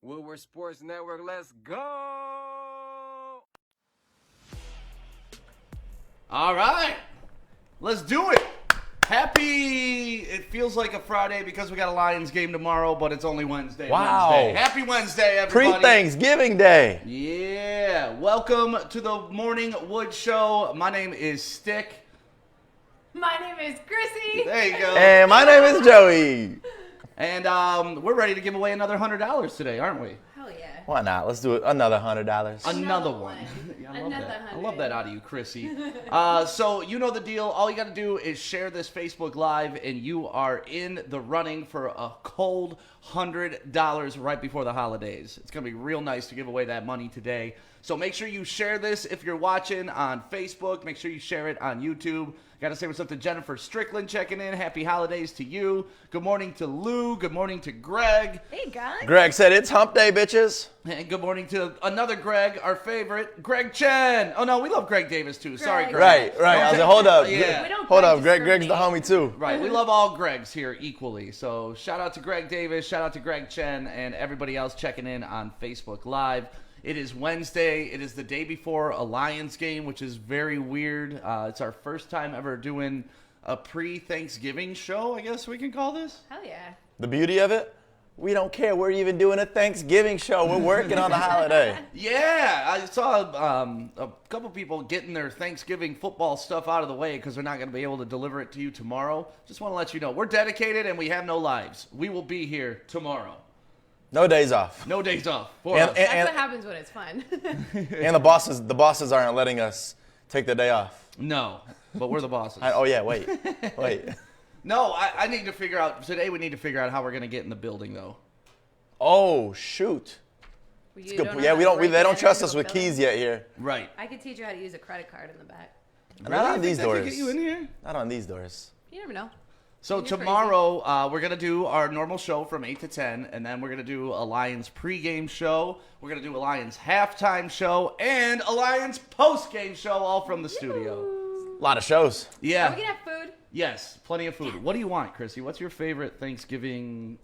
Woodward Sports Network, let's go! All right, let's do it. It feels like a Friday because we got a Lions game tomorrow, but it's only Wednesday. Wow. Happy Wednesday, everybody. Pre-Thanksgiving Day. Yeah. Welcome to the Morning Wood Show. My name is Stick. My name is Chrissy. There you go. And my name is Joey. And we're ready to give away another $100 today, aren't we? Hell yeah. Why not? Let's do it. Another $100. Another one. Yeah, I love that. I love that out of you, Chrissy. So you know the deal. All you got to do is share this Facebook Live, and you are in the running for a cold $100 right before the holidays. It's going to be real nice to give away that money today. So make sure you share this if you're watching on Facebook. Make sure you share it on YouTube. Got to say what's up to Jennifer Strickland checking in. Happy holidays to you. Good morning to Lou. Good morning to Greg. Hey, guys. Greg said it's hump day, bitches. And good morning to another Greg, our favorite, Greg Chen. Oh, no, we love Greg Davis, too. Sorry, Greg. Right. I was like, hold up. Yeah. Hold up. Greg's the homie, too. Right, we love all Gregs here equally. So shout out to Greg Davis, shout out to Greg Chen, and everybody else checking in on Facebook Live. It is Wednesday. It is the day before a Lions game, which is very weird. It's our first time ever doing a pre-Thanksgiving show, I guess we can call this. Hell yeah. The beauty of it, we don't care. We're even doing a Thanksgiving show. We're working on the holiday. Yeah, I saw a couple people getting their Thanksgiving football stuff out of the way because they're not going to be able to deliver it to you tomorrow. Just want to let you know, we're dedicated and we have no lives. We will be here tomorrow. No days off. No days off. That's what happens when it's fun. And the bosses aren't letting us take the day off. No, but we're the bosses. Wait. No, I need to figure out, today we need to figure out how we're going to get in the building, though. Oh, shoot. Well, It's good. Yeah, they don't trust us with keys yet here. Right. I could teach you how to use a credit card in the back. Not on these Think they doors. could get you in here? Not on these doors. You never know. So You're tomorrow, we're going to do our normal show from 8 to 10, and then we're going to do a Lions pregame show. We're going to do a Lions halftime show and a Lions postgame show, all from the studio. A lot of shows. Yeah. We can have food. Yes, plenty of food. What do you want, Chrissy? What's your favorite Thanksgiving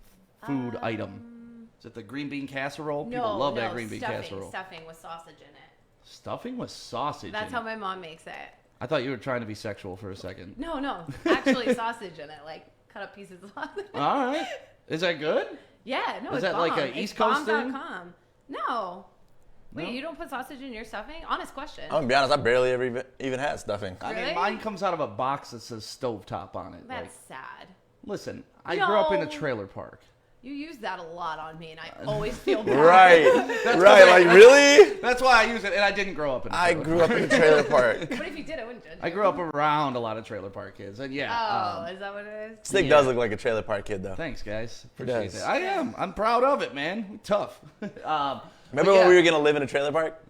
food item? Is it the green bean casserole? People love that green bean casserole. Stuffing with sausage in it. Stuffing with sausage. That's how my mom makes it. I thought you were trying to be sexual for a second. No. Actually, sausage in it. Like, cut up pieces of sausage. All right. Is that good? Yeah, no, Is it's that bomb. like a East Coast thing? bomb.com. No. Wait, No? you don't put sausage in your stuffing? Honest question. I'm gonna be honest, I barely ever even had stuffing. I mean, Really? mine comes out of a box that says stovetop on it. That's Like, sad. listen, I grew up in a No. trailer park. You use that a lot on me, and I always feel bad. Right. Like, really? That's why I use it, and I didn't grow up in a I trailer grew up in a trailer park. But if you did, I wouldn't judge you. I grew up around a lot of trailer park kids, and yeah. Oh, is that what it is? Stick does look like a trailer park kid, though. Thanks, guys. Appreciate does. it. I am. I'm proud of it, man. We tough. Remember when we were going to live in a trailer park?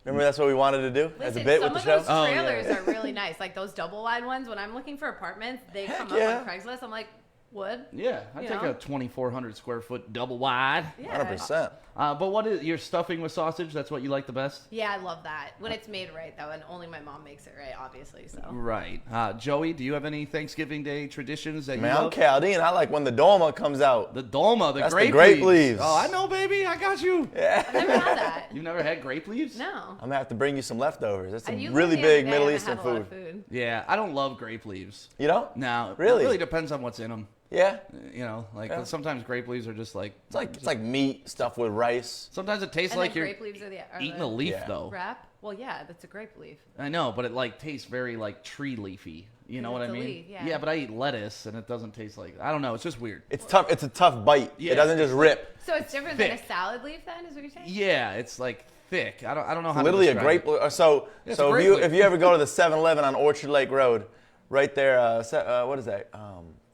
Remember that's what we wanted to do as a Listen, bit some with the of show? those trailers are really nice. Like those double wide ones, when I'm looking for apartments, they come yeah. up on Craigslist. I'm like, wood? Yeah, I take a 2,400 square foot double wide. Yeah. 100%. But what is your stuffing with sausage? That's what you like the best? Yeah, I love that. When it's made right, though, and only my mom makes it right, obviously. So. Right. Joey, do you have any Thanksgiving Day traditions that Man, you I'm love? Chaldean. I like when the Dolma comes out. The dolma, That's grape the grape leaves. leaves. Oh, I know, baby. I got you. I've never had that. You've never had grape leaves? No. I'm going to have to bring you some leftovers. That's some You really looked the other big day Middle and I Eastern had a lot of food. Yeah, I don't love grape leaves. You don't? No. Really? It really depends on what's in them. Yeah. You know, like Yeah. sometimes grape leaves are just like... It's like meat stuffed with rice. Sometimes it tastes And like the you're grape leaves are eating the a leaf, Yeah. though. wrap? Well, yeah, that's a grape leaf. I know, but it like tastes very like tree leafy. You know what I It's a mean? leaf, yeah. But I eat lettuce and it doesn't taste like... I don't know. It's just weird. It's tough. It's a tough bite. Yeah. It doesn't just rip. So it's different than Thick. a salad leaf, then, is what you're saying? Yeah, it's like thick. I don't know how Literally to a describe grape. it. So It's a grape leaf. if you ever go to the 7-Eleven on Orchard Lake Road, right there, what is that?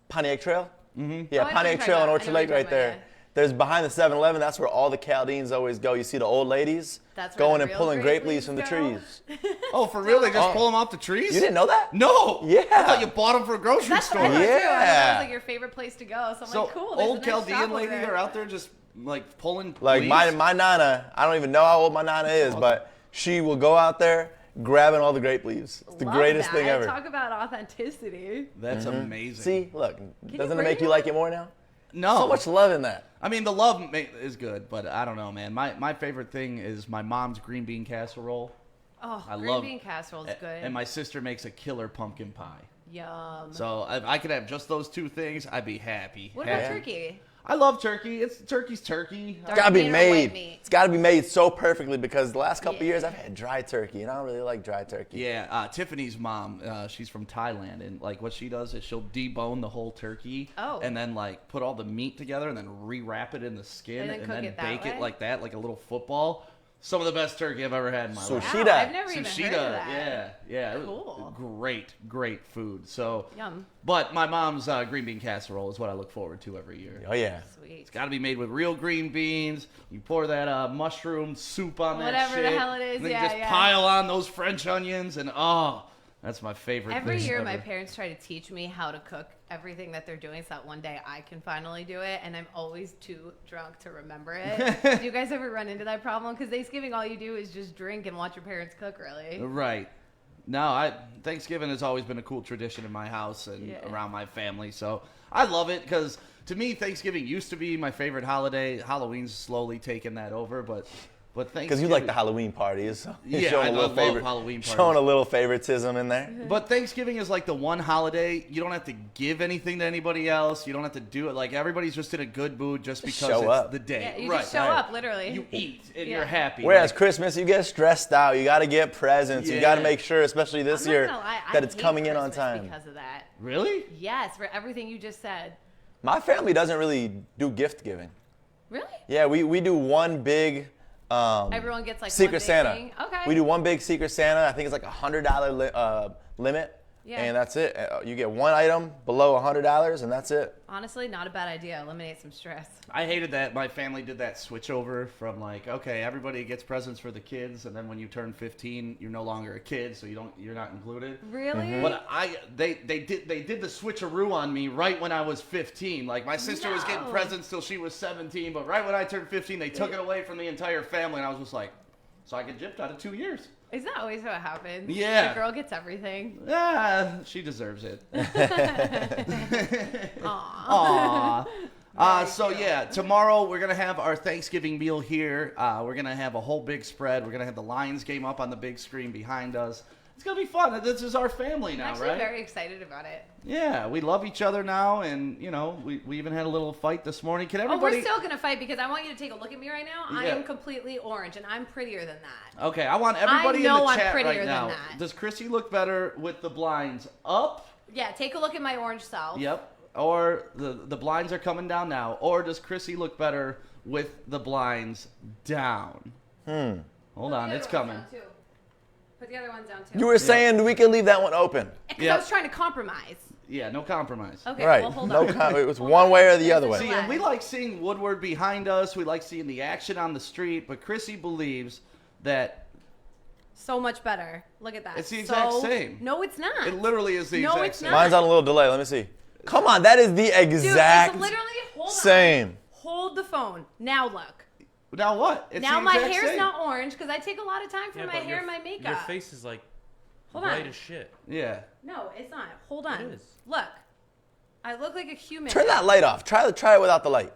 Pontiac Trail? Mm-hmm. Yeah, Oh, I know what Pontiac you're Trail and talking Orchard about. I Lake know what right you're there. talking about, There's behind the 7-Eleven. That's where all the Chaldeans always go. You see the old ladies That's where going the and real pulling grape grape leaves from the leaves go? trees. Oh, for real? They just pull them off the trees? You didn't know that? No. Yeah. I thought you bought them for a grocery That's store. what I thought, too. I thought that Yeah. was like your favorite place to go. So I'm So like, cool. there's old a nice shop Chaldean over ladies there. are out there just like pulling Like leaves? my nana, I don't even know how old my nana is, but she will go out there grabbing all the grape leaves. It's the Love greatest that. thing ever. Talk about authenticity. That's amazing. See, look, you doesn't it bring make you it? like it more now? No. So much love in that. I mean, the love is good, but I don't know, man. My favorite thing is my mom's green bean casserole. Oh, I green love bean casserole is good. And my sister makes a killer pumpkin pie. Yum. So if I could have just those two things, I'd be happy. What about turkey? I love turkey. Turkey's turkey. It's gotta be meat or made. white meat? It's gotta be made so perfectly because the last couple of years I've had dry turkey and I don't really like dry turkey. Yeah, Tiffany's mom, she's from Thailand, and like what she does is she'll debone the whole turkey, and then like put all the meat together and then rewrap it in the skin and then bake it like that, like a little football. Some of the best turkey I've ever had in my life. Sushi. Wow, I've never even heard of that. Yeah. Cool. Great food. So, Yum. But my mom's green bean casserole is what I look forward to every year. Oh yeah. Sweet. It's got to be made with real green beans. You pour that mushroom soup on that Whatever shit. the hell it is, and then yeah, you just yeah. pile on those French onions, and that's my favorite Every thing year, ever. my parents try to teach me how to cook everything that they're doing so that one day I can finally do it, and I'm always too drunk to remember it. Do you guys ever run into that problem? Because Thanksgiving, all you do is just drink and watch your parents cook, really. Right. No, Thanksgiving has always been a cool tradition in my house and Yeah. around my family, so I love it because to me, Thanksgiving used to be my favorite holiday. Halloween's slowly taken that over, but Thanksgiving. Because you like the Halloween parties. So you're Yeah, showing I a little love Halloween parties. Showing a little favoritism in there. But Thanksgiving is like the one holiday you don't have to give anything to anybody else. You don't have to do it. Like everybody's just in a good mood just because show it's up. the day. Yeah, you right. just show up, literally. You eat and Yeah. you're happy. Whereas Like, Christmas, you get stressed out. You got to get presents. You got to make sure, especially this I'm year, not gonna lie, I that it's hate coming in on Christmas time. because of that. really? Yes, for everything you just said. My family doesn't really do gift giving. Really? Yeah, we do one big Everyone gets like Secret one big Santa. thing? Okay. We do one big Secret Santa. I think it's like $100 limit. Yeah. And that's it. You get one item below $100, and that's it. Honestly, not a bad idea. Eliminate some stress. I hated that my family did that switch over from like, okay, everybody gets presents for the kids, and then when you turn 15, you're no longer a kid, so you're not included. Really? But they did the switcheroo on me right when I was 15. Like my sister was getting No. presents till she was 17, but right when I turned 15, they took it away from the entire family, and I was just like, so I get gypped out of 2 years. Isn't that always what happens? Yeah. The girl gets everything. She deserves it. Aw. Aww. So yeah, tomorrow we're gonna have our Thanksgiving meal here. We're gonna have a whole big spread. We're gonna have the Lions game up on the big screen behind us. It's gonna be fun. This is our family I'm now, actually right? very excited about it. Yeah, we love each other now, and you know, we even had a little fight this morning. Can Oh, everybody? we're still going to fight because I want you to take a look at me right now. I Yeah. am completely orange, and I'm prettier than that. Okay, I want everybody know in the I'm chat prettier right than now. that. Does Chrissy look better with the blinds up? Yeah, take a look at my orange self. Yep. Or the blinds are coming down now. Or does Chrissy look better with the blinds down? Hold on, it's coming. Put the other ones down too. You were saying we could leave that one open. Because Yep. I was trying to compromise. Yeah, no compromise. Okay, Right. well, hold No, on. it was one way or the other See, way. and we like seeing Woodward behind us. We like seeing the action on the street. But Chrissy believes that So much better. Look at that. It's the exact same. No, it's not. it literally is the No, exact it's same. not. Mine's on a little delay. Let me see. Come on, that is the Dude, exact it's literally, hold on. same. Hold the phone. Now look. Now what? It's Now the my exact hair's same. not orange because I take a lot of time for Yeah, my but hair and my makeup. Your face is like Hold bright on. as shit. Yeah. No, it's not. Hold on. It is. Look. I look like a human. Turn that light off. Try it without the light.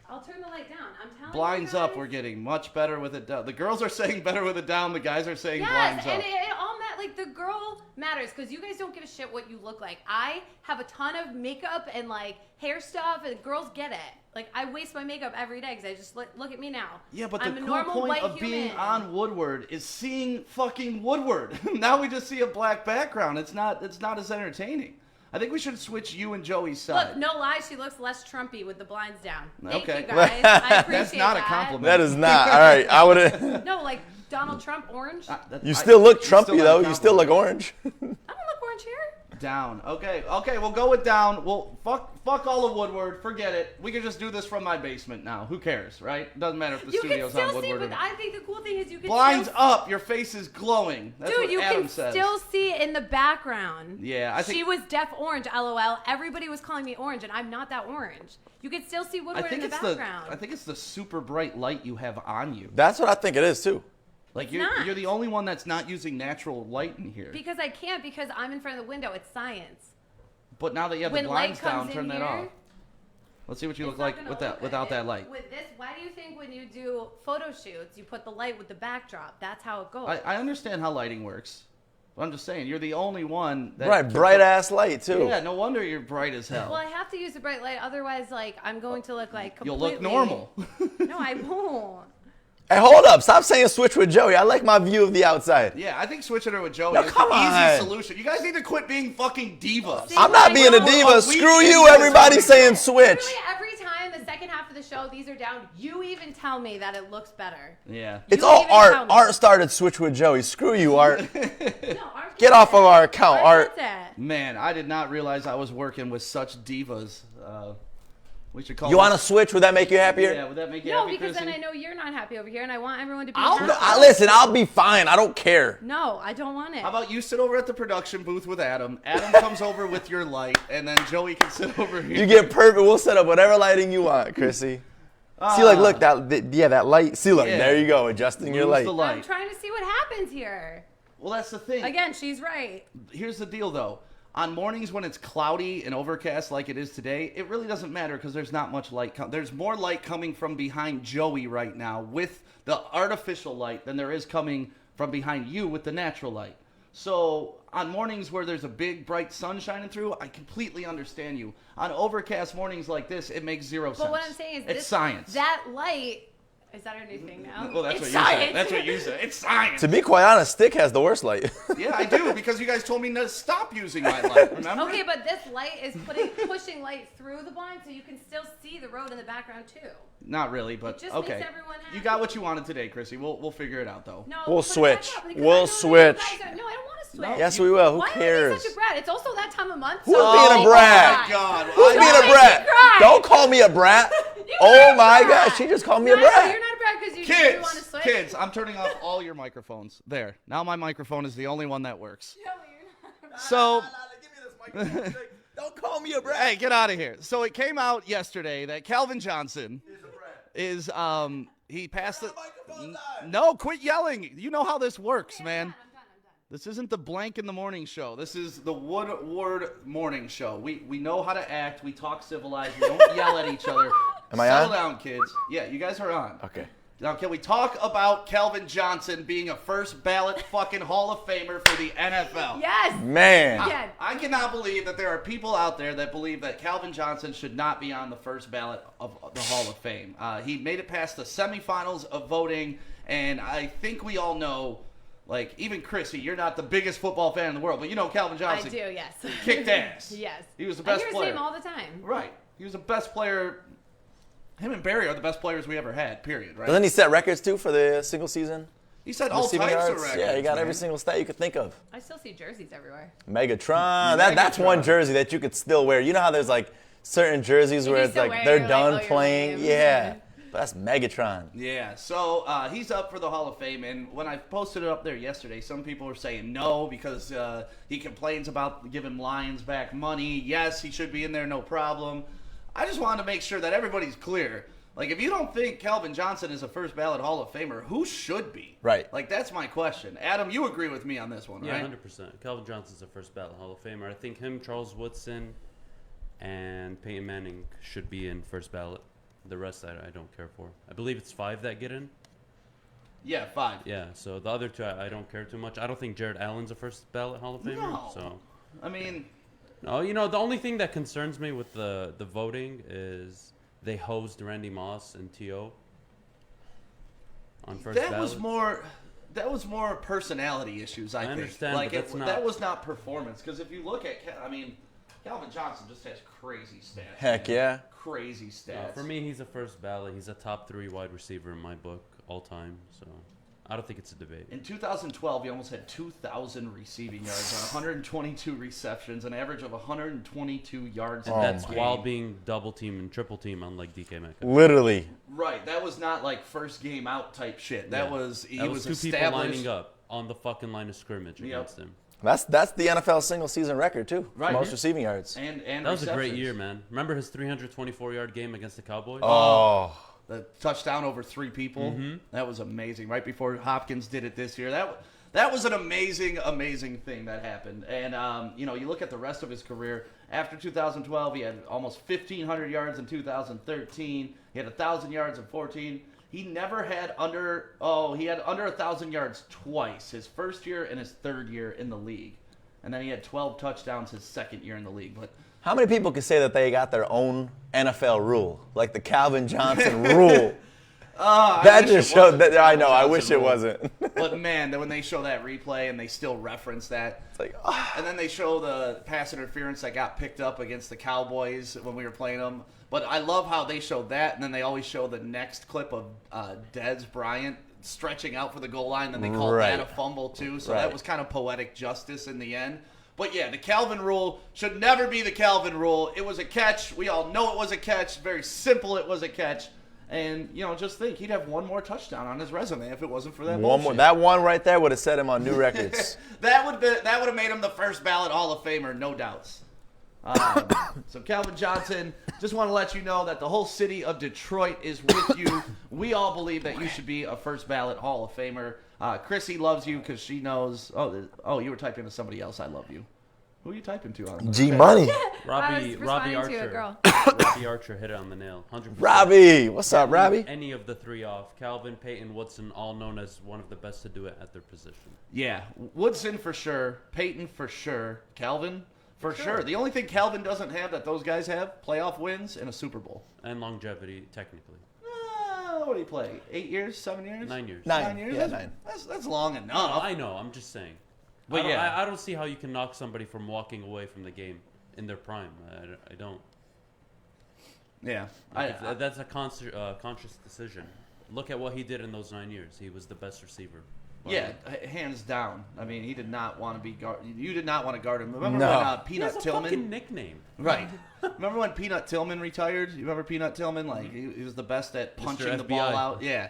I'll turn the light down. I'm telling Blinds you guys. up. We're getting much better with it down. The girls are saying better with it down. The guys are saying Yes, blinds and up. it all like the girl matters because you guys don't give a shit what you look like. I have a ton of makeup and like hair stuff, and girls get it. Like I waste my makeup every day because I just look at me now. Yeah, but the I'm a cool normal point white of being human. on Woodward is seeing fucking Woodward. Now we just see a black background. It's not as entertaining. I think we should switch you and Joey's side. Look, no lie, she looks less Trumpy with the blinds down. Thank Okay. you guys. I appreciate That's not a that. compliment. That is not. All right, I would have. No, like Donald Trump orange. You still look It's still Trumpy not a though. You still look compliment. orange. I don't look orange here. Down. Okay, we'll go with down. Well, fuck all of Woodward. Forget it. We can just do this from my basement now. Who cares, right? Doesn't matter if the You can studio's on still see, Woodward. but I think the cool thing is you can Blinds still up. Your face is glowing. That's Dude, what you Adam can says. still see it in the background. Yeah, I think. She was deaf orange, LOL. Everybody was calling me orange, and I'm not that orange. You can still see I Woodward in think the it's background. I think it's the super bright light you have on you. That's what I think it is too. Like It's not. you're the only one that's not using natural light in here. Because I can't, because I'm in front of the window. It's science. But now that you have When the light blinds down, comes turn in that here, off. Let's see what you It's look not like gonna with look without good. that light. With this, why do you think when you do photo shoots, you put the light with the backdrop? That's how it goes. I understand how lighting works. But I'm just saying, you're the only one that Right, bright ass light too. Yeah, no wonder you're bright as hell. Well, I have to use the bright light, otherwise, like, I'm going to look like You'll completely... look normal. No, I won't. Hey, hold up! Stop saying switch with Joey. I like my view of the outside. Yeah, I think switching her with Joey No, is come the on. easy solution. You guys need to quit being fucking divas. See, I'm not being a No, diva. we Screw need you, to- everybody saying switch. Literally every time the second half of the show, these are down, you even tell me that it looks better. Yeah. It's You all even tell Art. me. Art started switch with Joey. Screw you, Art. No, Art Get off of our account, Art. did that. Man, I did not realize I was working with such divas. We should call You want to switch? Would that make you happier? Yeah, would that make you No, happy, because then Chrissy? I know you're not happy over here, and I want everyone to be I'll- happy. Listen, I'll be fine. I don't care. No, I don't want it. How about you sit over at the production booth with Adam? Adam comes over with your light, and then Joey can sit over here. You get perfect. We'll set up whatever lighting you want, Chrissy. See, like, look, that light. See, look, Yeah. there you go, adjusting your Lose light. the I'm light. trying to see what happens here. Well, that's the thing. Again, she's right. Here's the deal, though. On mornings when it's cloudy and overcast like it is today, it really doesn't matter because there's not much light. There's more light coming from behind Joey right now with the artificial light than there is coming from behind you with the natural light. So on mornings where there's a big bright sun shining through, I completely understand you. On overcast mornings like this, it makes zero sense. But what I'm saying is it's this, science. That light, is that our new thing now? Well, that's It's what science. you said. That's what you said. It's science. To be quite honest, Stick has the worst light. Yeah, I do, because you guys told me to stop using my light, remember? Okay, but this light is pushing light through the blind so you can still see the road in the background too. Not really, but It just okay. makes everyone happy. You got what you wanted today, Chrissy. We'll figure it out, though. No, We'll put it switch. back up, because We'll I know switch. you guys are- No, I don't want to switch. No. Yes, we will. Who Why am I cares? being such a brat? It's also that time of month. Who's so being a make me brat? cry. God, Who's Don't being a make me brat? cry. Don't call me a brat. You're Oh not a my brat. gosh, she just called me No, a no, brat. you're not a brat because you want to Kids, switch. kids, I'm turning off all your microphones. There. Now my microphone is the only one that works. No, you're not. So, Don't call me a brat. hey, get out of here. So it came out yesterday that Calvin Johnson is he passed the No, quit yelling. You know how this works, man. I'm done. This isn't the Blank in the Morning Show. This is the Woodward Morning Show. We know how to act. We talk civilized. We don't yell at each other. Am I Settle on? down, kids. Yeah, you guys are on. Okay. Now, can we talk about Calvin Johnson being a first ballot fucking Hall of Famer for the NFL? Yes. Man. Yeah. I cannot believe that there are people out there that believe that Calvin Johnson should not be on the first ballot of the Hall of Fame. He made it past the semifinals of voting, and I think we all know, like, even Chrissy, you're not the biggest football fan in the world, but you know Calvin Johnson I do, yes. kicked ass. Yes. He was the best I hear player. his name all the time. Right. He was the best player. Him and Barry are the best players we ever had, period, right? Doesn't he set records too for the single season? He set all Receiving types of yards? records. Yeah, he got man. every single stat you could think of. I still see jerseys everywhere. Megatron. That's one jersey that you could still wear. You know how there's like certain jerseys You where can it's still like wear it, they're you're done like, oh, you're playing. lame. Yeah. But that's Megatron. Yeah, so he's up for the Hall of Fame, and when I posted it up there yesterday, some people were saying no because he complains about giving Lions back money. Yes, he should be in there, no problem. I just wanted to make sure that everybody's clear. Like, if you don't think Calvin Johnson is a first ballot Hall of Famer, who should be? Right. Like, that's my question. Adam, you agree with me on this one, Yeah, right? 100%. Calvin Johnson's a first ballot Hall of Famer. I think him, Charles Woodson, and Peyton Manning should be in first ballot. The rest I don't care for. I believe it's 5 that get in. Yeah, 5. Yeah, so the other 2 I don't care too much. I don't think Jared Allen's a first ballot Hall of Famer. No. So I mean, no, you know, the only thing that concerns me with the voting is they hosed Randy Moss and T.O. on first that ballot. was more personality issues, I think. understand, Like, but that's not- that was not performance. Because if you look at, Calvin Johnson just has crazy stats. Heck man. yeah. Crazy stats. For me, he's a first ballot. He's a top 3 wide receiver in my book all time. So I don't think it's a debate. In 2012, he almost had 2,000 receiving yards on 122 receptions, an average of 122 yards. And a that's game. while being double team and triple team, unlike DK Metcalf. Literally. Right. That was not like first game out type shit. That Yeah. was he That was two people established. lining up on the fucking line of scrimmage against him. That's the NFL single season record too. Right. Most receiving yards. And That was a great receptions. year, man. Remember his 324-yard game against the Cowboys? Oh. The touchdown over 3 people. Mm-hmm. That was amazing. Right before Hopkins did it this year. That was an amazing thing that happened. And you look at the rest of his career. After 2012, he had almost 1,500 yards in 2013. He had 1,000 yards in 14. He never had under 1,000 yards twice, his first year and his third year in the league. And then he had 12 touchdowns his second year in the league. But How many people can say that they got their own NFL rule, like the Calvin Johnson rule? That just showed that. I know. I wish it wasn't. But man, when they show that replay and they still reference that, It's like, and then they show the pass interference that got picked up against the Cowboys when we were playing them. But I love how they showed that, and then they always show the next clip of Dez Bryant stretching out for the goal line, and they called that a fumble too. So that was kind of poetic justice in the end. But yeah, the Calvin rule should never be the Calvin rule. It was a catch. We all know it was a catch. Very simple. It was a catch. And, just think, he'd have one more touchdown on his resume if it wasn't for that bullshit. more. That one right there would have set him on new records. That would have made him the first ballot Hall of Famer, no doubts. So Calvin Johnson, just want to let you know that the whole city of Detroit is with you. We all believe that you should be a first ballot Hall of Famer. Chrissy loves you because she knows. Oh, you were typing to somebody else. I love you. Who are you typing to? On G Money. Robbie responding to a Archer. girl. Robbie Archer hit it on the nail. 100%. Robbie, what's up, Robbie? Any of the three off. Calvin, Peyton, Woodson, all known as one of the best to do it at their position. Yeah, Woodson for sure, Peyton for sure, Calvin for sure. The only thing Calvin doesn't have that those guys have, playoff wins and a Super Bowl. And longevity, technically. What did he play? 8 years? 7 years? 9 years. 9 years? Yeah, That's long enough. No, I know. I'm just saying. But I don't see how you can knock somebody from walking away from the game in their prime. I don't. Yeah. That's a conscious decision. Look at what he did in those 9 years. He was the best receiver. Yeah, hands down. I mean, he did not want to be guarded. You did not want to guard him. Remember No. when He Peanut has a Tillman? fucking nickname. Right. Remember when Peanut Tillman retired? You remember Peanut Tillman? Like, he was the best at punching the ball FBI. out. Yeah.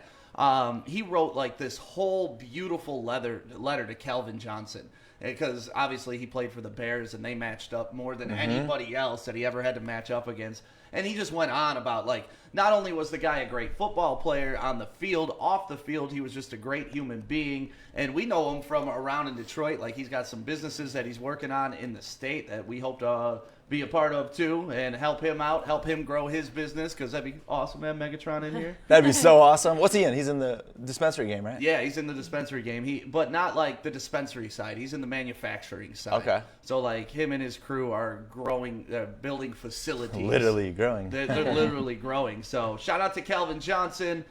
He wrote, like, this whole beautiful letter to Calvin Johnson. Because, obviously, he played for the Bears, and they matched up more than anybody else that he ever had to match up against. And he just went on about, like, not only was the guy a great football player on the field, off the field, he was just a great human being. And we know him from around in Detroit. Like, he's got some businesses that he's working on in the state that we hope to be a part of, too, and help him out, help him grow his business, because that'd be awesome to have Megatron in here. That'd be so awesome. What's he in? He's in the dispensary game, right? Yeah, he's in the dispensary game. But not like the dispensary side. He's in the manufacturing side. Okay. So like him and his crew are growing, building facilities. Literally growing. They're literally growing. So shout out to Calvin Johnson.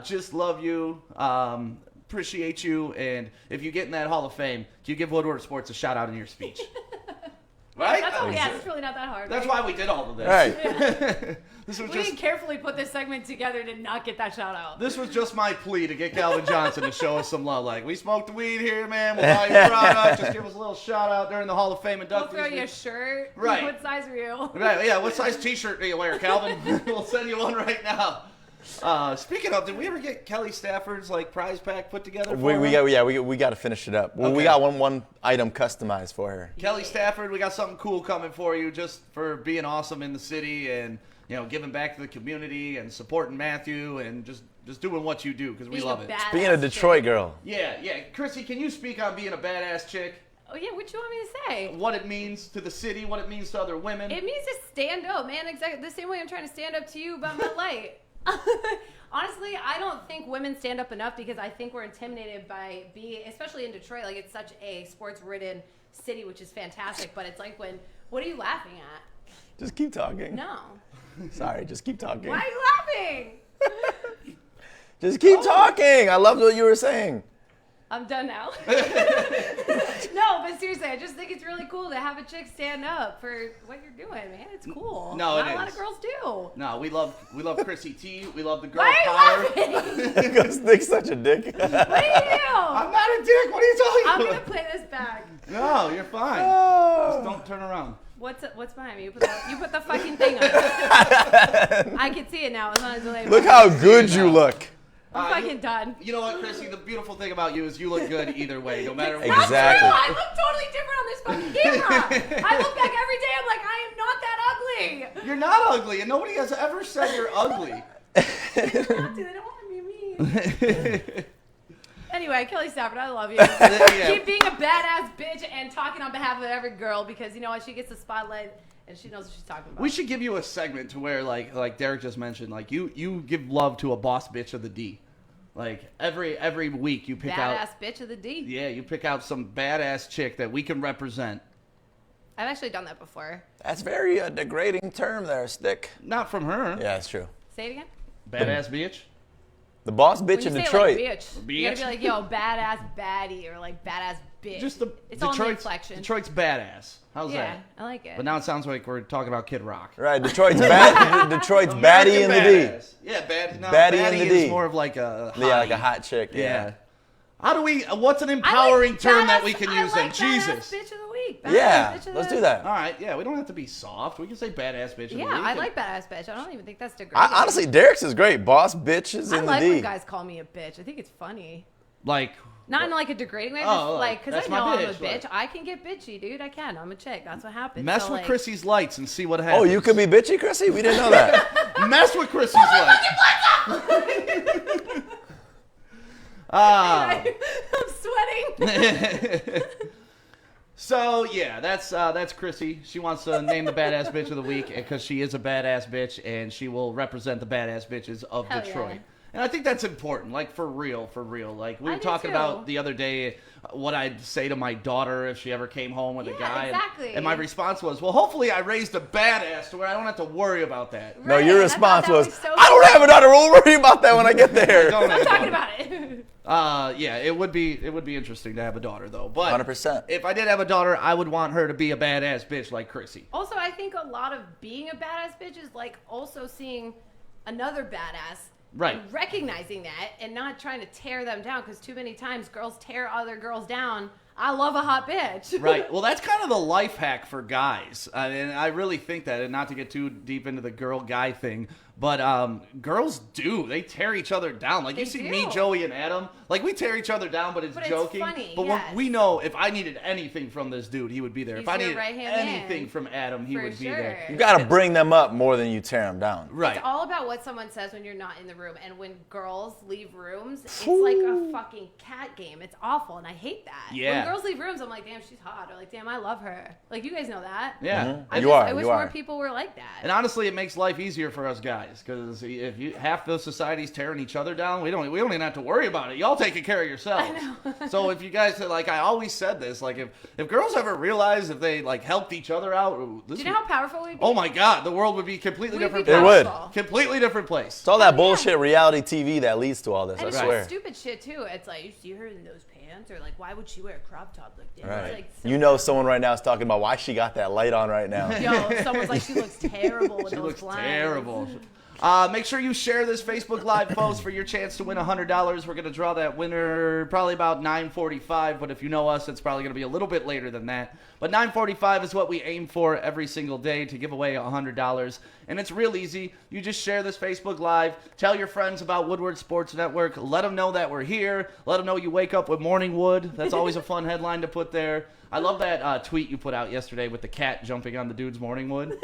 Just love you. Appreciate you. And if you get in that Hall of Fame, can you give Woodward Sports a shout out in your speech? Right? That's it's really not that hard. That's right? why we did all of this. Right. This was We just didn't carefully put this segment together to not get that shout out. This was just my plea to get Calvin Johnson to show us some love. Like, we smoked the weed here, man. We'll buy your product. Just give us a little shout out during the Hall of Fame We'll inductees. throw you a shirt. Right. What size are you? Right, yeah. What size T-shirt do you wear, Calvin? We'll send you one right now. Speaking of, did we ever get Kelly Stafford's prize pack put together for We her? got to finish it up. Well, we Okay. got one item customized for her. Kelly Stafford, we got something cool coming for you just for being awesome in the city and giving back to the community and supporting Matthew and just doing what you do because we love it. Being a Detroit girl. Yeah. Chrissy, can you speak on being a badass chick? Oh yeah, what you want me to say? What it means to the city, what it means to other women. It means to stand up, man. Exactly the same way I'm trying to stand up to you about my light. Honestly, I don't think women stand up enough because I think we're intimidated by especially in Detroit. Like, it's such a sports-ridden city, which is fantastic. But it's like what are you laughing at? Just keep talking. No. Sorry, just keep talking. Why are you laughing? Just keep talking. I loved what you were saying. I'm done now. No, but seriously, I just think it's really cool to have a chick stand up for what you're doing, man. It's cool. No, Not it a lot is. of girls do. No, we love Chrissy T. We love the girl Why power. are you laughing? Because Nick's such a dick. What do you I'm not a dick. What are you talking I'm about? gonna play this back. No, you're fine. Oh. Just don't turn around. What's behind me? You put the fucking thing on. I can see it now. It's on a delay. Look how good you look. I'm fucking done. You know what, Chrissy? The beautiful thing about you is you look good either way, no matter what. Exactly. I look totally different on this fucking camera. I look back every day. I'm like, I am not that ugly. You're not ugly, and nobody has ever said you're ugly. They don't have to. They don't want to be mean. Anyway, Kelly Stafford, I love you. Yeah. Keep being a badass bitch and talking on behalf of every girl because you know what? She gets the spotlight and she knows what she's talking about. We should give you a segment to where, like Derek just mentioned, like you give love to a boss bitch of the D. Like every week you pick out badass bitch of the D. Yeah, you pick out some badass chick that we can represent. I've actually done that before. That's very degrading term there, Stick. Not from her. Yeah, that's true. Say it again. Badass bitch. The boss bitch When in you say Detroit. It like bitch, you gotta be like, yo, badass baddie or like badass bitch. Just the it's all an inflection. Detroit's badass. How's yeah, that? I like it. But now it sounds like we're talking about Kid Rock. Right, Detroit's Detroit's baddie in the D. Badass. Yeah, baddie in the is D. more of like a hottie. Yeah, like a hot chick. Yeah. How do we? What's an empowering term that we can use then? Jesus. Bitch of the week. Yeah, Bitch of let's the- do that. All right. Yeah, we don't have to be soft. We can say badass bitch of the week. Yeah, I like badass bitch. I don't even think that's degrading. Honestly, Derek's is great. Boss bitches I in like the when D. guys call me a bitch. I think it's funny. Like. Not in like a degrading way, Oh, just like because that's I my know I'm a bitch, bitch. like- I can get bitchy, dude. I can. I'm a chick. That's what happens. Mess So, with like, Chrissy's lights and see what happens. Oh, you could be bitchy, Chrissy? We didn't know that. Mess with Chrissy's lights. I'm sweating. So yeah, that's Chrissy. She wants to name the badass bitch of the week because she is a badass bitch and she will represent the badass bitches of Hell Detroit. yeah. And I think that's important, like for real. Like we I were do talking too. about the other day, what I'd say to my daughter if she ever came home with a Yeah, guy. exactly. And my response was, well, hopefully I raised a badass to where I don't have to worry about that. No, Right, your and I response thought that was, so I don't have a daughter. We'll worry about that when I get there. Don't have a talking daughter. about it. Yeah, it would be interesting to have a daughter though. But 100%. if I did have a daughter, I would want her to be a badass bitch like Chrissy. Also, I think a lot of being a badass bitch is like also seeing another badass. Right. And recognizing that and not trying to tear them down because too many times girls tear other girls down. I love a hot bitch. Right. Well, that's kind of the life hack for guys. And I really think that, and not to get too deep into the girl-guy thing, but girls do. They tear each other down. Like, you They see do. me, Joey, and Adam. Like, we tear each other down, but it's But it's joking. funny, but yes. we know if I needed anything from this dude, he would be there. He's if I your needed right-hand anything man. from Adam, he For would be sure. there. You got to bring them up more than you tear them down. Right. It's all about what someone says when you're not in the room. And when girls leave rooms, it's like a fucking cat game. It's awful, and I hate that. Yeah. When girls leave rooms, I'm like, damn, she's hot. Or like, damn, I love her. Like, you guys know that. Yeah. I wish more people were like that. And honestly, it makes life easier for us guys because if half the society's tearing each other down, we don't even have to worry about it. Y'all taking care of yourselves. So if you guys like, I always said this, like if girls ever realized if they like helped each other out, Do you know how powerful we'd be? oh my God, the world would be a completely We'd different be It place. would. powerful. Completely different place. It's all that bullshit reality TV that leads to all this, And I it's swear. just stupid shit too. It's like, you see her in those pants, or like, why would she wear a crop top like that? Right. It's like, so You know someone right now is talking about why she got that light on right now. Yo, someone's like, she looks terrible with She those looks blinds. terrible. Make sure you share this Facebook Live post for your chance to win $100. We're going to draw that winner probably about 9:45, but if you know us, it's probably going to be a little bit later than that. But 9:45 is what we aim for every single day to give away $100. And it's real easy. You just share this Facebook Live. Tell your friends about Woodward Sports Network. Let them know that we're here. Let them know you wake up with Morning Wood. That's always a fun headline to put there. I love that tweet you put out yesterday with the cat jumping on the dude's Morning Wood. Did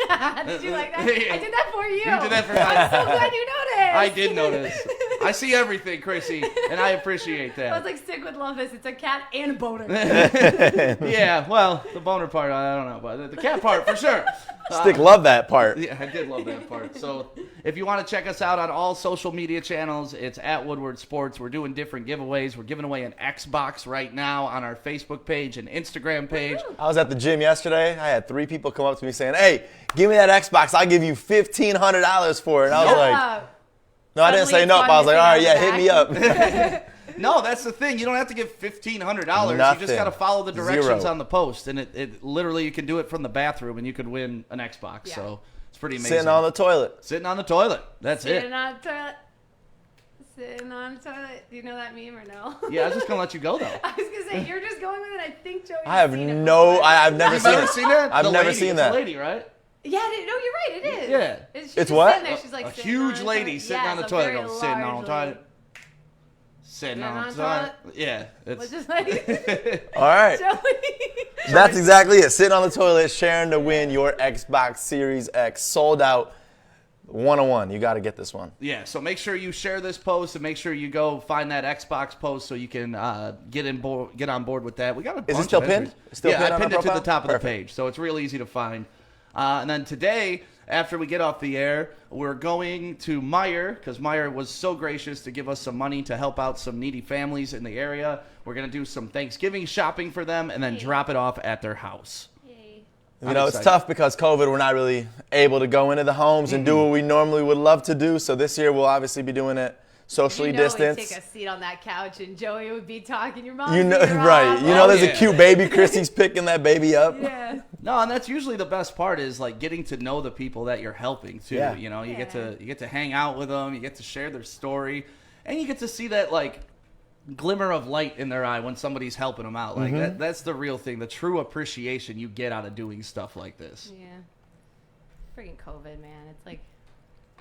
you like that? Yeah. I did that for you. You did that for me. I'm so glad you noticed. I did notice. I see everything, Chrissy, and I appreciate I was that. like, Stick would love this. It's a cat and a boner. Yeah, well, the boner part, I don't know, but the cat part, for sure. Stick love that part. Yeah, I did love that part. So if you want to check us out on all social media channels, it's at Woodward Sports. We're doing different giveaways. We're giving away an Xbox right now on our Facebook page and Instagram page. I was at the gym yesterday. I had 3 people come up to me saying, hey, give me that Xbox. I'll give you $1,500 for it. And I was like, no, I didn't say Suddenly nope. I was like, all right, yeah, it's hit me up. No, that's the thing. You don't have to give $1,500. You just Nothing. got to follow the directions 0. on the post. And it literally, you can do it from the bathroom and you could win an Xbox. Yeah. So it's pretty amazing. Sitting on the toilet. Sitting on the toilet. That's Sitting it. on a toilet. Sitting on a toilet. Do you know that meme or no? Yeah, I was just going to let you go, though. I was going to say, you're just going with it. I think Joey I have seen it no, before. I've never You've seen never it. seen that? I've The never lady. seen It's that. a lady, right? Yeah, no, you're right. It is. Yeah. She's It's just what? sitting there. She's like A sitting huge on lady toilet. sitting on the Yes, a toilet. very Goes, sitting on large the toilet. lady. Sitting Sitting on on the the toilet. toilet. Yeah. Which It's, is like, All right. Joey. That's exactly it. Sitting on the toilet, sharing to win your Xbox Series X. Sold out. 101. You got to get this one. Yeah, so make sure you share this post and make sure you go find that Xbox post so you can get on board with that. We got a bunch Is it still of pinned? entries. It's still yeah, pinned I on pinned our it to the profile? top of Perfect. the page, so it's real easy to find. And then today, after we get off the air, we're going to Meyer because Meyer was so gracious to give us some money to help out some needy families in the area. We're going to do some Thanksgiving shopping for them and then drop it off at their house. You know, it's tough because COVID, we're not really able to go into the homes and do what we normally would love to do. So this year, we'll obviously be doing it socially distanced. We'd take a seat on that couch and Joey would be talking. Your mom, You know, right? You know, there's a cute baby. Chrissy's picking that baby up. Yeah. No, and that's usually the best part is like getting to know the people that you're helping too. Yeah. You know, you get to hang out with them, you get to share their story, and you get to see that like glimmer of light in their eye when somebody's helping them out. Like that's the real thing, the true appreciation you get out of doing stuff like this. Yeah. Freaking COVID, man. It's like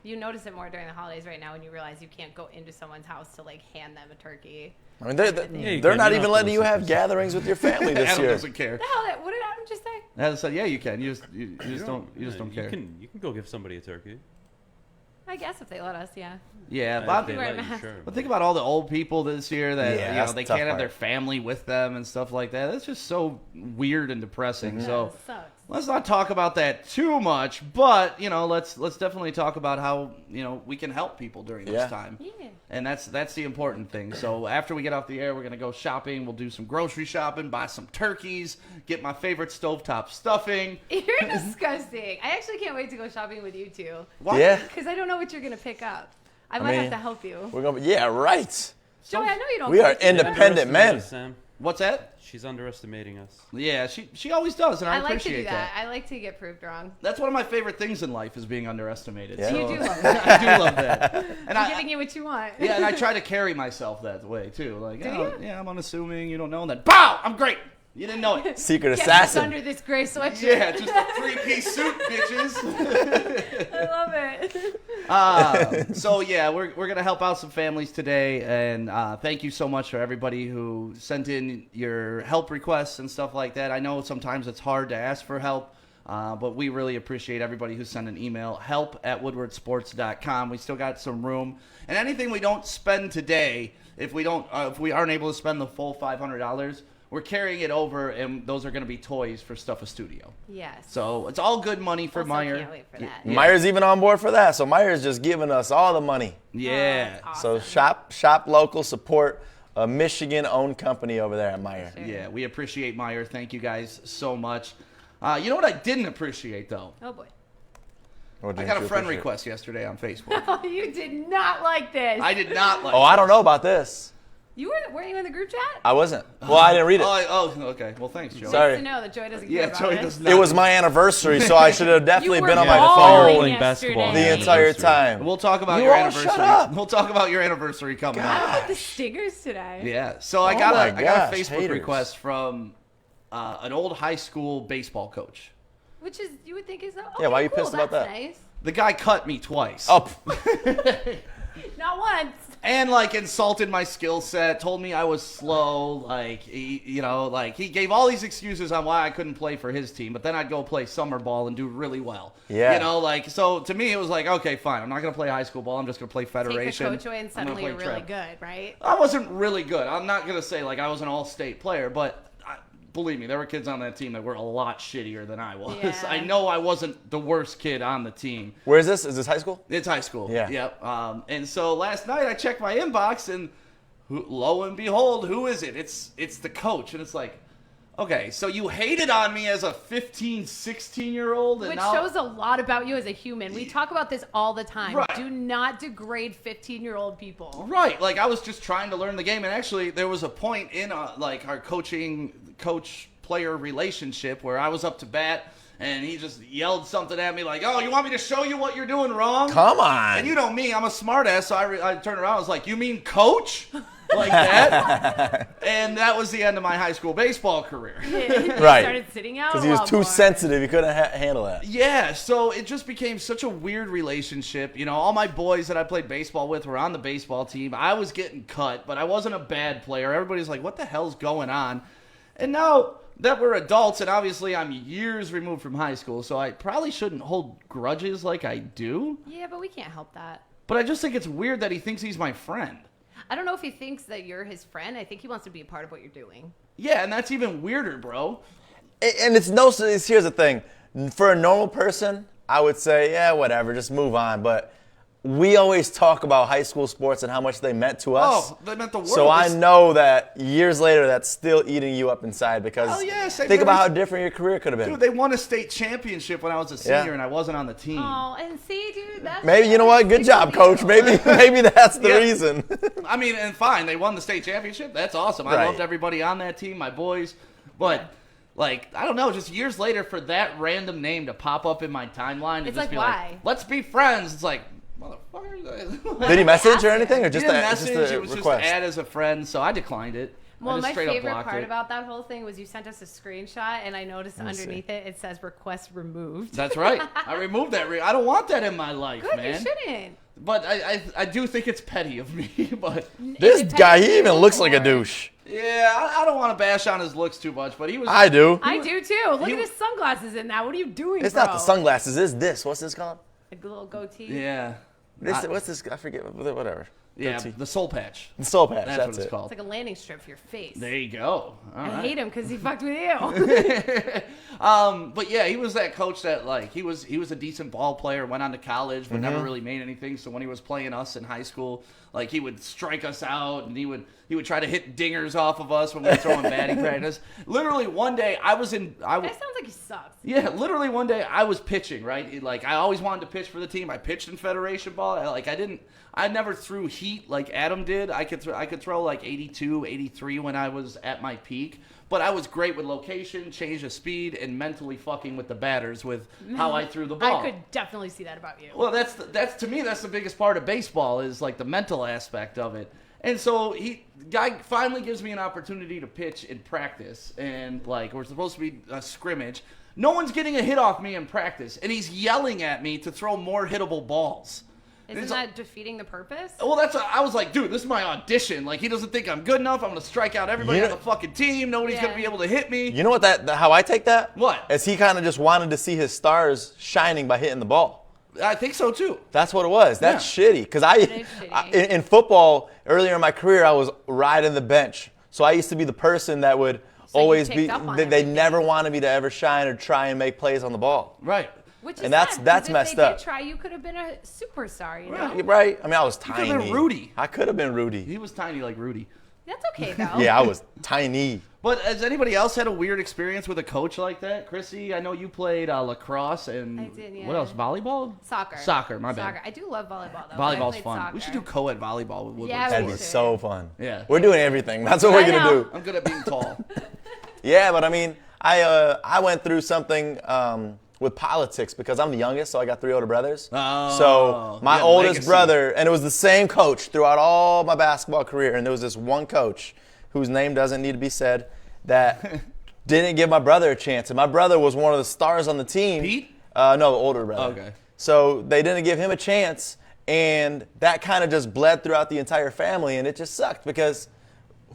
you notice it more during the holidays right now when you realize you can't go into someone's house to like hand them a turkey. I mean, you they're can. not You even don't letting have you to have listen. gatherings with your family this Adam year. doesn't care. The hell, what did Adam just say? Adam said, "Yeah, you can. You just don't care." You can go give somebody a turkey. I guess if they let us, yeah. Yeah, If but they wear let you, masks. sure. But think about all the old people this year that Yeah, you that's know they the tough can't have part. their family with them and stuff like that. That's just so weird and depressing. So It sucks. let's not talk about that too much. But you know, let's definitely talk about how we can help people during this time. Yeah. And that's the important thing. So after we get off the air, we're gonna go shopping. We'll do some grocery shopping, buy some turkeys, get my favorite stovetop stuffing. You're disgusting. I actually can't wait to go shopping with you two. What? Yeah, Because I don't know what you're going to pick up. I might mean, have to help you. we're gonna. Yeah, right. Joey, I know you don't. We are cook either. independent men. Underestimate us, Sam. What's that? She's underestimating us. Yeah, she always does, and I I like to appreciate do that. I like to get proved wrong. That's one of my favorite things in life is being underestimated. Yeah. So You do love that. I do love that. And I'm giving you what you want. yeah, and I try to carry myself that way too. Like, Do oh, you? yeah, I'm unassuming. You don't know, and then bow, I'm great. You didn't know it. Secret Get assassin. under this gray sweatshirt. Yeah, just a three-piece suit, bitches. I love it. So yeah, we're gonna help out some families today, and thank you so much for everybody who sent in your help requests and stuff like that. I know sometimes it's hard to ask for help, but we really appreciate everybody who sent an email, help@woodwardsports.com. We still got some room, and anything we don't spend today, if we aren't able to spend the full $500, we're carrying it over, and those are going to be toys for Stuff a Studio. Yes. So it's all good money for Also Meyer. can't wait for that. Yeah. Meyer's even on board for that. So Meyer's just giving us all the money. Yeah. Oh, that's So awesome. shop local, support a Michigan-owned company over there at Meyer. Sure. Yeah, we appreciate Meyer. Thank you guys so much. You know what I didn't appreciate, though? Oh boy. What I didn't got a you friend appreciate? request yesterday on Facebook. Oh, you did not like this. I did not like Oh, I don't know about this. Weren't you in the group chat? I wasn't. Well, I didn't read it. Oh, okay. Well, thanks, Joe. Sorry. Nice to know that Joy doesn't care Yeah, about Joey it. does not. It was my anniversary, so I should have definitely You been were on my balling phone Playing basketball on the yesterday. entire anniversary. time. We'll talk about You your all anniversary. shut up. We'll talk about your anniversary coming up. The stingers today. Yeah. So I Oh got my a gosh, Facebook haters. request from an old high school baseball coach. Which is, you would think is, okay, Yeah, why are you cool, pissed about that's that? Nice. The guy cut me twice. Oh, Not once. And like insulted my skill set, told me I was slow, like he gave all these excuses on why I couldn't play for his team, but then I'd go play summer ball and do really well. Yeah. So to me it was like, okay, fine, I'm not gonna play high school ball, I'm just gonna play Take the federation. coach away and I'm gonna suddenly play you're really track. good, right? I wasn't really good. I'm not gonna say like I was an all-state player, but believe me, there were kids on that team that were a lot shittier than I was. Yeah. I know I wasn't the worst kid on the team. where is this? Is this high school? It's high school. Yeah. Yep. And so last night I checked my inbox and lo and behold, who is it? It's the coach. And it's like, okay, so you hated on me as a 15, 16-year-old. And Which now, shows a lot about you as a human. We talk about this all the time. Right. Do not degrade 15-year-old people. Right. Like I was just trying to learn the game. And actually there was a point in like our coach-player relationship where I was up to bat and he just yelled something at me like, oh, you want me to show you what you're doing wrong? Come on. And you know me, I'm a smartass, so I turned around. I was like, "You mean coach?" Like that. And that was the end of my high school baseball career. Right. Started sitting out Because a he was lot too more. sensitive. He couldn't handle that. Yeah, so it just became such a weird relationship. You know, all my boys that I played baseball with were on the baseball team. I was getting cut, but I wasn't a bad player. Everybody's like, "What the hell's going on?" And now that we're adults, and obviously I'm years removed from high school, so I probably shouldn't hold grudges like I do. Yeah, but we can't help that. But I just think it's weird that he thinks he's my friend. I don't know if he thinks that you're his friend. I think he wants to be a part of what you're doing. Yeah, and that's even weirder, bro. And here's the thing. For a normal person, I would say, yeah, whatever, just move on. But we always talk about high school sports and how much they meant to us. Oh, they meant the world. So I know that years later, that's still eating you up inside because Oh, yeah, same think for about me. how different your career could have been. Dude, they won a state championship when I was a senior Yeah. and I wasn't on the team. Oh, and see, dude, that's Maybe, you know what? Good job, coach. Maybe that's the Yeah. reason. I mean, and fine, they won the state championship. That's awesome. I Right. loved everybody on that team, my boys. But, like, I don't know, just years later for that random name to pop up in my timeline and It's just like, be why? like, let's be friends. It's like, motherfucker. Did he message or anything, or Just just a a message. just a It was request? just add as a friend, so I declined it. I Well, just my straight up favorite blocked part it. about that whole thing was you sent us a screenshot, and I noticed Let me underneath it says request removed. That's right. I removed that. I don't want that in my life, Good, man. you shouldn't. But I do think it's petty of me. But This Independent guy, he even looks like a or- douche. yeah, I don't want to bash on his looks too much. But he was. I do. I do too. Look he at was- his sunglasses in that. What are you doing, It's bro? not the sunglasses. It's this. What's this called? A little goatee. Yeah. What's this? I forget. Whatever. Yeah, Goatee. the soul patch. The soul patch. That's, That's, what it's it. called. It's like a landing strip for your face. There you go. All I right. hate him because he fucked with you. But yeah, he was that coach that like he was a decent ball player, went on to college, but never really made anything. So when he was playing us in high school, like he would strike us out and he would try to hit dingers off of us when we were throwing batting practice. Literally one day That sounds like he sucks. Yeah, literally one day I was pitching, right? Like I always wanted to pitch for the team. I pitched in Federation ball. I never threw heat like Adham did. I could throw like 82, 83 when I was at my peak. But I was great with location, change of speed, and mentally fucking with the batters with how I threw the ball. I could definitely see that about you. Well, that's to me that's the biggest part of baseball is like the mental aspect of it. And so guy finally gives me an opportunity to pitch in practice, and like we're supposed to be a scrimmage. No one's getting a hit off me in practice, and he's yelling at me to throw more hittable balls. Isn't that defeating the purpose? Well, I was like, dude, this is my audition. Like, he doesn't think I'm good enough. I'm going to strike out everybody on the fucking team. Nobody's Yeah. going to be able to hit me. You know what how I take that? What? Is he kind of just wanted to see his stars shining by hitting the ball. I think so, too. That's what it was. That's shitty. Because is shitty. in football, earlier in my career, I was riding the bench. So I used to be the person that would So you always be, picked up on they everything. never wanted me to ever shine or try and make plays on the ball. Right. Which is And that's sad, that's 'cause messed if they up. did try, you could have been a superstar, you know? Right. Right? I mean, I was could've tiny. been Rudy. I could have been Rudy. He was tiny like Rudy. That's okay, though. Yeah, I was tiny. But has anybody else had a weird experience with a coach like that? Chrissy, I know you played lacrosse and I did, yeah. what else? Volleyball? Soccer. Soccer, my bad. Soccer. I do love volleyball, though. Volleyball's I played fun. Soccer. We should do co-ed volleyball with Woodward. Yeah, we That'd be should. so fun. Yeah. We're doing everything. That's what we're I going to know. do. I'm good at being tall. Yeah, but I mean, I went through something with politics because I'm the youngest, so I got 3 older brothers. Oh, So my yeah, oldest legacy. brother, and it was the same coach throughout all my basketball career, and there was this one coach whose name doesn't need to be said that didn't give my brother a chance. And my brother was one of the stars on the team. Pete? No, the older brother. Okay. So they didn't give him a chance, and that kind of just bled throughout the entire family, and it just sucked because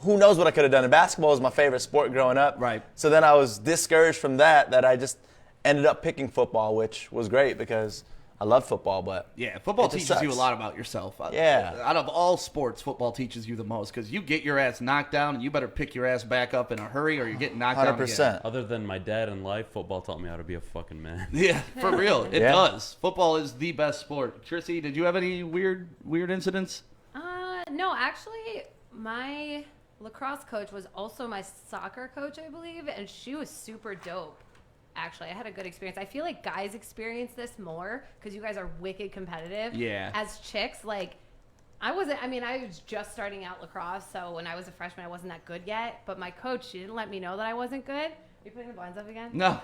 who knows what I could have done. And basketball was my favorite sport growing up. Right. So then I was discouraged from that I just ended up picking football, which was great because I love football, but Yeah, football it just teaches you a sucks. lot about yourself. Yeah. Out of all sports, football teaches you the most because you get your ass knocked down and you better pick your ass back up in a hurry or you're getting knocked down again. 100%. Other than my dad in life, football taught me how to be a fucking man. Yeah, for real. It Yeah. does. Football is the best sport. Trissy, did you have any weird incidents? No, actually, my lacrosse coach was also my soccer coach, I believe, and she was super dope. Actually, I had a good experience. I feel like guys experience this more because you guys are wicked competitive. Yeah. As chicks, like, I was just starting out lacrosse, so when I was a freshman, I wasn't that good yet. But my coach, she didn't let me know that I wasn't good. Are you putting the blinds up again? No.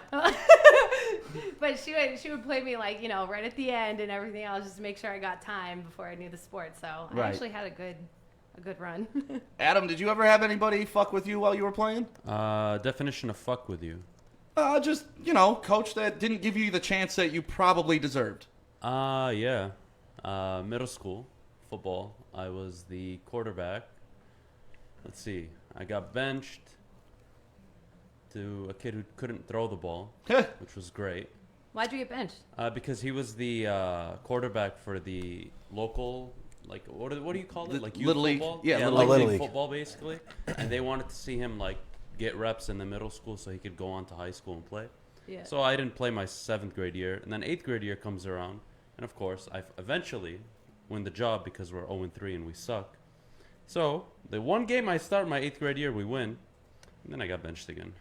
But she would play me, like, right at the end and everything else just to make sure I got time before I knew the sport. So I Right. actually had a good run. Adam, did you ever have anybody fuck with you while you were playing? Definition of fuck with you. Just, coach that didn't give you the chance that you probably deserved. Yeah. Middle school football. I was the quarterback. Let's see. I got benched. to a kid who couldn't throw the ball, which was great. Why'd you get benched? Because he was the quarterback for the local, like, what do you call it? Like youth Little League? football? Yeah, Little League League football, basically. And they wanted to see him, like, get reps in the middle school so he could go on to high school and play. Yeah. So I didn't play my 7th grade year. And then 8th grade year comes around. And, of course, I eventually win the job because we're 0-3 and we suck. So the one game I start my 8th grade year, we win. And then I got benched again.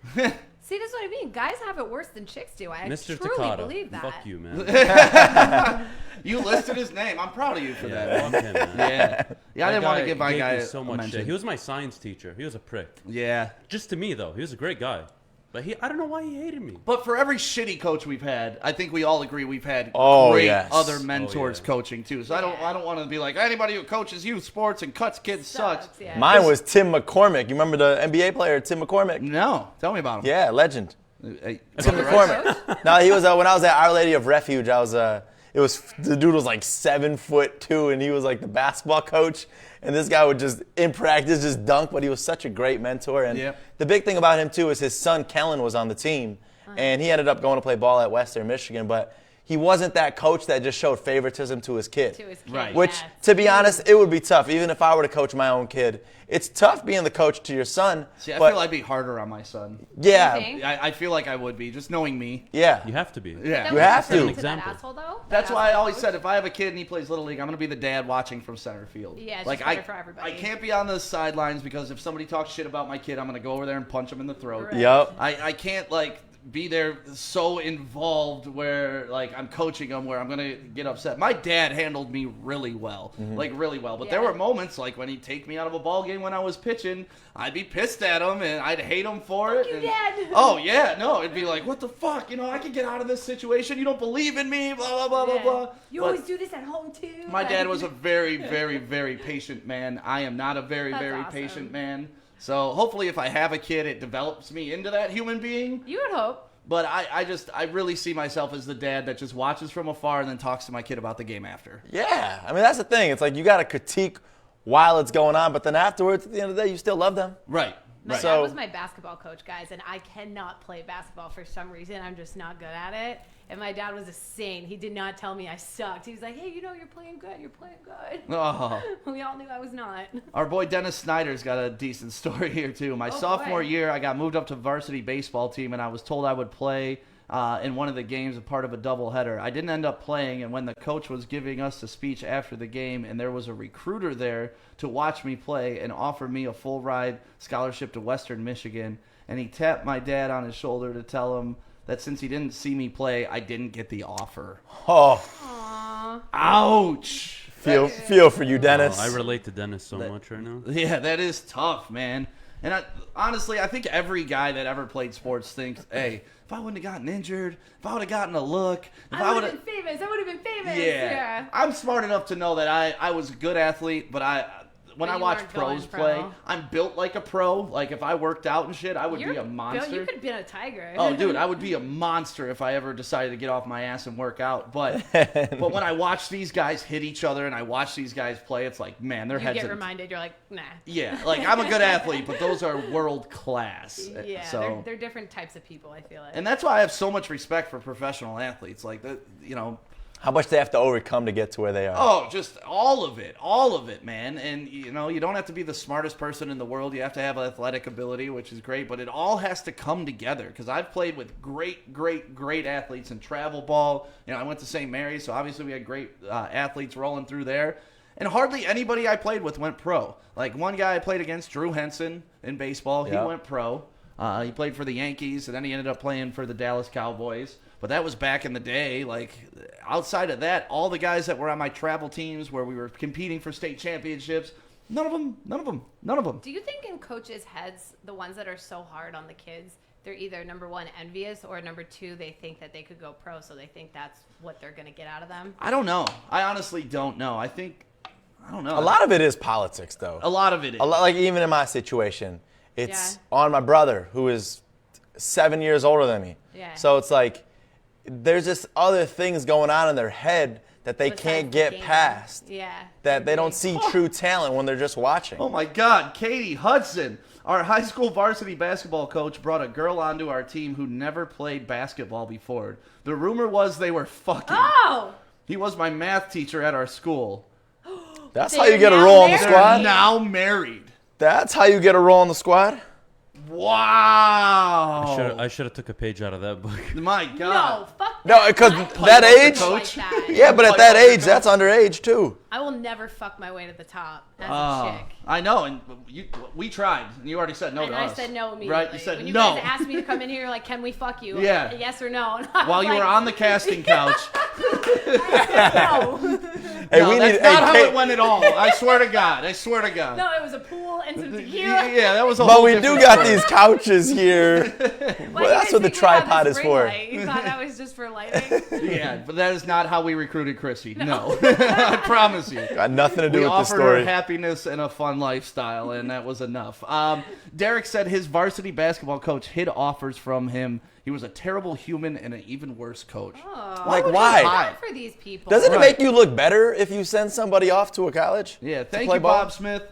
See, that's what I mean. Guys have it worse than chicks do. I Mr. truly Takata, believe that. fuck you, man. You listed his name. I'm proud of you for that. Yeah, fuck him, man. Yeah, I didn't want to give my gave guy me so a much mention. shit. He was my science teacher. He was a prick. Yeah. Just to me, though. He was a great guy. But I don't know why he hated me. But for every shitty coach we've had, I think we all agree we've had Oh, great yes. other mentors yeah. coaching too. So I don't want to be like anybody who coaches youth sports and cuts kids sucks. Yeah. Mine was Tim McCormick. You remember the NBA player Tim McCormick? No, tell me about him. Yeah, legend. Hey, Tim right. McCormick. No, he was when I was at Our Lady of Refuge. The dude was like 7'2", and he was like the basketball coach. And this guy would just in practice just dunk, but he was such a great mentor. And Yep. the big thing about him too is his son Kellen was on the team, and he ended up going to play ball at Western Michigan, but he wasn't that coach that just showed favoritism to his kid. To his kid. Right. Which, yeah. to be honest, it would be tough. Even if I were to coach my own kid, it's tough being the coach to your son. See, I but feel I'd be harder on my son. yeah, You think? I feel like I would be, just knowing me. yeah. You have to be. Yeah. That You was have the same to. that Example. asshole, though? That's That why I asshole always coach? said if I have a kid and he plays Little League, I'm going to be the dad watching from center field. Yeah, it's like just better for everybody. I can't be on the sidelines because if somebody talks shit about my kid, I'm going to go over there and punch him in the throat. Right. Yep. I can't like be there so involved where like I'm coaching him where I'm gonna get upset. My dad handled me really well, like really well. But there Yeah. were moments like when he'd take me out of a ball game when I was pitching, I'd be pissed at him and I'd hate him for it. you, and- Dad. Oh yeah, no, it'd be like, what the fuck? You know, I can get out of this situation. You don't believe in me, blah blah blah Yeah. blah blah. You But always do this at home, too. my dad was a very, very, very patient man. I am not a very, That's very awesome. patient man. So hopefully, if I have a kid, it develops me into that human being. You would hope. But I really see myself as the dad that just watches from afar and then talks to my kid about the game after. Yeah. I mean, that's the thing. It's like you got to critique while it's going on, but then afterwards, at the end of the day, you still love them. Right. My Right. So- dad was my basketball coach, guys, and I cannot play basketball for some reason. I'm just not good at it. And my dad was a saint. He did not tell me I sucked. He was like, hey, you know, you're playing good. You're playing good. Oh, We all knew I was not. our boy Dennis Snyder's got a decent story here too. My Oh, sophomore boy. year, I got moved up to varsity baseball team, and I was told I would play in one of the games, a part of a doubleheader. I didn't end up playing, and when the coach was giving us the speech after the game, and there was a recruiter there to watch me play and offer me a full ride scholarship to Western Michigan, and he tapped my dad on his shoulder to tell him that since he didn't see me play, I didn't get the offer. Oh, Aww. Ouch. feel for you, Dennis. I relate to Dennis so much right now. Yeah, that is tough, man. And honestly, I think every guy that ever played sports thinks, hey, if I wouldn't have gotten injured, if I would have gotten a look, if I would would've- have been famous. I would have been famous. yeah. I'm smart enough to know that I was a good athlete, but when But I you watch weren't pros going pro. play, I'm built like a pro. Like if I worked out and shit, I would be a monster. You could have been a tiger. Oh, dude, I would be a monster if I ever decided to get off my ass and work out. But when I watch these guys hit each other and I watch these guys play, it's like, man, their You heads. get in- reminded. You're like, nah. Yeah, like I'm a good athlete, but those are world class. Yeah, So, they're different types of people. I feel like. and that's why I have so much respect for professional athletes. Like you know, How much they have to overcome to get to where they are. oh, just all of it, man. And you know, you don't have to be the smartest person in the world. You have to have athletic ability, which is great, but it all has to come together. Because I've played with great athletes in travel ball. You know, I went to St. Mary's, so obviously we had great athletes rolling through there. And hardly anybody I played with went pro. Like one guy I played against, Drew Henson, in baseball, he Yeah. went pro. He played for the Yankees, and then he ended up playing for the Dallas Cowboys. But that was back in the day. Like, outside of that, all the guys that were on my travel teams where we were competing for state championships, none of them. Do you think in coaches' heads, the ones that are so hard on the kids, they're either number one envious or number two they think that they could go pro, so they think that's what they're going to get out of them? I don't know. I honestly don't know. I don't know. A lot of it is politics, though. A lot of it is. A lot, like even in my situation, it's on my brother who is 7 years older than me. Yeah. So it's like there's just other things going on in their head that they Besides can't the get game. past. Yeah. That they don't see true talent when they're just watching. Oh my God, Katie Hudson, our high school varsity basketball coach, brought a girl onto our team who never played basketball before. The rumor was they were fucking. Oh! He was my math teacher at our school. That's They're how you get a now role on the married. squad. Now married. That's how you get a role on the squad. Wow. I should have took a page out of that book. My God. No, fuck that. No, because I that don't age. like that. Yeah, but at that age, that's underage too. I will never fuck my way to the top as Oh, a chick. I know, and we tried, and you already said no And to I us. said no immediately. Right? You said when you no. guys asked me to come in here, like, can we fuck you? Yeah. Yes or no? And I While was you were like, on the casting couch. I said no. Hey, No, we that's need. not Hey, how Kate, it went at all. I swear to God. I swear to God. No, it was a pool and some tequila. Yeah, that was a but whole we do different got story. these couches here. Why do you Well, that's guys what the think we have tripod this is ring for. light? You thought that was just for lighting? Yeah, but that is not how we recruited Chrissy. No. I promise you. Got nothing to do We with the offered story. her happiness and a fun lifestyle, and that was enough. Derek said his varsity basketball coach hid offers from him. He was a terrible human and an even worse coach. Oh, Like, would why? you hide for these people? Doesn't it Right. make you look better if you send somebody off to a college? Yeah, to thank play you, ball? Bob Smith.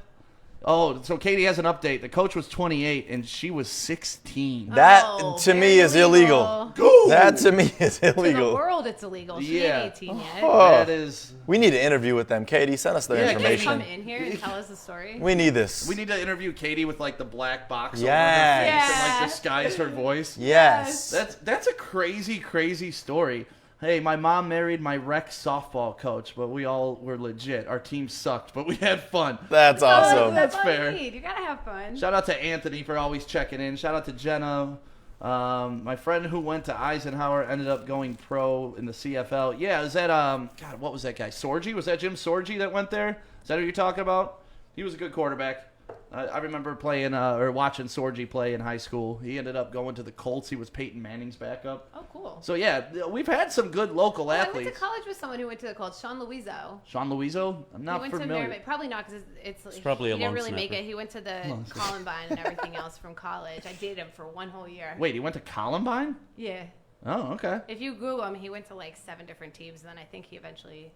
Oh, so Katie has an update. The coach was 28 and she was 16. That Oh, to me very is illegal. That to me is To the illegal. world, it's illegal. She Yeah. ain't 18 yet. Oh. That is. We need to interview with them. Katie, send us their Yeah, Can they come information. in here and tell us the story? We need this. We need to interview Katie with like the black box over Yes. her face and Yeah. like disguise her voice. Yes. That's a crazy story. Hey, my mom married my rec softball coach, but we all were legit. Our team sucked, but we had fun. That's awesome. That's all you fair. need. You gotta have fun. Shout out to Anthony for always checking in. Shout out to Jenna. My friend who went to Eisenhower ended up going pro in the CFL. Yeah, is that God? What was that guy? Sorgi? Was that Jim Sorgi that went there? Is that who you're talking about? He was a good quarterback. I remember playing or watching Sorgi play in high school. He ended up going to the Colts. He was Peyton Manning's backup. Oh, cool. So yeah, we've had some good local I went athletes. to college with someone who went to the college, Sean Louiso. Sean Luiso? I'm He not went familiar. to Merrimack. Probably not because it's probably he a didn't long really make snapper. it. He went to the Columbine and everything else from college. I dated him for one whole year. Wait, he went to Columbine? Yeah. Oh, okay. If you Google him, he went to like 7 different teams, and then I think he eventually,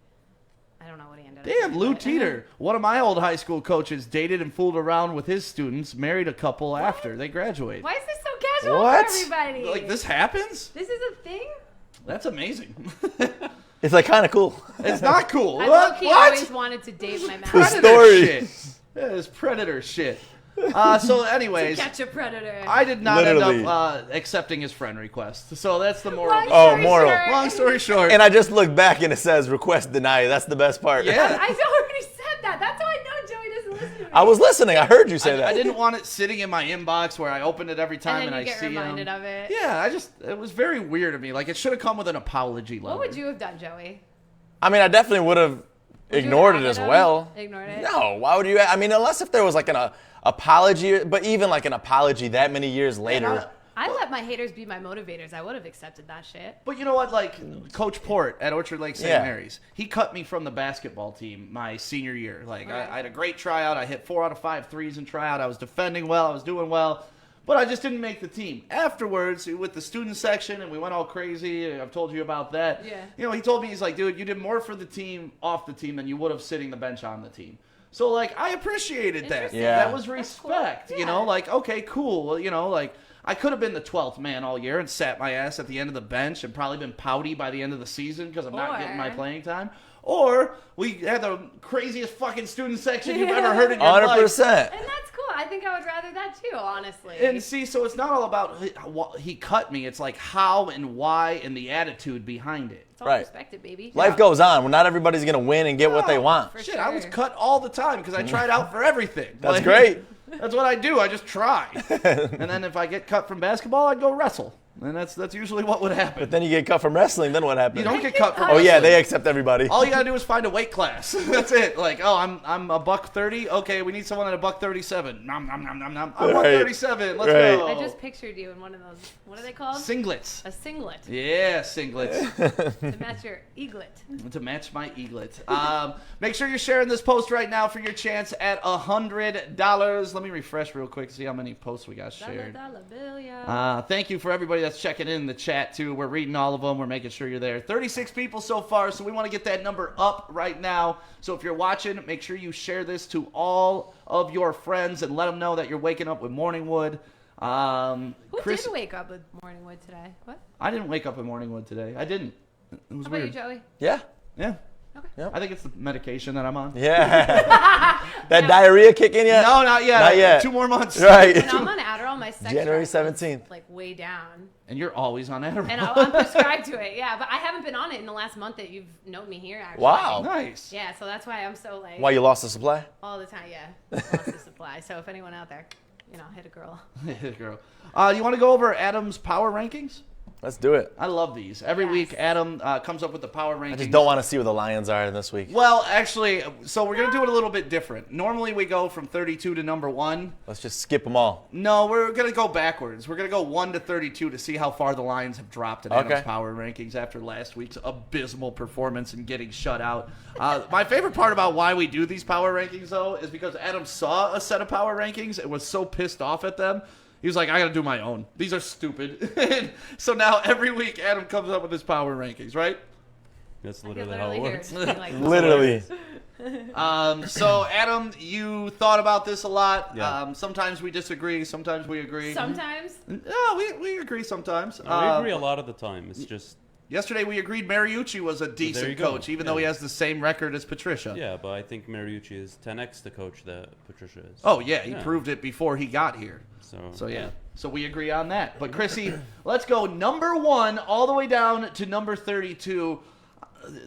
I don't know what he ended up Damn, doing, Lou but- Teeter, one of my old high school coaches, dated and fooled around with his students, married a couple after they graduated. Why is this so casual What? for everybody? Like, this happens? This is a thing? That's amazing. It's like kind of cool. It's not cool. I What? low-key What? always wanted to date my math. The Predator story. shit. That is predator shit. So anyways, Catch a predator. I did not Literally. end up accepting his friend request. So that's the moral. Long Oh, story moral. short- Long story short. And I just looked back and it says request denied. That's the best part. Yeah. I already said that. That's how I know Joey doesn't listen to me. I was listening. I heard you say that. I didn't want it sitting in my inbox where I open it every time and then and you I get see reminded him. of it. Yeah, it was very weird of me. Like, it should have come with an apology letter. What would you have done, Joey? I mean, I definitely would have Would you ignored have it as him? well. Ignored it? No, why would you? I mean, unless if there was like an apology, but even like an apology that many years later. I let my haters be my motivators. I would have accepted that shit. But you know what? Like, Coach Port at Orchard Lake St. Yeah. Mary's, he cut me from the basketball team my senior year. Like, Right. I had a great tryout. I hit 4 out of 5 threes in tryout. I was defending well. I was doing well. But I just didn't make the team. Afterwards, with the student section, and we went all crazy. I've told you about that. Yeah. You know, he told me, he's like, dude, you did more for the team off the team than you would have sitting the bench on the team. So, like, I appreciated that. Interesting. Yeah. That was That's cool. respect. You Yeah. know, like, okay, cool. Well, you know, like, I could have been the 12th man all year and sat my ass at the end of the bench and probably been pouty by the end of the season because I'm not getting my Or- playing time. Or we had the craziest fucking student section you've ever heard in your life. 100%. And that's cool. I think I would rather that too, honestly. And see, so it's not all about he cut me. It's like how and why and the attitude behind it. it's all Right. perspective, baby. Life goes on. Well, not everybody's gonna win and get what they want. For Shit, I was sure. cut all the time because I tried out for everything. That's Like, great. That's what I do. I just try. And then if I get cut from basketball, I'd go wrestle. And that's usually what would happen. But then you get cut from wrestling. Then what happens? You don't get cut from Oh yeah, wrestling. they accept everybody. All you gotta do is find a weight class. That's it. Like, oh, I'm a $130. Okay, we need someone at a $137. Nom nom nom nom nom. I'm Right. 137. Let's Right. go. I just pictured you in one of those, what are they called? Singlets. A singlet Yeah, singlets to match your eaglet. to match my eaglet. Make sure you're sharing this post right now for your chance at $100. Let me refresh real quick to see how many posts we got shared. Dollar bill, yeah. Thank you for everybody that's that's checking in the chat, too. We're reading all of them. We're making sure you're there. 36 people so far, so we want to get that number up right now. So if you're watching, make sure you share this to all of your friends and let them know that you're waking up with Morning Wood. Who did wake up with Morning Wood today? What? I didn't wake up with Morning Wood today. I didn't. It was How weird. about you, Joey? Yeah. Yeah. Okay. Yep. I think it's the medication that I'm on. Yeah. That diarrhea kick in yet? No, not yet. Not yet. 2 more months. Right. When I'm on Adderall, my sex January drive 17th. is, like way down. And you're always on Adderall. And I'm prescribed to it, yeah. But I haven't been on it in the last month that you've known me here, actually. Wow. Nice. Yeah, so that's why I'm so like Why, you lost the supply? all the time. Yeah, lost the supply. So if anyone out there, hit a girl. Girl. You want to go over Adam's power rankings? Let's do it. I love these. Every Yes. week, Adam comes up with the power rankings. I just don't want to see where the Lions are this week. Well, actually, so we're going to do it a little bit different. Normally, we go from 32 to number 1. Let's just skip them all. No, we're going to go backwards. We're going to go 1 to 32 to see how far the Lions have dropped in Adam's Okay. power rankings after last week's abysmal performance and getting shut out. My favorite part about why we do these power rankings, though, is because Adam saw a set of power rankings and was so pissed off at them. He was like, I got to do my own. These are stupid. So now every week, Adam comes up with his power rankings, right? That's I can literally how it literally works. hear it. Like, Literally. So, Adam, you thought about this a lot. Yeah. Sometimes we disagree. Sometimes we agree. sometimes. No, we agree sometimes. We agree a lot of the time. It's just Yesterday, we agreed Mariucci was a decent you go. coach, even though he has the same record as Patricia. yeah, but I think Mariucci is 10x the coach that Patricia is. Oh, yeah, he proved it before he got here. So Yeah. So we agree on that. But, Chrissy, let's go number 1 all the way down to number 32.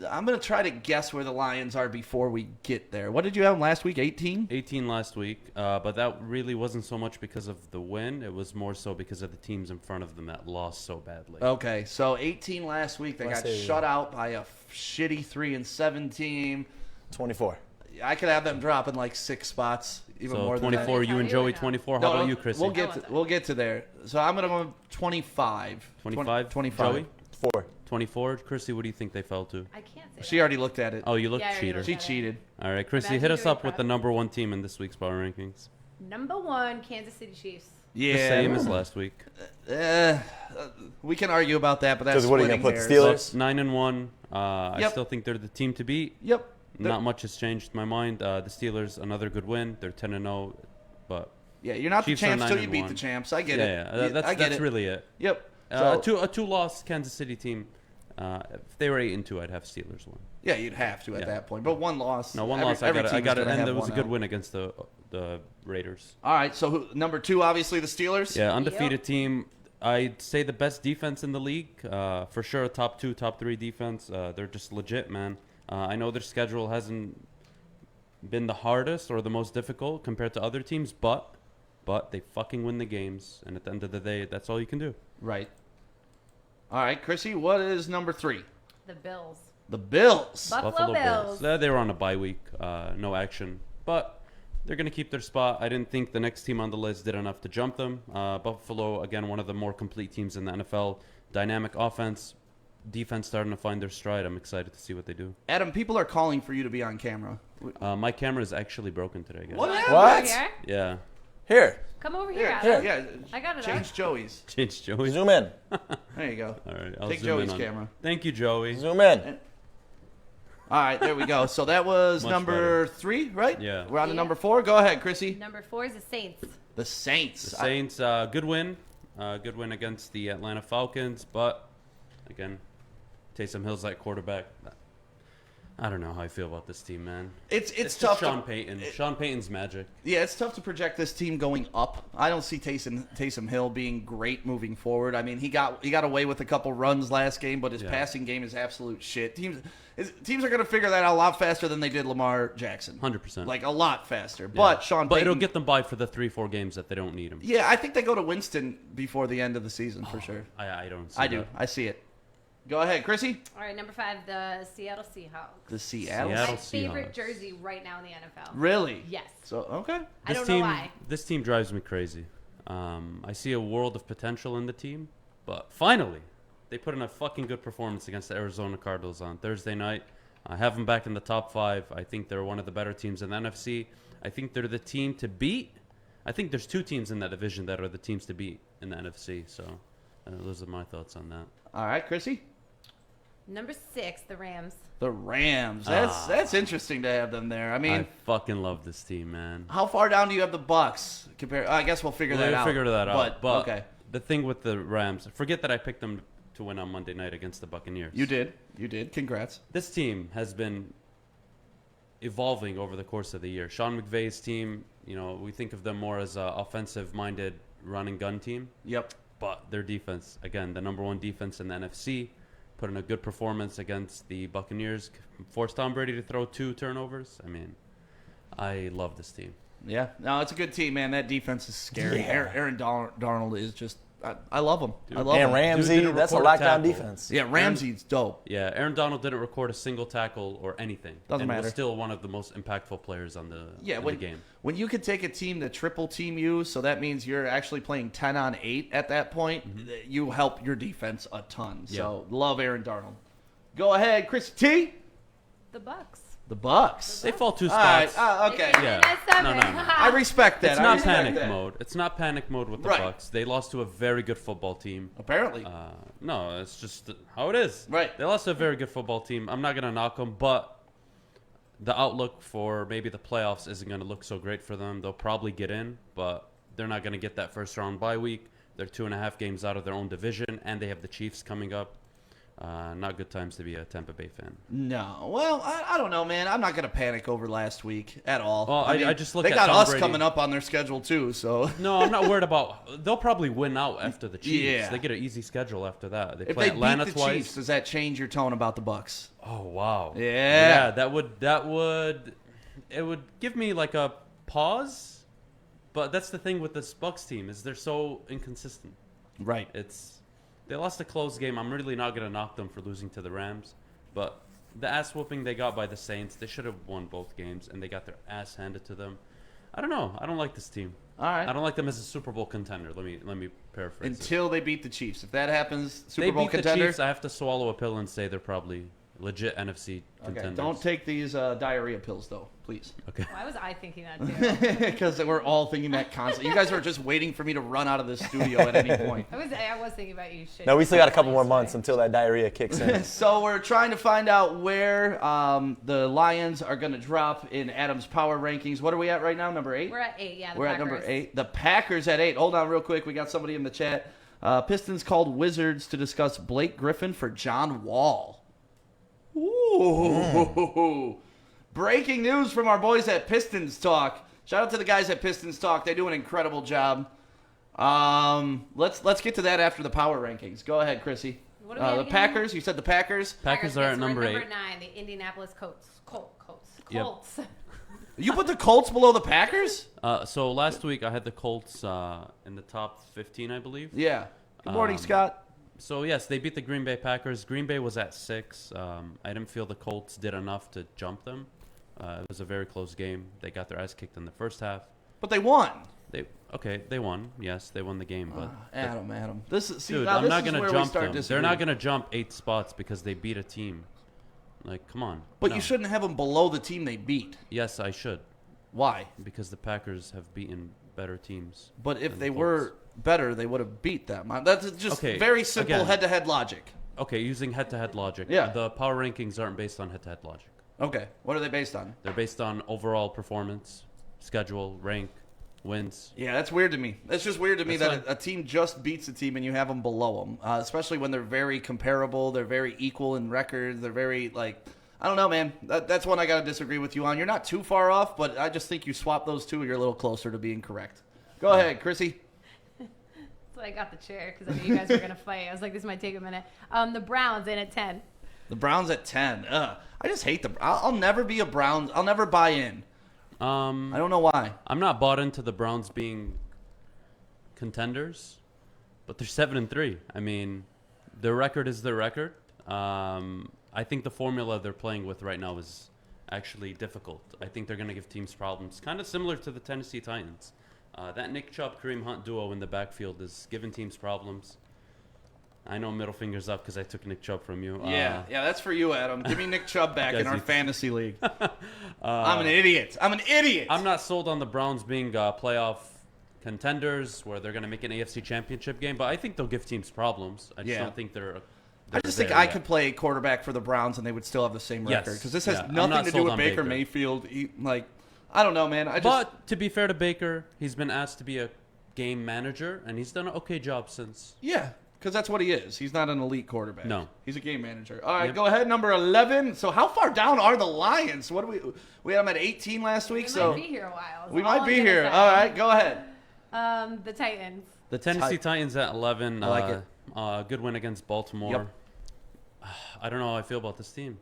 I'm going to try to guess where the Lions are before we get there. What did you have last week, 18? 18 last week, but that really wasn't so much because of the win. It was more so because of the teams in front of them that lost so badly. Okay, so 18 last week. They Let's got see. shut out by a shitty 3-7 team. 24. I could have them dropping like 6 spots, even So more than that. 24, you and Joey 24. How about you, Chrissy? We'll get to there. So I'm gonna go 25. 25? 25. Joey? 4. 24. Chrissy, what do you think they fell to? I can't say She already looked at it. Oh, you look Yeah, I already cheater. looked She at it. cheated. All right, Chrissy, Imagine hit us doing up with prep. the number 1 team in this week's power rankings. Number 1, Kansas City Chiefs. Yeah. The same as last week. We can argue about that, but that's Because what are you splitting going to put, hairs. Steelers? 9-1. I Yep. still think they're the team to beat. Yep. Not much has changed in my mind. The Steelers, another good win. They're 10-0, but Yeah, you're not Chiefs the are champs till you 9-1. beat the champs. I get yeah, it. I get that's it. really it. Yep. A So, two-loss Kansas City team. If they were 8-2, I'd have Steelers win. yeah, you'd have to at Yeah. that point. But 1 loss. No, one every- loss. I every got it. team I is got it, gonna and have it was a one good out. win against the Raiders. All right, so number 2, obviously the Steelers. Yeah, undefeated team. I'd say the best defense in the league. For sure, a top 2, top 3 defense. They're just legit, man. I know their schedule hasn't been the hardest or the most difficult compared to other teams, but they fucking win the games. And at the end of the day, that's all you can do. Right. All right, Chrissy, what is number 3? The Bills. The Bills. Buffalo Bills. They were on a bye week. No action. But they're going to keep their spot. I didn't think the next team on the list did enough to jump them. Buffalo, again, one of the more complete teams in the NFL. Dynamic offense. Defense starting to find their stride. I'm excited to see what they do. Adam, people are calling for you to be on camera. My camera is actually broken today, guys. What Come happened? What? over here. Yeah. Here. Come over here, Here, Adam. yeah. I got it Change up. Joey's. Change Joey. Zoom in. There you go. All right. I'll Take zoom in Joey's on- camera. Thank you, Joey. Zoom in. All right, there we go. So that was Much number 3, right? Yeah. We're on to Yeah. number 4. Go ahead, Chrissy. Number 4 is the Saints. The Saints. The Saints, good win. Good win against the Atlanta Falcons. But, again, Taysom Hill's that quarterback. I don't know how I feel about this team, man. It's It's tough. just Sean Payton. Sean Payton's magic. Yeah, it's tough to project this team going up. I don't see Taysom Hill being great moving forward. I mean, he got away with a couple runs last game, but his Yeah. passing game is absolute shit. Teams are going to figure that out a lot faster than they did Lamar Jackson. 100%. Like a lot faster. Yeah. But Sean But Payton, it'll get them by for the 3-4 games that they don't need him. yeah, I think they go to Winston before the end of the season for sure. I don't see I do. that. I see it. Go ahead, Chrissy. All right, number 5, the Seattle Seahawks. The Seattle. Seattle My favorite Seahawks. jersey right now in the NFL. Really? Yes. So okay. I don't team, know why. This team drives me crazy. I see a world of potential in the team, but finally, they put in a fucking good performance against the Arizona Cardinals on Thursday night. I have them back in the top 5. I think they're one of the better teams in the NFC. I think they're the team to beat. I think there's 2 teams in that division that are the teams to beat in the NFC. So Those are my thoughts on that. All right, Chrissy. Number 6, the Rams. The Rams. That's interesting to have them there. I mean, I fucking love this team, man. how far down do you have the Bucks? I guess we'll figure that out. Figure that out. But okay. The thing with the Rams, forget that I picked them to win on Monday night against the Buccaneers. You did. Congrats. This team has been evolving over the course of the year. Sean McVay's team, we think of them more as an offensive-minded run-and-gun team. Yep. But their defense, again, the number 1 defense in the NFC, put in a good performance against the Buccaneers, forced Tom Brady to throw 2 turnovers. I mean, I love this team. Yeah. No, it's a good team, man. That defense is scary. Yeah. Aaron Darnold is just I love him. Dude. I love And him. Ramsey, didn't that's a record a lockdown tackle. defense. Yeah, Ramsey's dope. Yeah, Aaron Donald didn't record a single tackle or anything. Doesn't and matter. was still one of the most impactful players on the, in the game. When you can take a team to triple team you, so that means you're actually playing 10 on 8 at that point, you help your defense a ton. So love Aaron Darnold. Go ahead, Chris T. The Bucks. The Bucks. They fall 2 All right. spots. Okay. Yeah. That's No. I respect that. It's I not respect panic that. mode. It's not panic mode with the Right. Bucks. They lost to a very good football team. Apparently. No, it's just how it is. Right. They lost to a very good football team. I'm not gonna knock them, but the outlook for maybe the playoffs isn't gonna look so great for them. They'll probably get in, but they're not gonna get that first round bye week. They're 2.5 games out of their own division, and they have the Chiefs coming up. Not good times to be a Tampa Bay fan. No. Well, I don't know, man. I'm not going to panic over last week at all. Well, I mean, I just look they at got Tom us Brady. coming up on their schedule, too, so. No, I'm not worried about. They'll probably win out after the Chiefs. Yeah. They get an easy schedule after that. They If play they Atlanta beat the twice. Chiefs, does that change your tone about the Bucks? Oh wow. Yeah. That would it would give me like a pause. But that's the thing with this Bucks team is they're so inconsistent. Right. They lost a close game. I'm really not gonna knock them for losing to the Rams, but the ass whooping they got by the Saints, they should have won both games, and they got their ass handed to them. I don't know. I don't like this team. All right. I don't like them as a Super Bowl contender. Let me paraphrase. Until they beat the Chiefs. If that happens, Super they Bowl beat contender. the Chiefs, I have to swallow a pill and say they're probably legit NFC contenders. Okay, don't take these diarrhea pills, though, please. Okay. Why was I thinking that too? Because we're all thinking that constantly. You guys are just waiting for me to run out of this studio at any point. I was thinking about you. No, we still got a couple more months until that diarrhea kicks in. So we're trying to find out where the Lions are going to drop in Adam's power rankings. What are we at right now? Number 8? We're at 8. Yeah. We're at number 8. The Packers at 8. Hold on real quick. We got somebody in the chat. Pistons called Wizards to discuss Blake Griffin for John Wall. Ooh. Breaking news from our boys at Pistons Talk. Shout out to the guys at Pistons Talk. They do an incredible job. Let's get to that after the power rankings. Go ahead, Chrissy. What are we at The again? Packers. You said the Packers. Packers are yes, at we're number 8. Number 9, the Indianapolis Colts. Yep. Colts. You put the Colts below the Packers? So last week I had the Colts in the top 15, I believe. Yeah. Good morning, Um, Scott. So yes, they beat the Green Bay Packers. Green Bay was at 6. I didn't feel the Colts did enough to jump them. It was a very close game. They got their ass kicked in the first half. But they won. They won. Yes, they won the game. But Adam. This is dude, now I'm this not is gonna where we jump start them. They're disagreeing. not gonna jump 8 spots because they beat a team. Like, come on. But No. you shouldn't have them below the team they beat. Yes, I should, Why? because the Packers have beaten better teams. But if than they the were Colts. better, they would have beat them. That's just Okay, very simple again. head-to-head logic. Okay, using head-to-head logic. Yeah. The power rankings aren't based on head-to-head logic. Okay. What are they based on? They're based on overall performance, schedule, rank, wins. Yeah, that's weird to me. That's just weird to me That's that a team just beats a team and you have them below them, especially when they're very comparable. They're very equal in records. They're very, I don't know, man. That's one I got to disagree with you on. You're not too far off, but I just think you swap those two, you're a little closer to being correct. Go ahead, Chrissy. So I got the chair because I knew you guys were going to fight. I was like, this might take a minute. The Browns in at 10. The Browns at 10. I just hate I'll never be a Browns. I'll never buy in. I don't know why. I'm not bought into the Browns being contenders, but they're 7-3. I mean, their record is their record. I think the formula they're playing with right now is actually difficult. I think they're going to give teams problems, kind of similar to the Tennessee Titans. That Nick Chubb, Kareem Hunt duo in the backfield is giving teams problems. I know middle fingers up because I took Nick Chubb from you. Yeah, that's for you, Adam. Give me Nick Chubb back in Guys, our it's- fantasy league. I'm an idiot. I'm I'm not sold on the Browns being playoff contenders where they're going to make an AFC Championship game, but I think they'll give teams problems. I just don't think they're I just think I could play quarterback for the Browns and they would still have the same record. Because this has nothing to do with Baker Mayfield. I don't know, man. But to be fair to Baker, he's been asked to be a game manager, and he's done an okay job since. Yeah, because that's what he is. He's not an elite quarterback. No. He's a game manager. All right, go ahead, number 11. So how far down are the Lions? What do we had them at 18 last week. We might be here a while. We might be here. All right, go ahead. The Titans. The Tennessee Titans at 11. I like it. Good win against Baltimore. Yep. I don't know how I feel about this team.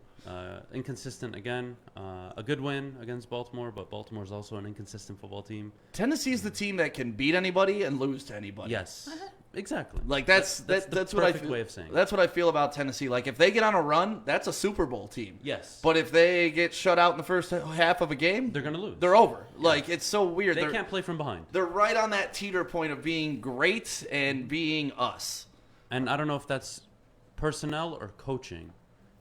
Inconsistent again. A good win against Baltimore, but Baltimore's also an inconsistent football team. Tennessee's the team that can beat anybody and lose to anybody. Yes, exactly. Like that's the what I perfect way of saying it. That's what I feel about Tennessee. Like if they get on a run, that's a Super Bowl team. Yes. But if they get shut out in the first half of a game, They're gonna lose. They're over. Like it's so weird. They can't play from behind. They're right on that teeter point of being great and being us. And I don't know if that's personnel or coaching.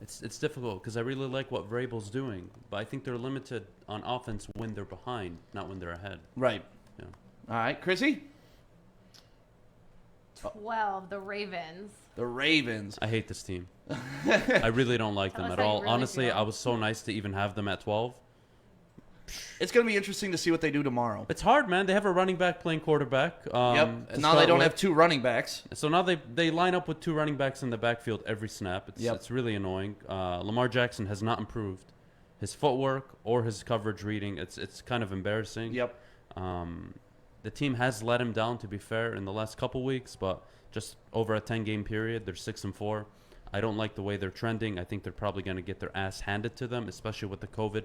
It's difficult because I really like what Vrabel's doing, but I think they're limited on offense when they're behind, not when they're ahead. Right. Yeah. All right, Chrissy? 12, the Ravens. The Ravens. I hate this team. I really don't like them Tell us at how you all. really Honestly, feel. I was so nice to even have them at 12. It's going to be interesting to see what they do tomorrow. It's hard, man. They have a running back playing quarterback. Yep. to Now they start don't with. have two running backs. So now they line up with two running backs in the backfield every snap. It's really annoying. Lamar Jackson has not improved his footwork or his coverage reading. It's kind of embarrassing. Yep. The team has let him down, to be fair, in the last couple weeks, but just over a 10-game period, they're 6-4. I don't like the way they're trending. I think they're probably going to get their ass handed to them, especially with the COVID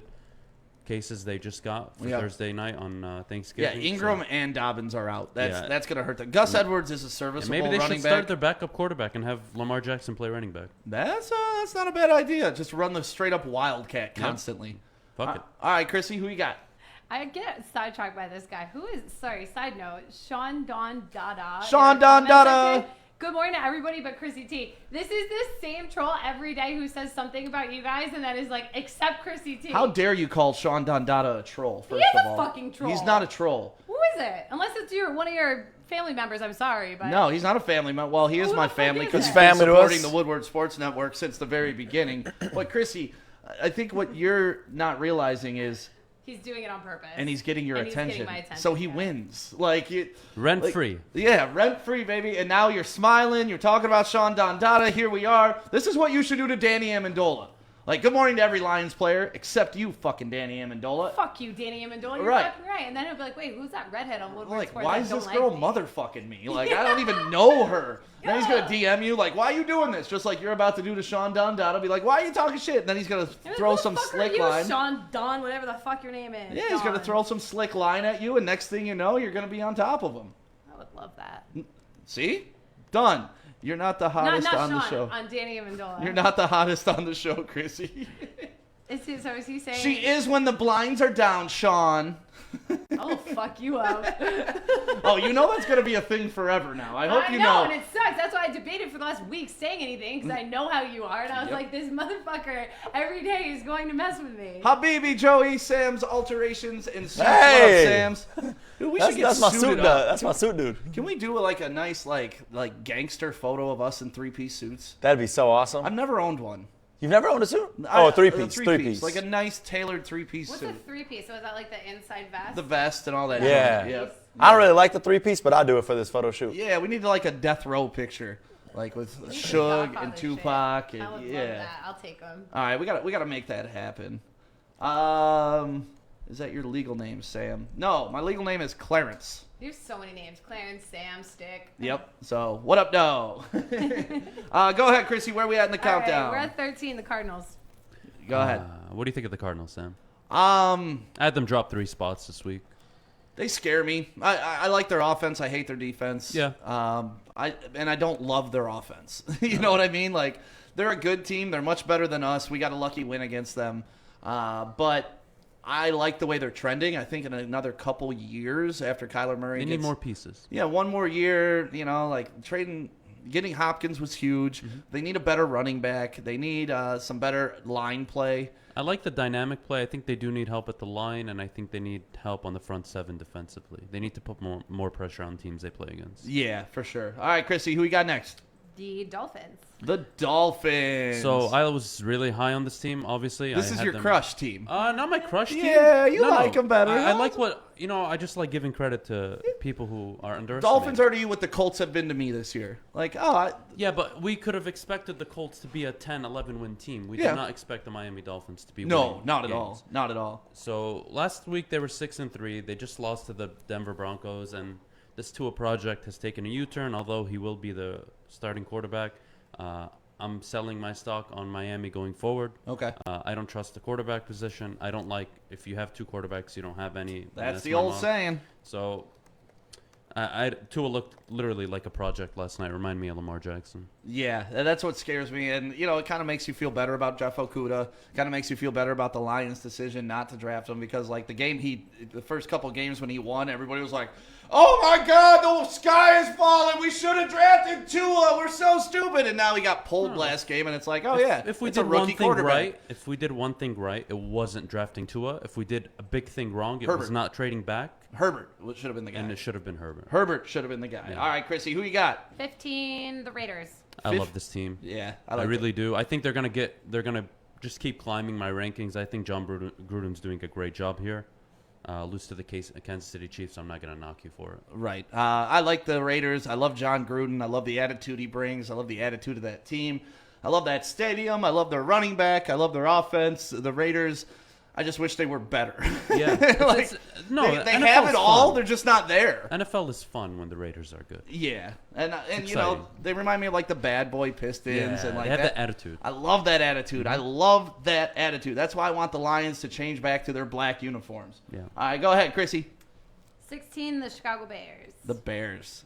cases they just got for Thursday night on Thanksgiving. Yeah, Ingram and Dobbins are out. That's going to hurt them. Gus Edwards is a serviceable maybe they running should back. start their backup quarterback and have Lamar Jackson play running back. That's not a bad idea. Just run the straight-up Wildcat constantly. Fuck it. All right, Chrissy, who you got? I get sidetracked by this guy. Who is, side note, Sean Don Dada. Sean Don Dada. Good morning to everybody but Chrissy T. This is this same troll every day who says something about you guys, and that is like, except Chrissy T. How dare you call Sean Don Dada a troll, first He is of a all. fucking troll. He's not a troll. Who is it? Unless it's one of your family members, I'm sorry. But No, he's not a family member. Well, he is Who my the fuck family is because it? he's been Family to supporting us. the Woodward Sports Network since the very beginning. But Chrissy, I think what you're not realizing is, he's doing it on purpose. and he's getting your And he's getting attention. my attention, So he yeah. wins. Like Rent-free. Yeah, rent-free, baby. And now you're smiling. You're talking about Sean Don Dada. Here we are. This is what you should do to Danny Amendola. Like, good morning to every Lions player except you, fucking Danny Amendola. Fuck you, Danny Amendola. You're Right. fucking right. And then he'll be like, wait, who's that redhead on Woodward Like, Sports why that is don't this like girl me? motherfucking me? Like, I don't even know her. Then he's gonna DM you, like, why are you doing this? Just like you're about to do to Sean Don Dada. Be like, why are you talking shit? And then he's gonna You're like, throw who the some fuck are slick you, line. Sean Don, whatever the fuck your name is. Yeah, he's gonna Don. throw some slick line at you, and next thing you know, you're gonna be on top of him. I would love that. See? Done. You're not the hottest Not on Sean, the show. on Danny Amendola. You're not the hottest on the show, Chrissy. So is he saying? She is when the blinds are down, Sean. Oh, fuck you up. Oh, you know that's going to be a thing forever now. I hope you know. And it sucks. That's why I debated for the last week saying anything, because I know how you are. And I was like, this motherfucker every day is going to mess with me. Habibi, Joey, Sam's alterations and suits. Hey! Sam's. Dude, we should get That's my suited suit, up. that's my suit, dude. Can we do like a nice like gangster photo of us in three-piece suits? That'd be so awesome. I've never owned one. You've never owned a suit? Oh, a three-piece. Three-piece. Like a nice tailored three-piece What's suit. a three-piece? So is that like the inside vest? The vest and all that. Yeah. shit. Yep. I don't really like the three-piece, but I'll do it for this photo shoot. Yeah, we need like a death row picture, like with Suge Godfather and shit. Tupac, and I would love yeah. that. I'll take them. All right, we gotta make that happen. Is that your legal name, Sam? No, my legal name is Clarence. There's so many names. Clarence, Sam, Stick. Yep. So what up, no? Go ahead, Chrissy. Where we at in the All right, countdown? we're at 13, the Cardinals. Go ahead. What do you think of the Cardinals, Sam? Um, I had them drop 3 spots this week. They scare me. I like their offense. I hate their defense. Yeah. I don't love their offense. You know what I mean? Like, they're a good team. They're much better than us. We got a lucky win against them. But I like the way they're trending. I think in another couple years after Kyler Murray They gets, need more pieces. Yeah, one more year, you know, like getting Hopkins was huge. Mm-hmm. They need a better running back. They need some better line play. I like the dynamic play. I think they do need help at the line, and I think they need help on the front seven defensively. They need to put more pressure on teams they play against. Yeah, for sure. All right, Chrissy, who we got next? The Dolphins. The Dolphins. So I was really high on this team, obviously. This is your crush team. Not my crush team. Yeah, you like them better. I like I just like giving credit to people who are underestimated. Dolphins are to you what the Colts have been to me this year. Like, yeah, but we could have expected the Colts to be a 10-11 win team. We Yeah. did not expect the Miami Dolphins to be no, not at games. all. Not at all. So last week they were 6-3. They just lost to the Denver Broncos, and this Tua project has taken a U-turn, although he will be the starting quarterback. I'm selling my stock on Miami going forward. Okay. I don't trust the quarterback position. I don't like if you have two quarterbacks, you don't have any. That's the my old mom. saying. So Tua looked literally like a project last night. Reminded me of Lamar Jackson. Yeah, that's what scares me. And, it kind of makes you feel better about Jeff Okudah. Kind of makes you feel better about the Lions' decision not to draft him because, like, the first couple games when he won, everybody was like, oh, my God, the sky is falling. We should have drafted Tua. We're so stupid. And now he got pulled last game, and it's like, If we it's a did rookie one thing quarterback. right, if we did one thing right, it wasn't drafting Tua. If we did a big thing wrong, it was Herbert. not trading back, Herbert should have been the guy. and it should have been Herbert. Herbert should have been the guy. Yeah. All right, Chrissy, who you got? 15, the Raiders. I love this team. Yeah, I really do. I think they're gonna just keep climbing my rankings. I think John Gruden's doing a great job here. Lose to the Kansas City Chiefs. I'm not gonna knock you for it. Right. I like the Raiders. I love John Gruden. I love the attitude he brings. I love the attitude of that team. I love that stadium. I love their running back. I love their offense. The Raiders, I just wish they were better. Yeah. Like, no, they NFL's have it all. fun. They're just not there. NFL is fun when the Raiders are good. Yeah. And exciting. they remind me of like the bad boy Pistons. Yeah, and like they have that attitude. I love that attitude. Mm-hmm. I love that attitude. That's why I want the Lions to change back to their black uniforms. Yeah. All right, go ahead, Chrissy. 16, the Chicago Bears. The Bears.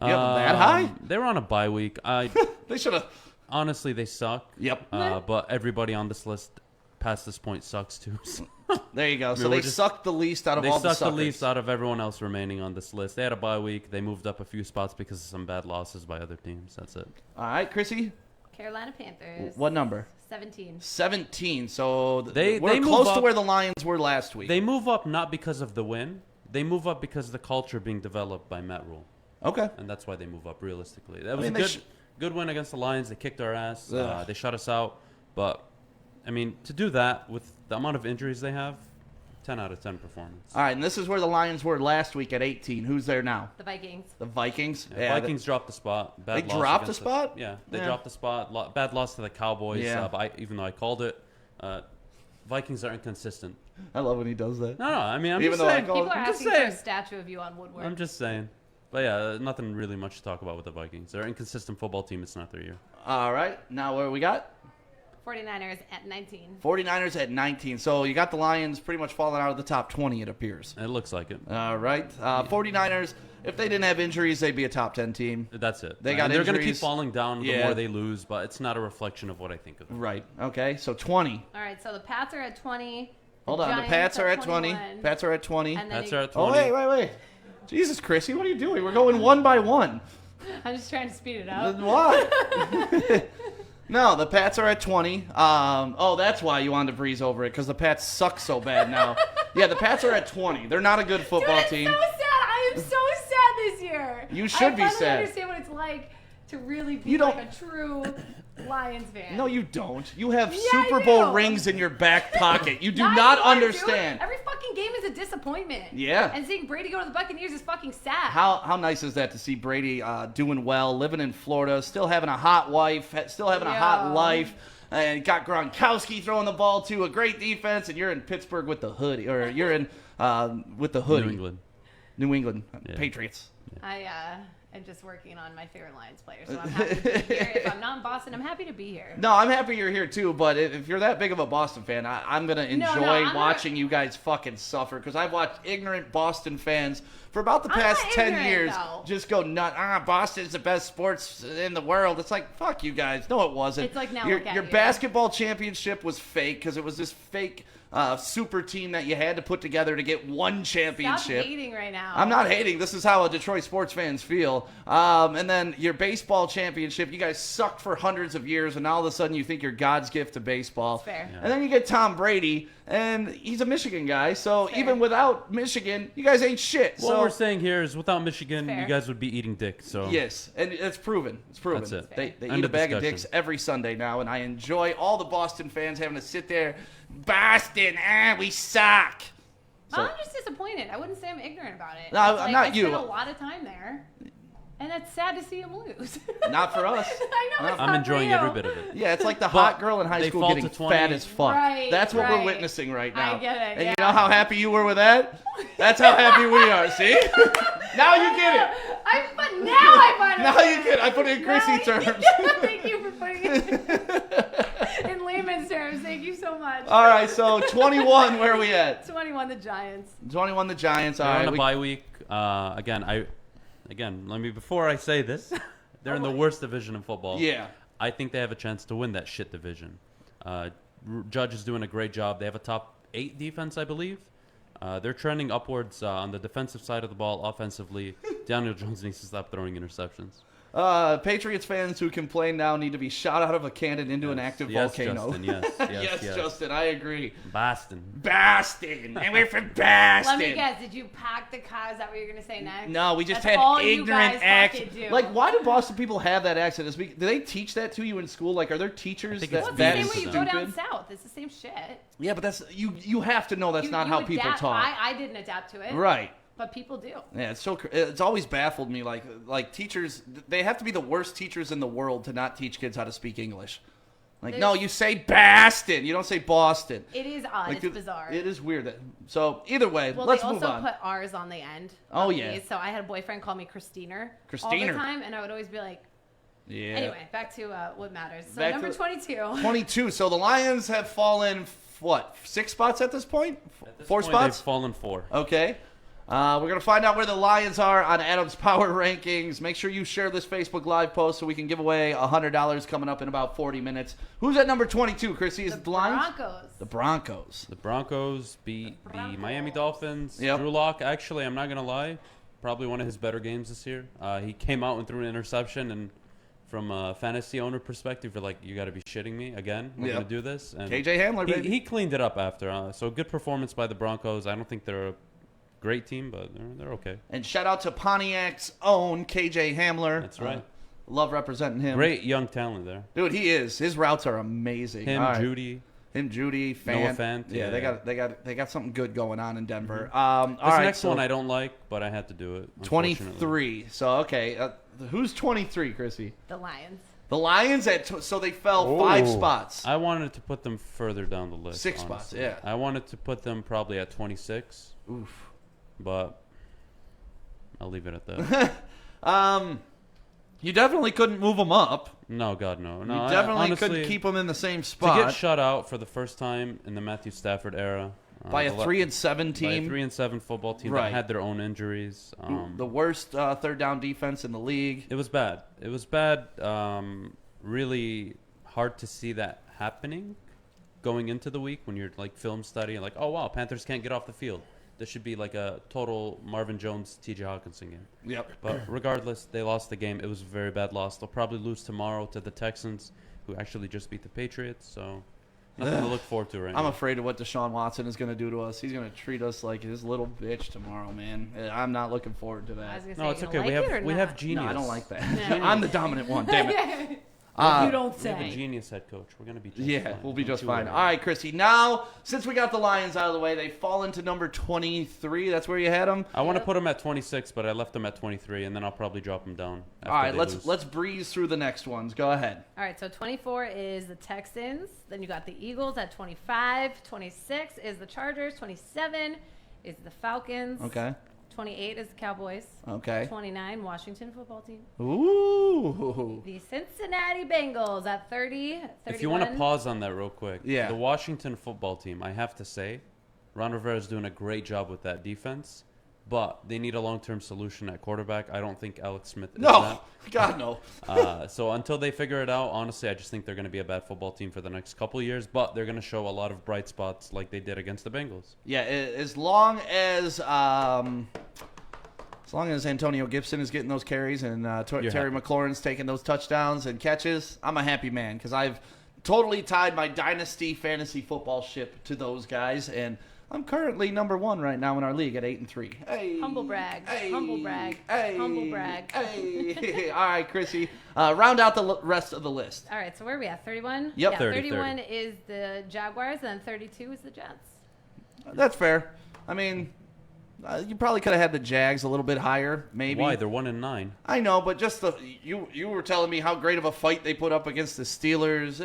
You have them that high? They were on a bye week. They should have. Honestly, they suck. Yep. But everybody on this list past this point sucks too. So There you go. So We're they just- sucked the least out of they all the suck the suckers. least out of everyone else remaining on this list. They had a bye week. They moved up a few spots because of some bad losses by other teams. That's it. All right, Chrissy. Carolina Panthers. What number? 17. 17. So They we're move close to up- where the Lions were last week. They move up not because of the win. They move up because of the culture being developed by Matt Rule. Okay. And that's why they move up realistically. That was mean, a they good, good win against the Lions. They kicked our ass. Ugh. They shut us out. But, I mean, to do that with the amount of injuries they have, 10 out of 10 performance. All right, and this is where the Lions were last week at 18. Who's there now? The Vikings. The Vikings. Yeah, Vikings dropped the spot. Bad They loss dropped against the spot? Yeah, they Yeah. dropped the spot. Bad loss to the Cowboys. Yeah. But even though I called it, Vikings are inconsistent. I love when he does that. No, I mean, I'm Even just though I saying. call- People are I'm just asking for a saying. statue of you on Woodward. I'm just saying. But yeah, nothing really much to talk about with the Vikings. They're an inconsistent football team. It's not their year. All right, now where we got? 49ers at 19. 49ers at 19. So you got the Lions pretty much falling out of the top 20, it appears. It looks like it. All right. 49ers, if they didn't have injuries, they'd be a top 10 team. That's it. They got They're going to keep injuries. falling down the Yeah. more they lose, but it's not a reflection of what I think of them. Right. Okay, so 20. All right, so the Pats are at 20. Hold on, the Giants Pats are at 20. 21, Pats are at 20. And then Pats are at Oh, 20. wait. Jesus, Chrissy, what are you doing? We're going one by one. I'm just trying to speed it up. What? No, the Pats are at 20. That's why you wanted to breeze over it, because the Pats suck so bad now. Yeah, the Pats are at 20. They're not a good football Dude, team. I'm so sad. I am so sad this year. You should be I sad. finally understand what it's like to really be You don't- like a true Lions fan. No, you don't. You have Yeah, Super I Bowl do. rings in your back pocket. You do Not not anymore, dude. understand. Every fucking game is a disappointment. Yeah. And seeing Brady go to the Buccaneers is fucking sad. How nice is that to see Brady doing well, living in Florida, still having a hot wife, still having a hot Yeah. life, and got Gronkowski throwing the ball to a great defense, and you're in Pittsburgh with the hoodie, or you're in with the hoodie. New England Yeah. Patriots. I am just working on my favorite Lions player, so I'm happy to be here. If I'm not in Boston, I'm happy to be here. No, I'm happy you're here too, but if you're that big of a Boston fan, I'm going to enjoy I'm not- watching you guys fucking suffer, because I've watched ignorant Boston fans for about the I'm past not 10 ignorant, years though. just go nuts. Boston's the best sports in the world. It's like, fuck you guys. No, it wasn't. It's like, now your look at your you. basketball championship was fake, because it was this fake super team that you had to put together to get one championship. Stop hating right now. I'm not hating. This is how Detroit sports fans feel. And then your baseball championship, you guys sucked for hundreds of years, and now all of a sudden you think you're God's gift to baseball. That's fair. Yeah. And then you get Tom Brady, and he's a Michigan guy, so Fair. even without Michigan, you guys ain't shit. What we're saying here is without Michigan, Fair. you guys would be eating dick. So Yes, and it's proven. It's proven. That's it. They End eat a of bag of discussion. dicks every Sunday now, and I enjoy all the Boston fans having to sit there. Boston, we suck. So- I'm just disappointed. I wouldn't say I'm ignorant about it. No, It's I'm like, not I you. spent a lot of time there, and it's sad to see him lose. Not for us. I know it's I'm not enjoying for you. every bit of it. Yeah, it's like the But hot girl in high they school fall getting to 20. fat as fuck. Right, That's what we're right. witnessing right now. I get it, And yeah. you know how happy you were with that? That's how happy we are. See? Now you get it. But now I finally Now you get it. I put it in Chrissy terms. Thank you for putting it in layman's terms. Thank you so much. All right, so 21, where are we at? 21 the Giants. 21 the Giants. All They're right. on a bye week. Let me before I say this, they're in the worst division in football. Yeah. I think they have a chance to win that shit division. Judge is doing a great job. They have a top 8 defense, I believe. They're trending upwards on the defensive side of the ball. Offensively, Daniel Jones needs to stop throwing interceptions. Patriots fans who complain now need to be shot out of a cannon into an active volcano. Justin, yes, Yes, Justin, I agree. Boston. Boston, and we're from Boston. Let me guess. Did you pack the car? Is that what you're going to say next? No, we just That's had all you ignorant guys accent. fucking do. Like, why do Boston people have that accent? Do they teach that to you in school? Like, are there teachers think that it's Well, it's that the same is way you stupid? go down south. It's the same shit. Yeah, but that's you have to know that's not how people adapt. talk. I didn't adapt to it. Right. But people do. Yeah, it's always baffled me. Like teachers, they have to be the worst teachers in the world to not teach kids how to speak English. Like, no, you say Boston. You don't say Boston. It is odd. Like, It's bizarre. It is weird. So either way, Well, let's they move also on. put R's on the end. Oh, of yeah. these. So I had a boyfriend call me Christiner all Christiner. the time, and I would always be like, Yeah. anyway, back to what matters. So Back number to- 22. 22. So the Lions have fallen, 6 spots at this point? At this 4 point, spots? They've fallen 4. Okay. We're going to find out where the Lions are on Adam's Power Rankings. Make sure you share this Facebook Live post so we can give away $100 coming up in about 40 minutes. Who's at number 22, Chrissy? Is it the Lions? Broncos. The Broncos. The Broncos beat the Miami Dolphins. Yep. Drew Lock, actually, I'm not going to lie, probably one of his better games this year. He came out and threw an interception, and from a fantasy owner perspective, you're like, you got to be shitting me again. We're Yep. going to do this. And KJ Hamler, baby. he cleaned it up after. So good performance by the Broncos. I don't think they're a great team, but they're okay. And shout out to Pontiac's own KJ Hamler. That's right. Love representing him. Great young talent there. Dude, he is. His routes are amazing. Him, All right. Judy. Him, Judy, Noah Fant. Fant, Yeah, yeah. they got something good going on in Denver. This All right, next so one I don't like, but I had to do it. unfortunately. 23. So okay, who's 23, Chrissy? The Lions. The Lions so they fell 5 Ooh. spots. I wanted to put them further down the list. 6 spots, honestly. yeah. I wanted to put them probably at 26, Oof. but I'll leave it at that. You definitely couldn't move them up. No, God, no. No, You I definitely honestly, couldn't keep them in the same to spot get shut out for the first time in the Matthew Stafford era by a the 3-7 by a team. 3-7 football team Right. that had their own injuries. The worst third down defense in the league. It was bad. It was bad. Really hard to see that happening going into the week when you're like film studying, like, oh wow, Panthers can't get off the field. This should be like a total Marvin Jones, T.J. Hawkinson game. Yep. But regardless, they lost the game. It was a very bad loss. They'll probably lose tomorrow to the Texans, who actually just beat the Patriots. So nothing to look forward to right I'm now. afraid of what Deshaun Watson is going to do to us. He's going to treat us like his little bitch tomorrow, man. I'm not looking forward to I that. was gonna say, No, it's you okay. like We it or have we not? have genius. No, I don't like that. Yeah. I'm the dominant one. Damn it. You don't We have a say. genius head coach. We're gonna be just Yeah, fine. we'll be Don't just you fine. worry. All right, Chrissy. Now, since we got the Lions out of the way, they fall into number 23. That's where you had them. I want to put them at 26, but I left them at 23, and then I'll probably drop them down. After All right, they let's lose. breeze through the next ones. Go ahead. All right, so 24 is the Texans. Then you got the Eagles at 25. 26 is the Chargers. 27 is the Falcons. Okay. 28 is the Cowboys. Okay. 29, Washington football team. Ooh. The Cincinnati Bengals at 30. 31. If you want to pause on that real quick, Yeah. the Washington football team, I have to say, Ron Rivera is doing a great job with that defense. but they need a long-term solution at quarterback. I don't think Alex Smith is No, God no. so until they figure it out, honestly, I just think they're going to be a bad football team for the next couple of years, but they're going to show a lot of bright spots like they did against the Bengals. Yeah, as long as Antonio Gibson is getting those carries and Terry happy. McLaurin's taking those touchdowns and catches, I'm a happy man because I've totally tied my dynasty fantasy football ship to those guys, and I'm currently number 1 right now in our league at 8-3. Hey, Humble brag. Hey, Humble brag. Hey, Humble brag. Hey. All right, Chrissy. Round out the rest of the list. All right, so where are we at? 31? Yep. Yeah, 30, 31 is the Jaguars, and then 32 is the Jets. That's fair. I mean, you probably could have had the Jags a little bit higher, maybe. Why? They're 1-9. I know, but just you were telling me how great of a fight they put up against the Steelers.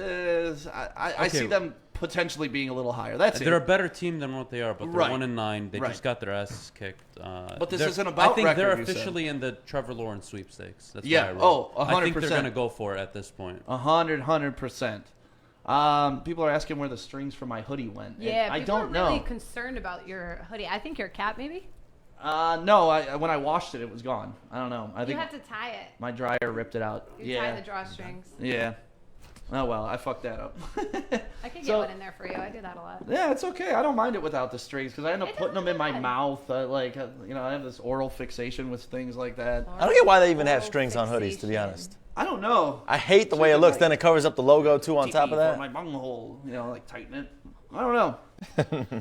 I see them potentially being a little higher. That's They're it. a better team than what they are, but they're Right. 1-9. They Right. just got their asses kicked. But this they're- isn't about I think they're record, you said. officially in the Trevor Lawrence sweepstakes. That's Yeah. why I wrote. Oh, I think 100%. they're going to go for it at this point. 100%. People are asking where the strings for my hoodie went. and Yeah, I people don't are really know. concerned about your hoodie. I think you're a cat, maybe? No, when I washed it, it was gone. I don't know. I You think have to tie it. my dryer ripped it out. You tie the drawstrings. Yeah. Oh, well, I fucked that up. I could get So- one in there for you. I do that a lot. Yeah, it's okay. I don't mind it without the strings because I end up It putting them in my doesn't mouth. I have this oral fixation with things like that. I don't get why they even have Oral strings on hoodies, to be fixation. honest. I don't know. I hate the way it Something looks. like Then it covers up the logo, too, on top TP of for that. my bunghole, like tighten it. I don't know.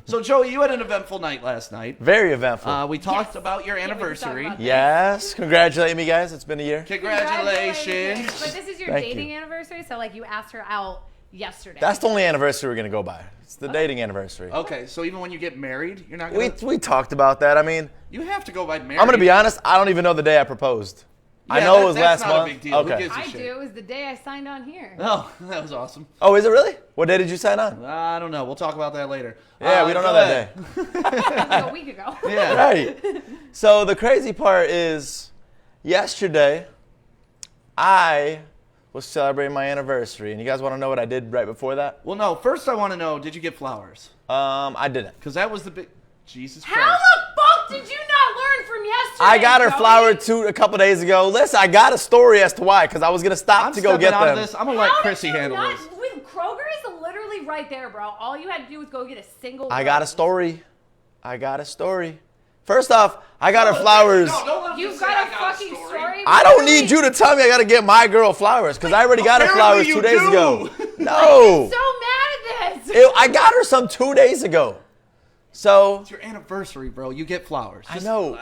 So, Joey, you had an eventful night last night. Very eventful. We talked Yes. about your Can't wait to talk anniversary. about that. Yes. Congratulate me, guys. It's been a year. Congratulations. But this is your Thank dating you. anniversary, so like you asked her out yesterday. That's the only anniversary we're going to go by. It's the dating anniversary. Okay, so even when you get married, you're not going to... We talked about that. I mean, You have to go by married. I'm going to be honest. I don't even know the day I proposed. I Yeah, know that- it was that's last not a month. big deal. Who Okay. gives a I shit? do. It was the day I signed on here. Oh, that was awesome. Oh, is it really? What day did you sign on? I don't know. We'll talk about that later. Yeah, we don't know go that ahead. day. Like a week ago. Yeah. Right. So the crazy part is, yesterday, I was celebrating my anniversary, and you guys want to know what I did right before that? Well, no. First, I want to know, did you get flowers? I didn't. Because that was the big... Jesus How Christ. the fuck did you not learn from yesterday? I got her Joey? flower a couple days ago. Listen, I got a story as to why, because I was gonna stop I'm to go stepping get out them. of this. I'm going to let How Chrissy did you handle not, this. With Kroger is literally right there, bro. All you had to do was go get a single. I got a rose. story. First off, I got her flowers. No, don't let him You've just say got I a fucking story. I don't need you to tell me I gotta get my girl flowers, because I already got her flowers Apparently 2 days you ago. do. No. So mad at this. I got her some 2 days ago. So, It's your anniversary, bro. You get flowers. I Just- know.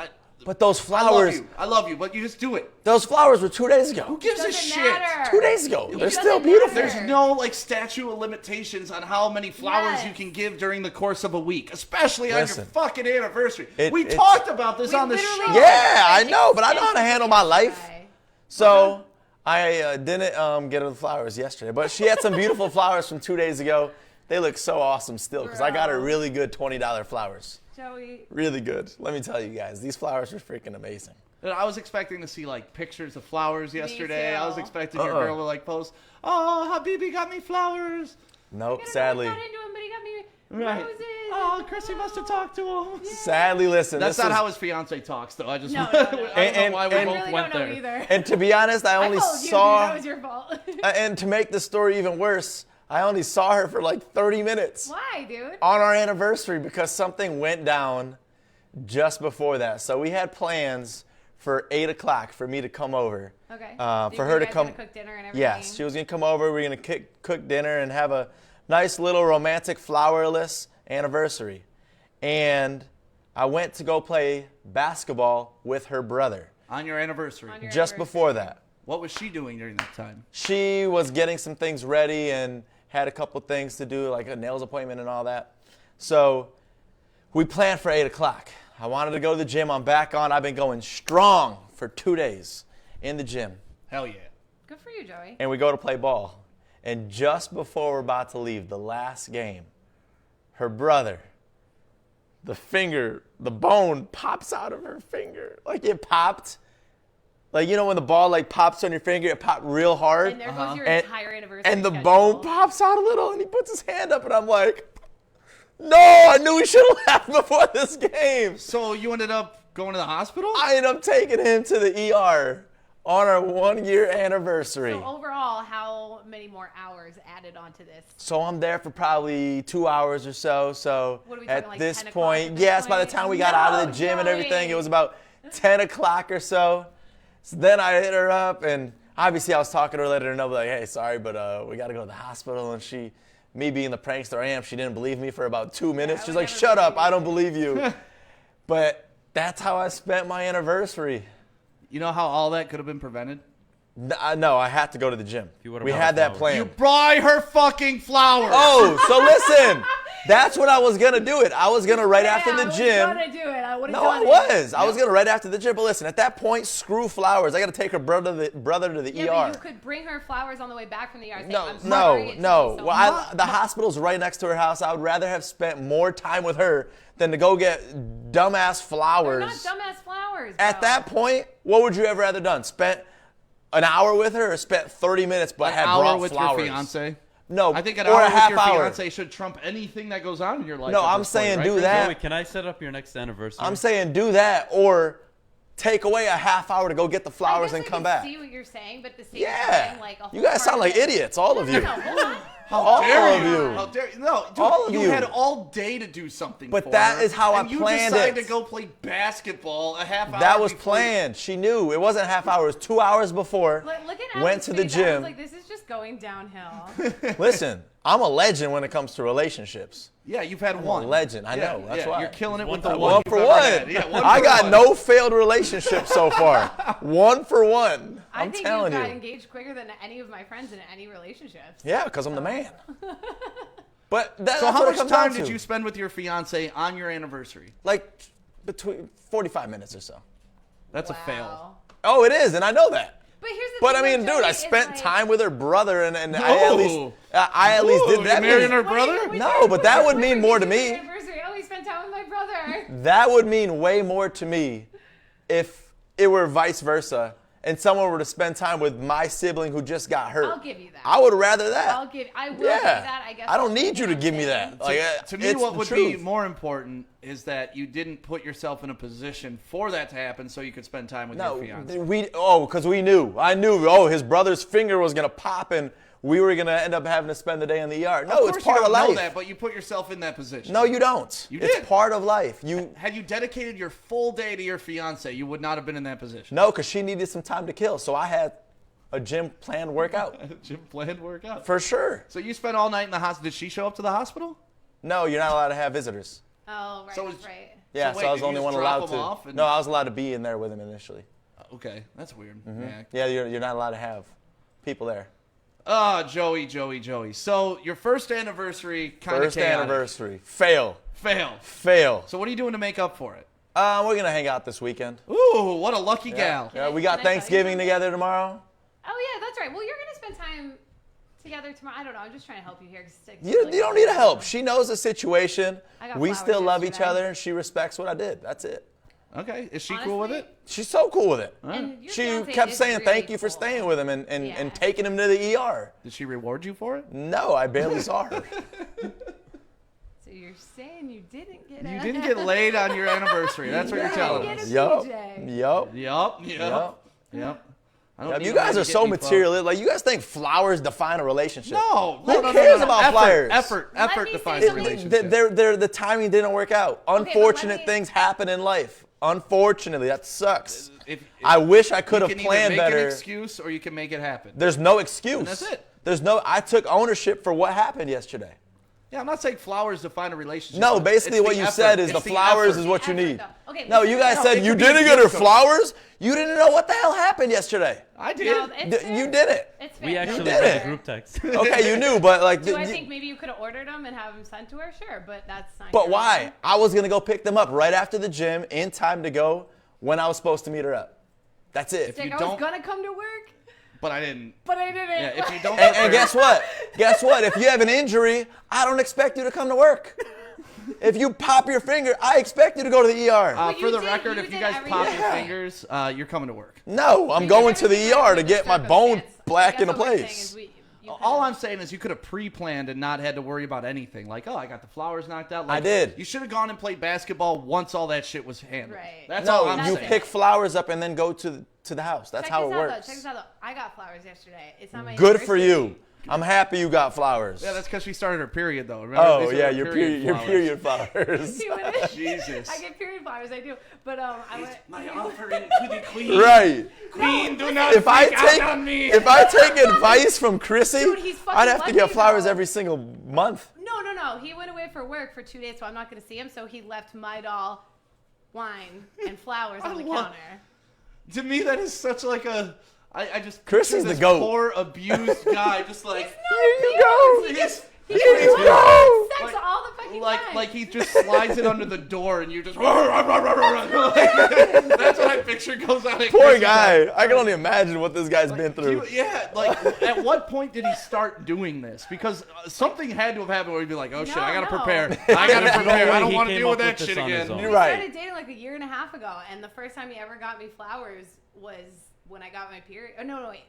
But those I love flowers, you. I love you, but you just do it. those flowers were 2 days ago. Who gives a Doesn't shit? matter. 2 days ago. It They're doesn't still beautiful. matter. There's no statute of limitations on how many flowers Yes. you can give during the course of a week, especially on your Listen. fucking anniversary. It- we it's- talked about this We on the literally show. did. Yeah, I Like, know, but I know how to handle my life. yesterday. So I didn't get her the flowers yesterday, but she had some beautiful flowers from 2 days ago. They look so awesome still, because I got her Bro. really good $20 flowers. Joey. Really good. Let me tell you guys, these flowers are freaking amazing. And I was expecting to see like pictures of flowers yesterday. I was too. expecting your Uh-uh. girl to like post, "Oh, Habibi got me flowers." Nope, I don't know sadly. what got into him, but he got me Right. roses. Oh, Chrissy must have talked to him. Sadly, listen. That's this not was- how his fiance talks, though. I just No, no, no. I don't know And- why we and- I both really went don't know there. either. And to be honest, I only I told you, saw, that was your fault. and to make the story even worse, I only saw her for like 30 minutes Why, dude? on our anniversary because something went down just before that. So we had plans for 8 o'clock for me to come over. Okay. For her to come. Cook dinner and everything. Yes, she was going to come over. We're going to cook dinner and have a nice little romantic flowerless anniversary. And I went to go play basketball with her brother On your anniversary. On your just anniversary. before that. What was she doing during that time? She was getting some things ready and had a couple things to do, like a nails appointment and all that. So we planned for 8 o'clock. I wanted to go to the gym. I'm back on. I've been going strong for 2 days in the gym. Hell yeah. Good for you, Joey. And we go to play ball. And just before we're about to leave, the last game, her brother, the bone pops out of her finger. Like it popped. Like, you know when the ball like pops on your finger, it popped real hard. And there goes your And- entire anniversary. And the schedule. bone pops out a little, and he puts his hand up, and I'm like, No, I knew we should have left before this game. So you ended up going to the hospital? I ended up taking him to the ER on our 1-year anniversary. So overall, how many more hours added onto this? So I'm there for probably 2 hours or so. So What are we talking, at like this 10 o'clock point, at this yes, by the point? time we got out of the gym and everything, it was about 10 o'clock or so. So then I hit her up, and obviously I was talking to her, letting her know, like, hey, sorry, but we got to go to the hospital. And she, me being the prankster I am, she didn't believe me for about 2 minutes. I She's would like, never shut up, believe I don't believe you. But that's how I spent my anniversary. You know how all that could have been prevented? No, I had to go to the gym. you would've We bought had that flowers. plan. You buy her fucking flowers. Oh, so listen. That's when I was going to do it. I was going to right after the gym. I was gonna do it. I would have No, done I was. I was going to right after the gym. But listen, at that point, screw flowers. I got to take her brother to the Yeah, ER. but you could bring her flowers on the way back from the ER. Saying, No, I'm sorry, it took me so Well, the hospital's right next to her house. I would rather have spent more time with her than to go get dumbass flowers. They're not dumbass flowers. At bro. that point, what would you have rather done? Spent an hour with her or spent 30 minutes but An had hour brought with flowers? your fiance? No, I think an or hour a half with your hour. fiance should trump anything that goes on in your life. No, at I'm this saying point, right, do that. Joey, can I set up your next anniversary? I'm saying do that or take away a half hour to go get the flowers and come back. I see what you're saying, but at the same Yeah. time, like a whole You guys part sound of like it- idiots, all of you. No, hold on. All dare of you? you. How dare you? No, dude, All of you you. had all day to do something. But for that her, is how I and planned you decided it. to go play basketball a half hour. That was before- planned. She knew. It wasn't a half hour. It was 2 hours before. Look at Went Adam's to the face. I was gym. like, this is just going downhill. Listen, I'm a legend when it comes to relationships. Yeah, you've had I'm one. a legend. I know. That's why. You're killing it with the One one. One you've for ever one. had. Yeah, one I for got one. no failed relationships so far. 1 for 1. I I'm think telling you got you. engaged quicker than any of my friends in any relationships. Yeah, because I'm the man. But that's So what how it much comes time down did to. you spend with your fiance on your anniversary? Like between 45 minutes or so. That's a Wow. fail. Oh, it is, and I know that. But here's the But thing I mean, with dude, Joey I is, spent like, time with her brother, and I Ooh. at least Ooh, did you that. marrying her Wait, brother? wait, No, wait, but that wait, would wait, mean wait, more to wait, me. Anniversary. Oh, we spent time with my brother. That would mean way more to me if it were vice versa and someone were to spend time with my sibling who just got hurt. I'll give you that. I would rather that. I will give you that. I guess. I don't I'll need you to give me that. that. Like, To me, it's what the would be truth. more important is that you didn't put yourself in a position for that to happen so you could spend time with No, your fiance. because we knew. I knew. His brother's finger was gonna pop, and we were gonna end up having to spend the day in the ER. No, Of it's course you part of don't know life. that, but you put yourself in that position. No, you don't. You It's did. part of life. Had you dedicated your full day to your fiance, you would not have been in that position. No, because she needed some time to kill, so I had a gym planned workout Gym planned workout. for sure. So you spent all night in the hospital. Did she show up to the hospital? No, you're not allowed to have visitors. Oh, right, So that's it's- right. Yeah, So so, wait, I was did the you only just one drop allowed them to. off and- No, I was allowed to be in there with him initially. Okay, that's weird. Yeah, you're not allowed to have people there. Oh, Joey. So your first anniversary kind of First anniversary. Fail. So what are you doing to make up for it? We're gonna hang out this weekend. Ooh, what a lucky gal. Yeah, we Can got I tell you Thanksgiving something? together tomorrow. Oh yeah, that's right. Well, you're gonna spend time together tomorrow. I don't know. I'm just trying to help you here. 'Cause it's You like- don't need help. She knows the situation. I got We flowers still love each yesterday. other, and she respects what I did. That's it. Okay, is she cool with Honestly, it? She's so cool with it. And your She fiance kept is saying really thank you for cool. staying with him and Yeah. taking him to the ER. Did she reward you for it? No, I barely saw her. So you're saying you didn't get You it? didn't get laid on your anniversary. That's what you're telling Get us. a Yup. PJ. Yup. Yep. I don't need You a man guys to are get so me materialistic. Like, you guys think flowers define a relationship. No. Who No, cares no. about Effort, flowers? Effort Let me defines say a something. relationship. The timing didn't work out. but let Unfortunate me- things happen in life. Unfortunately, that sucks. If- I wish I could you have can planned either make better. an excuse or you can make it happen. There's no excuse. And that's it. I took ownership for what happened yesterday. Yeah, I'm not saying flowers define a relationship. No, It's basically the what you effort. said is It's the flowers effort. is what you Effort, need. though. Okay, No, this you is- guys No, said it you could be a didn't get her gift code. flowers. You didn't know what the hell happened yesterday. I did. No, it's fair. You did it. It's fair. We actually did read it. the group text. Okay, you knew, but like. Do I think maybe you could have ordered them and have them sent to her? Sure, but that's not. But your why? own. I was gonna go pick them up right after the gym in time to go when I was supposed to meet her up. That's it. Like, you I was don't- gonna come to work, But I didn't. but I didn't. Yeah, if you don't. And guess what? Guess what? If you have an injury, I don't expect you to come to work. If you pop your finger, I expect you to go to the ER. But For you the did- record, you if you did guys everything. pop your Yeah. fingers, you're coming to work. No, I'm You going did to the everything ER right to with the get my bone circumstance. I back guess into what we're saying place. is All I'm saying is you could have pre-planned and not had to worry about anything. Like, oh, I got the flowers knocked out. Like, I did. You should have gone and played basketball once all that shit was handled. Right. That's all No, I'm you saying. pick flowers up and then go to the house. That's how it works. Check this out, though. I got flowers yesterday. It's not my Good for anniversary. you. I'm happy you got flowers. Yeah, that's because she started her period, though. Remember? Oh, These are yeah, her your period flowers. See what it- Jesus. I get period flowers, I do. But I went. My offering to the queen. Right. Queen, do not If I freak out take on me. if I take advice from Chrissy, Dude, he's fucking I'd have to lucky, get flowers though. every single month. No. He went away for work for 2 days, so I'm not going to see him. So he left my doll, wine, and flowers on the counter. To me, that is such like a. I just Chrissy's picture the this goat. poor abused guy, just like Here you go. He He's- just Here you go. sex all the fucking time. like he just slides it under the door, and you just. That's what I picture goes on. At Poor Chrissy's guy. house. I can only imagine what this guy's been through. At what point did he start doing this? Because something had to have happened where he'd be like, oh shit, I gotta No. prepare. I gotta prepare. I don't He want to came deal with up that with shit this on his again. own. You're We right. started dating like a year and a half ago, and the first time he ever got me flowers was when I got my period. Oh, no, wait.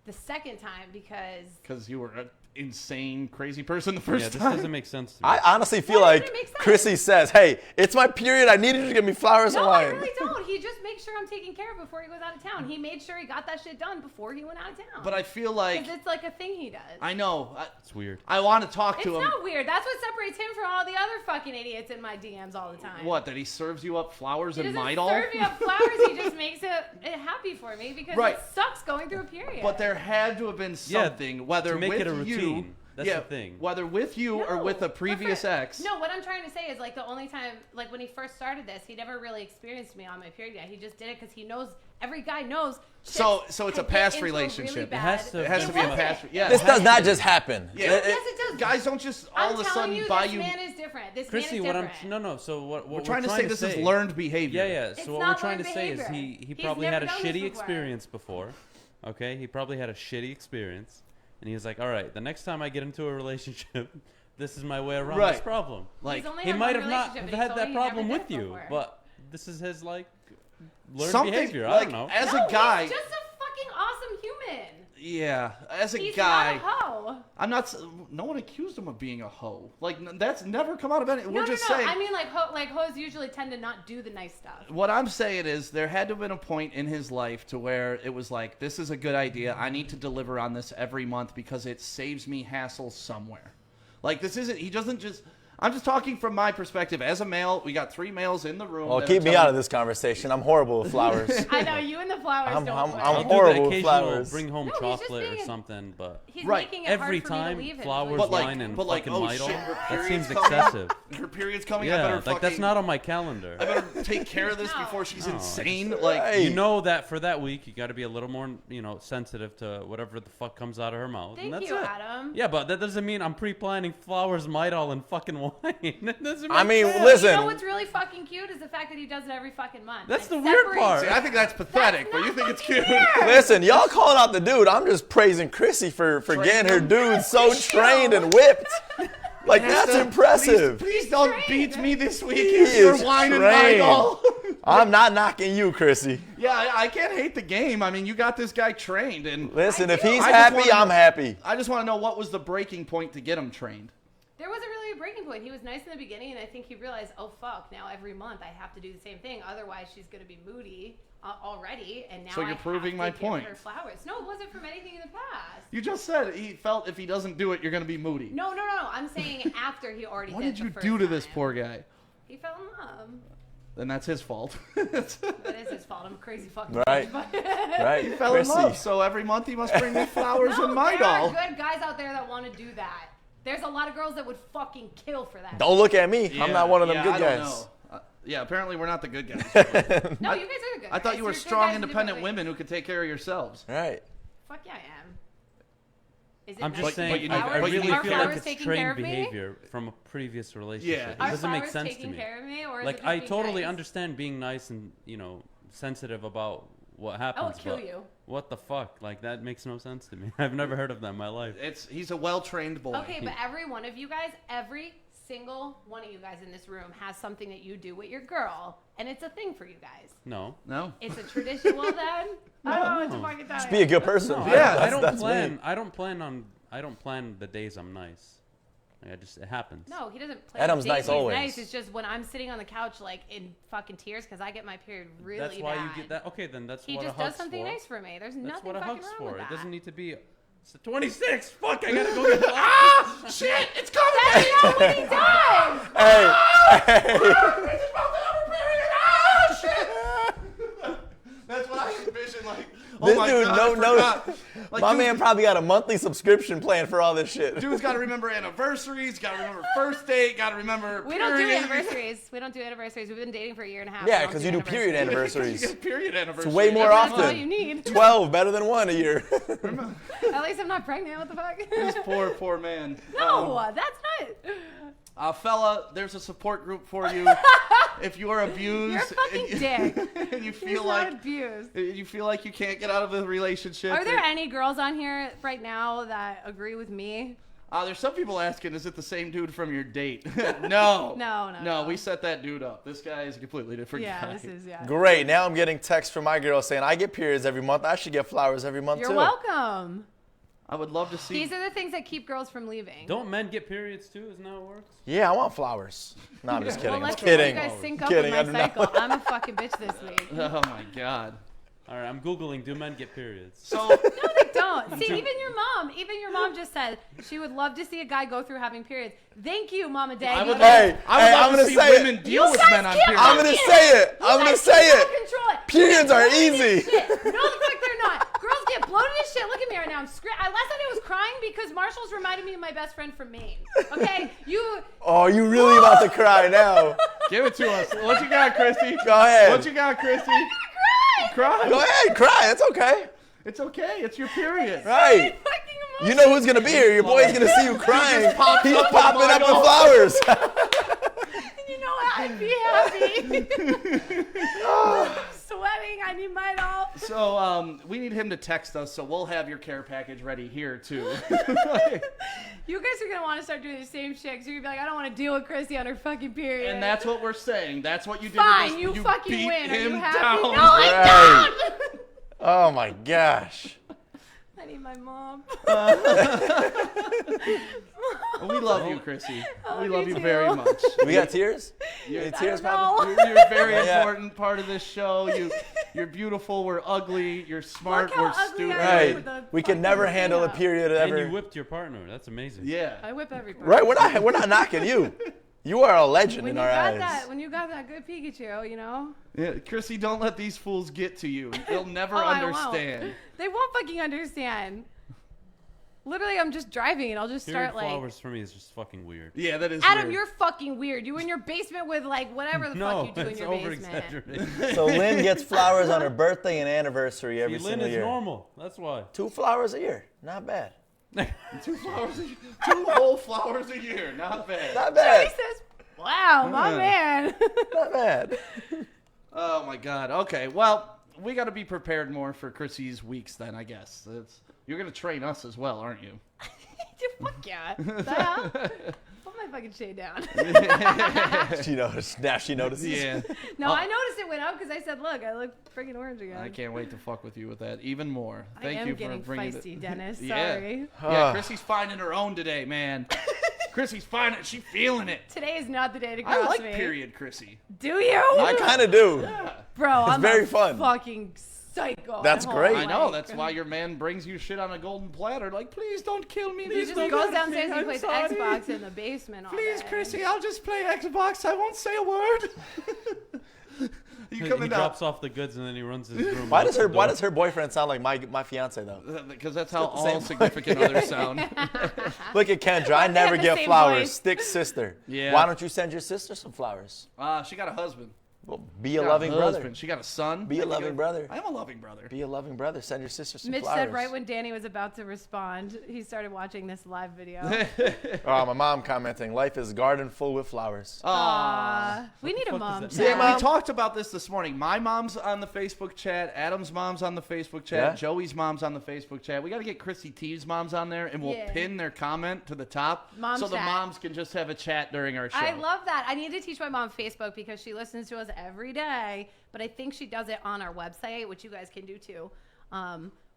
The second time Because you were an insane, crazy person the Yeah, first this time. doesn't make sense to me. I honestly feel Why like doesn't it make sense? Chrissy says, "Hey, it's my period. I needed you to give me flowers and No, I wine." really don't. He just makes sure I'm taken care of before he goes out of town. He made sure he got that shit done before he went out of town. But I feel like Because it's like a thing he does. I know. It's weird. I want to talk It's to him. not weird. That's what separates him from all the other fucking idiots in my DMs all the time. What? That he serves you up flowers He and doesn't Midol? serve me up flowers. He just makes it happy for me because Right. it sucks going through a period. But there had to have been Yeah, something, whether to make with it a you, routine. That's yeah, the thing. whether with you or No, with a previous for- ex. No, what I'm trying to say is like the only time, like when he first started this, he never really experienced me on my period yet. He just did it because he knows, every guy knows. So chicks it's a can past get into a relationship. Really It bad, has to- It has to be a wasn't. past. Yeah. This it does has not to just happen. Yeah. It- Yes, it does. Guys don't just all I'm of a telling sudden you, buy this you. man is different. This Chrissy, man is what I'm different. no. So what We're trying to say this is say- learned behavior. Yeah. It's So what not we're trying to learned say is behavior. he He's probably never had a done this shitty before. experience before. Okay, he probably had a shitty experience, and he was like, "All right, the next time I get into a relationship, this is my way around this Right. problem." Like He's only He had might one have not relationship, and he had told that me he never problem did with it you, before. but this is his like learned Something behavior. like I don't know. as No, a guy. he's just a fucking awesome human. Yeah, as a He's guy. not a hoe. I'm not. No one accused him of being a hoe. Like that's never come out of any. We're No, just no. saying. I mean, like hoes usually tend to not do the nice stuff. What I'm saying is there had to have been a point in his life to where it was like, this is a good idea. I need to deliver on this every month because it saves me hassle somewhere. Like this isn't. He doesn't just. I'm just talking from my perspective as a male. We got 3 males in the room. Well, that keep are me telling- out of this conversation. I'm horrible with flowers. I know you and the flowers I'm- don't. I'm- work. I'm I'll do horrible the with occasional flowers. bring home No, he's just chocolate or being- something, but He's Right. making it every hard for me to time leave him. flowers, But like- wine, and but like, fucking oh, Midol, shit, her that period's seems coming. excessive. Her period's coming. I Yeah, better like fucking. that's not on my calendar. I better take care of this No. before she's No, insane. it's- Like Right. You know that for that week, you got to be a little more, sensitive to whatever the fuck comes out of her mouth. and Thank that's you, it. Adam. Yeah, but that doesn't mean I'm pre-planning flowers, Midol, and fucking wine. That doesn't I make mean, sense. listen. You know what's really fucking cute is the fact that he does it every fucking month. That's It the weird separates- part. See, I think that's pathetic, but not you think it's fucking cute. weird. Listen, y'all calling out the dude. I'm just praising Chrissy for getting her dude so trained and whipped. Like, that's impressive. Please don't trained. beat me this week. He You're is whining trained. Midol. I'm not knocking you, Chrissy. Yeah, I can't hate the game. I mean, you got this guy trained, and Listen, if do. he's I just happy, wanna- I'm happy. I just want to know what was the breaking point to get him trained. There wasn't really a breaking point. He was nice in the beginning, and I think he realized, oh fuck, now every month I have to do the same thing. Otherwise, she's gonna be moody already, and now So you're I have proving to my give point. her flowers. No, it wasn't from anything in the past. You just said he felt if he doesn't do it, you're going to be moody. No. I'm saying after he already What did did the you first do to this time. poor guy? He fell in love. Then that's his fault. That is his fault. I'm a crazy fucking Right. bitch, but- Right? He fell in Chrissy. love, so every month he must bring me flowers No, and my there are doll. good guys out there that want to do that. There's a lot of girls that would fucking kill for that. Don't look at me. I'm not one of them yeah, good I don't guys. know. Yeah, apparently we're not the good guys. No, you guys are the good I thought guys. you were You're good strong, guys in independent different women who ways. could take care of yourselves. Right. Fuck yeah, I am. Is it I'm nice just to saying, take you need- I flowers? but you really need Are feel flowers like it's taking trained care of me? behavior from a previous relationship. Yeah. It Are doesn't make flowers sense to taking me. care of me, or is it Like, just I being totally nice? understand being nice and, sensitive about what happens. I will kill but you. What the fuck? Like, that makes no sense to me. I've never heard of that in my life. He's a well-trained boy. Okay, but every one of you guys, every single one of you guys in this room has something that you do with your girl, and it's a thing for you guys. No. It's a tradition. Well, then I don't know what to fucking tell you. Just be a good person. No, Yeah, I don't that's plan. me. I don't plan the days I'm nice. Like, it happens. No, he doesn't play. Adam's days nice he's always. Nice. It's just when I'm sitting on the couch, like in fucking tears, because I get my period really That's why bad. you get that. Okay, then that's He what just a hug's does something for. nice for me. There's That's nothing what a fucking hug's wrong for. with It that. doesn't need to be. It's 26. Fuck! I gotta go get. Shit! It's coming! That's not what he does. That's what I envision. Like, This my dude, God, no. I forgot. Like, My dude- man probably got a monthly subscription plan for all this shit. Dude's got to remember anniversaries, got to remember first date, got to remember. We don't do period. anniversaries. We don't do anniversaries. We've been dating for a year and a half. Yeah, We don't because you do period You anniversaries. get period anniversary. It's way more That's all often. you need. 12, better than 1 a year. At least I'm not pregnant. What the fuck? This poor man. No, that's not. Fella, there's a support group for you. If you are abused, You're a fucking and dick. and you He's feel not like abused. you feel like you can't get out of the relationship. Are there any girls on here right now that agree with me? There's some people asking, is it the same dude from your date? No. No. We set that dude up. This guy is a completely different Yeah, guy. this is, yeah. Great. Now I'm getting texts from my girl saying I get periods every month. I should get flowers every month You're too. welcome. I would love to see. These are the things that keep girls from leaving. Don't men get periods too? Isn't that how it works? Yeah, I want flowers. No, I'm just kidding. Well, I'm let's kidding. you guys sync up Kidding. I with do my not- cycle. I'm a fucking bitch this week. Oh my God. All right, I'm googling. Do men get periods? So No, they don't. See, even your mom just said she would love to see a guy go through having periods. Thank you, Mama Day. I would Hey, love I'm to gonna see say it. women deal with men on periods. I'm gonna say it. I'm gonna say it. Control it. Periods are Bloated easy. as shit. No, the fuck they're not. Girls get bloated as shit. Look at me right now. I'm last night I was crying because Marshall's reminded me of my best friend from Maine. Okay, Oh, you really about to cry now? Give it to us. What you got, Christy? Go ahead. What you got, Christy? Cry. Go ahead, cry. It's okay. It's okay. It's your period. Right. fucking You know who's gonna be here. Your boy's gonna see you crying. He's pops up with popping up with Michael. flowers. You know what? I'd be happy. I'm sweating. I need mine all. So we need him to text us, so we'll have your care package ready here too. You guys are gonna want to start doing the same shit. Cause you're gonna be like, I don't want to deal with Chrissy on her fucking period. And that's what we're saying. That's what you did. fine. To this. You fucking beat win. Are him you happy? down. No, I don't. Oh my gosh. I need my mom. We love you, Chrissy. We love love you you very too. much. We got tears? You're, Any tears don't popping? know. you're a very Yeah. important part of this show. You're beautiful. We're ugly. You're smart. Look how We're ugly stupid. I am with Right. the We can fucking never handle a peanut. period And you ever. whipped your partner. That's amazing. Yeah. I whip every part. Right? We're not knocking you. You are a legend When in you our got eyes. that, when you got that good Pikachu, you know. Yeah, Chrissy, don't let these fools get to you. They'll never I won't. understand. They won't fucking understand. Literally, I'm just driving and I'll just Period start like. flowers for me is just fucking weird. Yeah, that is Adam, weird. you're fucking weird. You in your basement with like whatever the No, fuck you do in it's your over basement. exaggerated. So Lynn gets flowers on her birthday and anniversary every Lynn single is year. normal. That's why. 2 flowers a year. Not bad. 2 flowers, 2 whole flowers a year. Not bad. Not bad. Jesus. Wow, my Yeah. man. Not bad. Oh my God. Okay. Well, we got to be prepared more for Chrissy's weeks then. I guess you're gonna train us as well, aren't you? Fuck yeah. The hell? Put my fucking shade down. She noticed. Now she notices. Yeah. No, I noticed it went up because I said, look, I look freaking orange again. I can't wait to fuck with you with that even more. I Thank am you for getting bringing feisty, it. Dennis. Yeah. Sorry. Yeah, Chrissy's finding her own today, man. Chrissy's finding it. She's feeling it. Today is not the day to I cross like me. period, Chrissy. Do you? I kind of do. Bro, I'm very a fun. fucking psycho. That's at great. home. I know. Like, That's why your man brings you shit on a golden platter. Like, please don't kill me. He Please just don't goes hurt downstairs me. and I'm plays sorry. Xbox in the basement all Please, day. Chrissy, I'll just play Xbox. I won't say a word. You He coming down? drops off the goods and then he runs to his room. Why locks does her the Why door. does her boyfriend sound like my fiance though? Because that's how the all same- significant others sound. Look at Kendra. I they never have the get same flowers. voice? Stick sister. Yeah. Why don't you send your sister some flowers? She got a husband. Well, be a Got loving brother. husband. She got a son. Be a loving brother. I am a loving brother. Be a loving brother. Send your sister some Mitch flowers. said right when Danny was about to respond, he started watching this live video. Oh, my mom commenting, life is a garden full with flowers. Aw, we need a fuck mom does chat. that Mom. We talked about this morning. My mom's on the Facebook chat. Adam's mom's on the Facebook chat. Yeah? Joey's mom's on the Facebook chat. We got to get Chrissy T's mom's on there, and we'll Yeah. pin their comment to the top Mom so the chat. moms can just have a chat during our show. I love that. I need to teach my mom Facebook because she listens to us every day, but I think she does it on our website, which you guys can do too.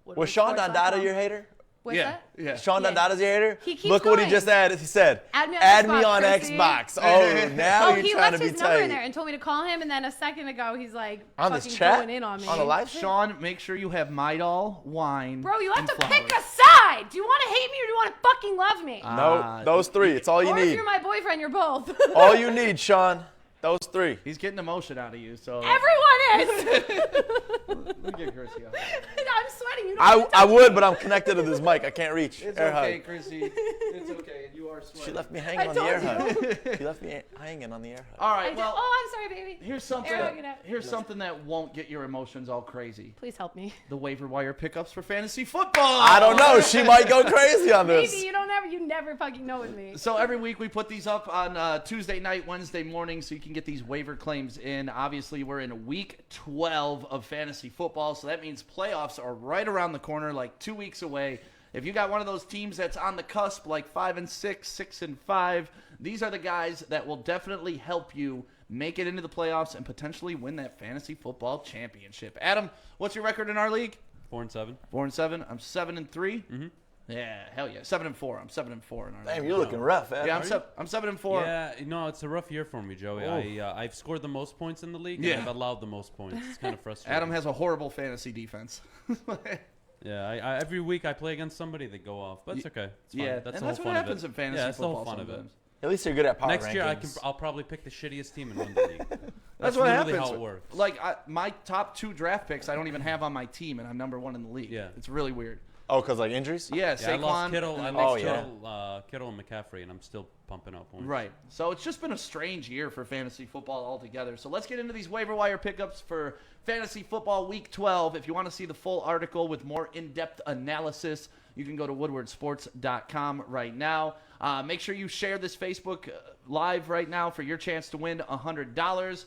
Was Sean Dondada your hater? What's yeah, that? yeah. Sean Yeah. Dondada's your hater? He keeps Look what he going. just added. He said, Add me on add Xbox, me on Chrissy." Xbox. Oh, now Oh, you're he trying left to be his number in tight. there and told me to call him, and then a second ago he's like On this fucking chat? going in on me. On the live show? Sean, make sure you have Midol, wine, Bro, you have and to flowers. pick a side. Do you want to hate me or do you want to fucking love me? No, those three. It's all you or if need. you're my boyfriend, you're both. All you need, Sean. Those three. He's getting emotion out of you, so Everyone is. let me get Chrissy out. I'm sweating. You don't have to I touch would, me. but I'm connected to this mic. I can't reach. It's Air okay, hug. Chrissy. It's okay. You are sweating. She left me I hanging on the told air you. hug. She left me hanging on the air hug. All I right, did- well, oh, I'm sorry, baby. here's something. Air hug it out. Here's something that won't get your emotions all crazy. Please help me. The waiver wire pickups for fantasy football. I don't know. She might go crazy on Maybe this. you never fucking know with me. So every week we put these up on Tuesday night, Wednesday morning, so you can get these waiver claims in. Obviously, we're in week 12 of fantasy football, so that means playoffs are right around the corner, like 2 weeks away. If you got one of those teams that's on the cusp, like 5-6, 6-5, these are the guys that will definitely help you make it into the playoffs and potentially win that fantasy football championship. Adam, what's your record in our league? 4-7. 4-7. I'm 7-3. Mm-hmm. Yeah, hell yeah. 7-4. I'm 7-4 in our Damn, league. you're looking rough, Ed. Yeah, I'm 7-4. Yeah, no, it's a rough year for me, Joey. I've scored the most points in the league, and Yeah. I've allowed the most points. It's kind of frustrating. Adam has a horrible fantasy defense. Yeah, I every week I play against somebody that go off, but it's okay. It's fine. Yeah, that's and the that's whole what fun happens of it. in fantasy yeah, that's the football whole fun of it. sometimes. At least you're good at power Next year, rankings. I'll probably pick the shittiest team and win the league. That's what literally happens. how it works. Like my top 2 draft picks, I don't even have on my team, and I'm number 1 in the league. Yeah. It's really weird. Oh, because like injuries? Yeah, Yeah, I lost Saquon. Kittle. I and- lost Oh, yeah. Kittle and McCaffrey, and I'm still pumping out points. Right. So it's just been a strange year for fantasy football altogether. So let's get into these waiver wire pickups for fantasy football week 12. If you want to see the full article with more in-depth analysis, you can go to woodwardsports.com right now. Make sure you share this Facebook live right now for your chance to win $100.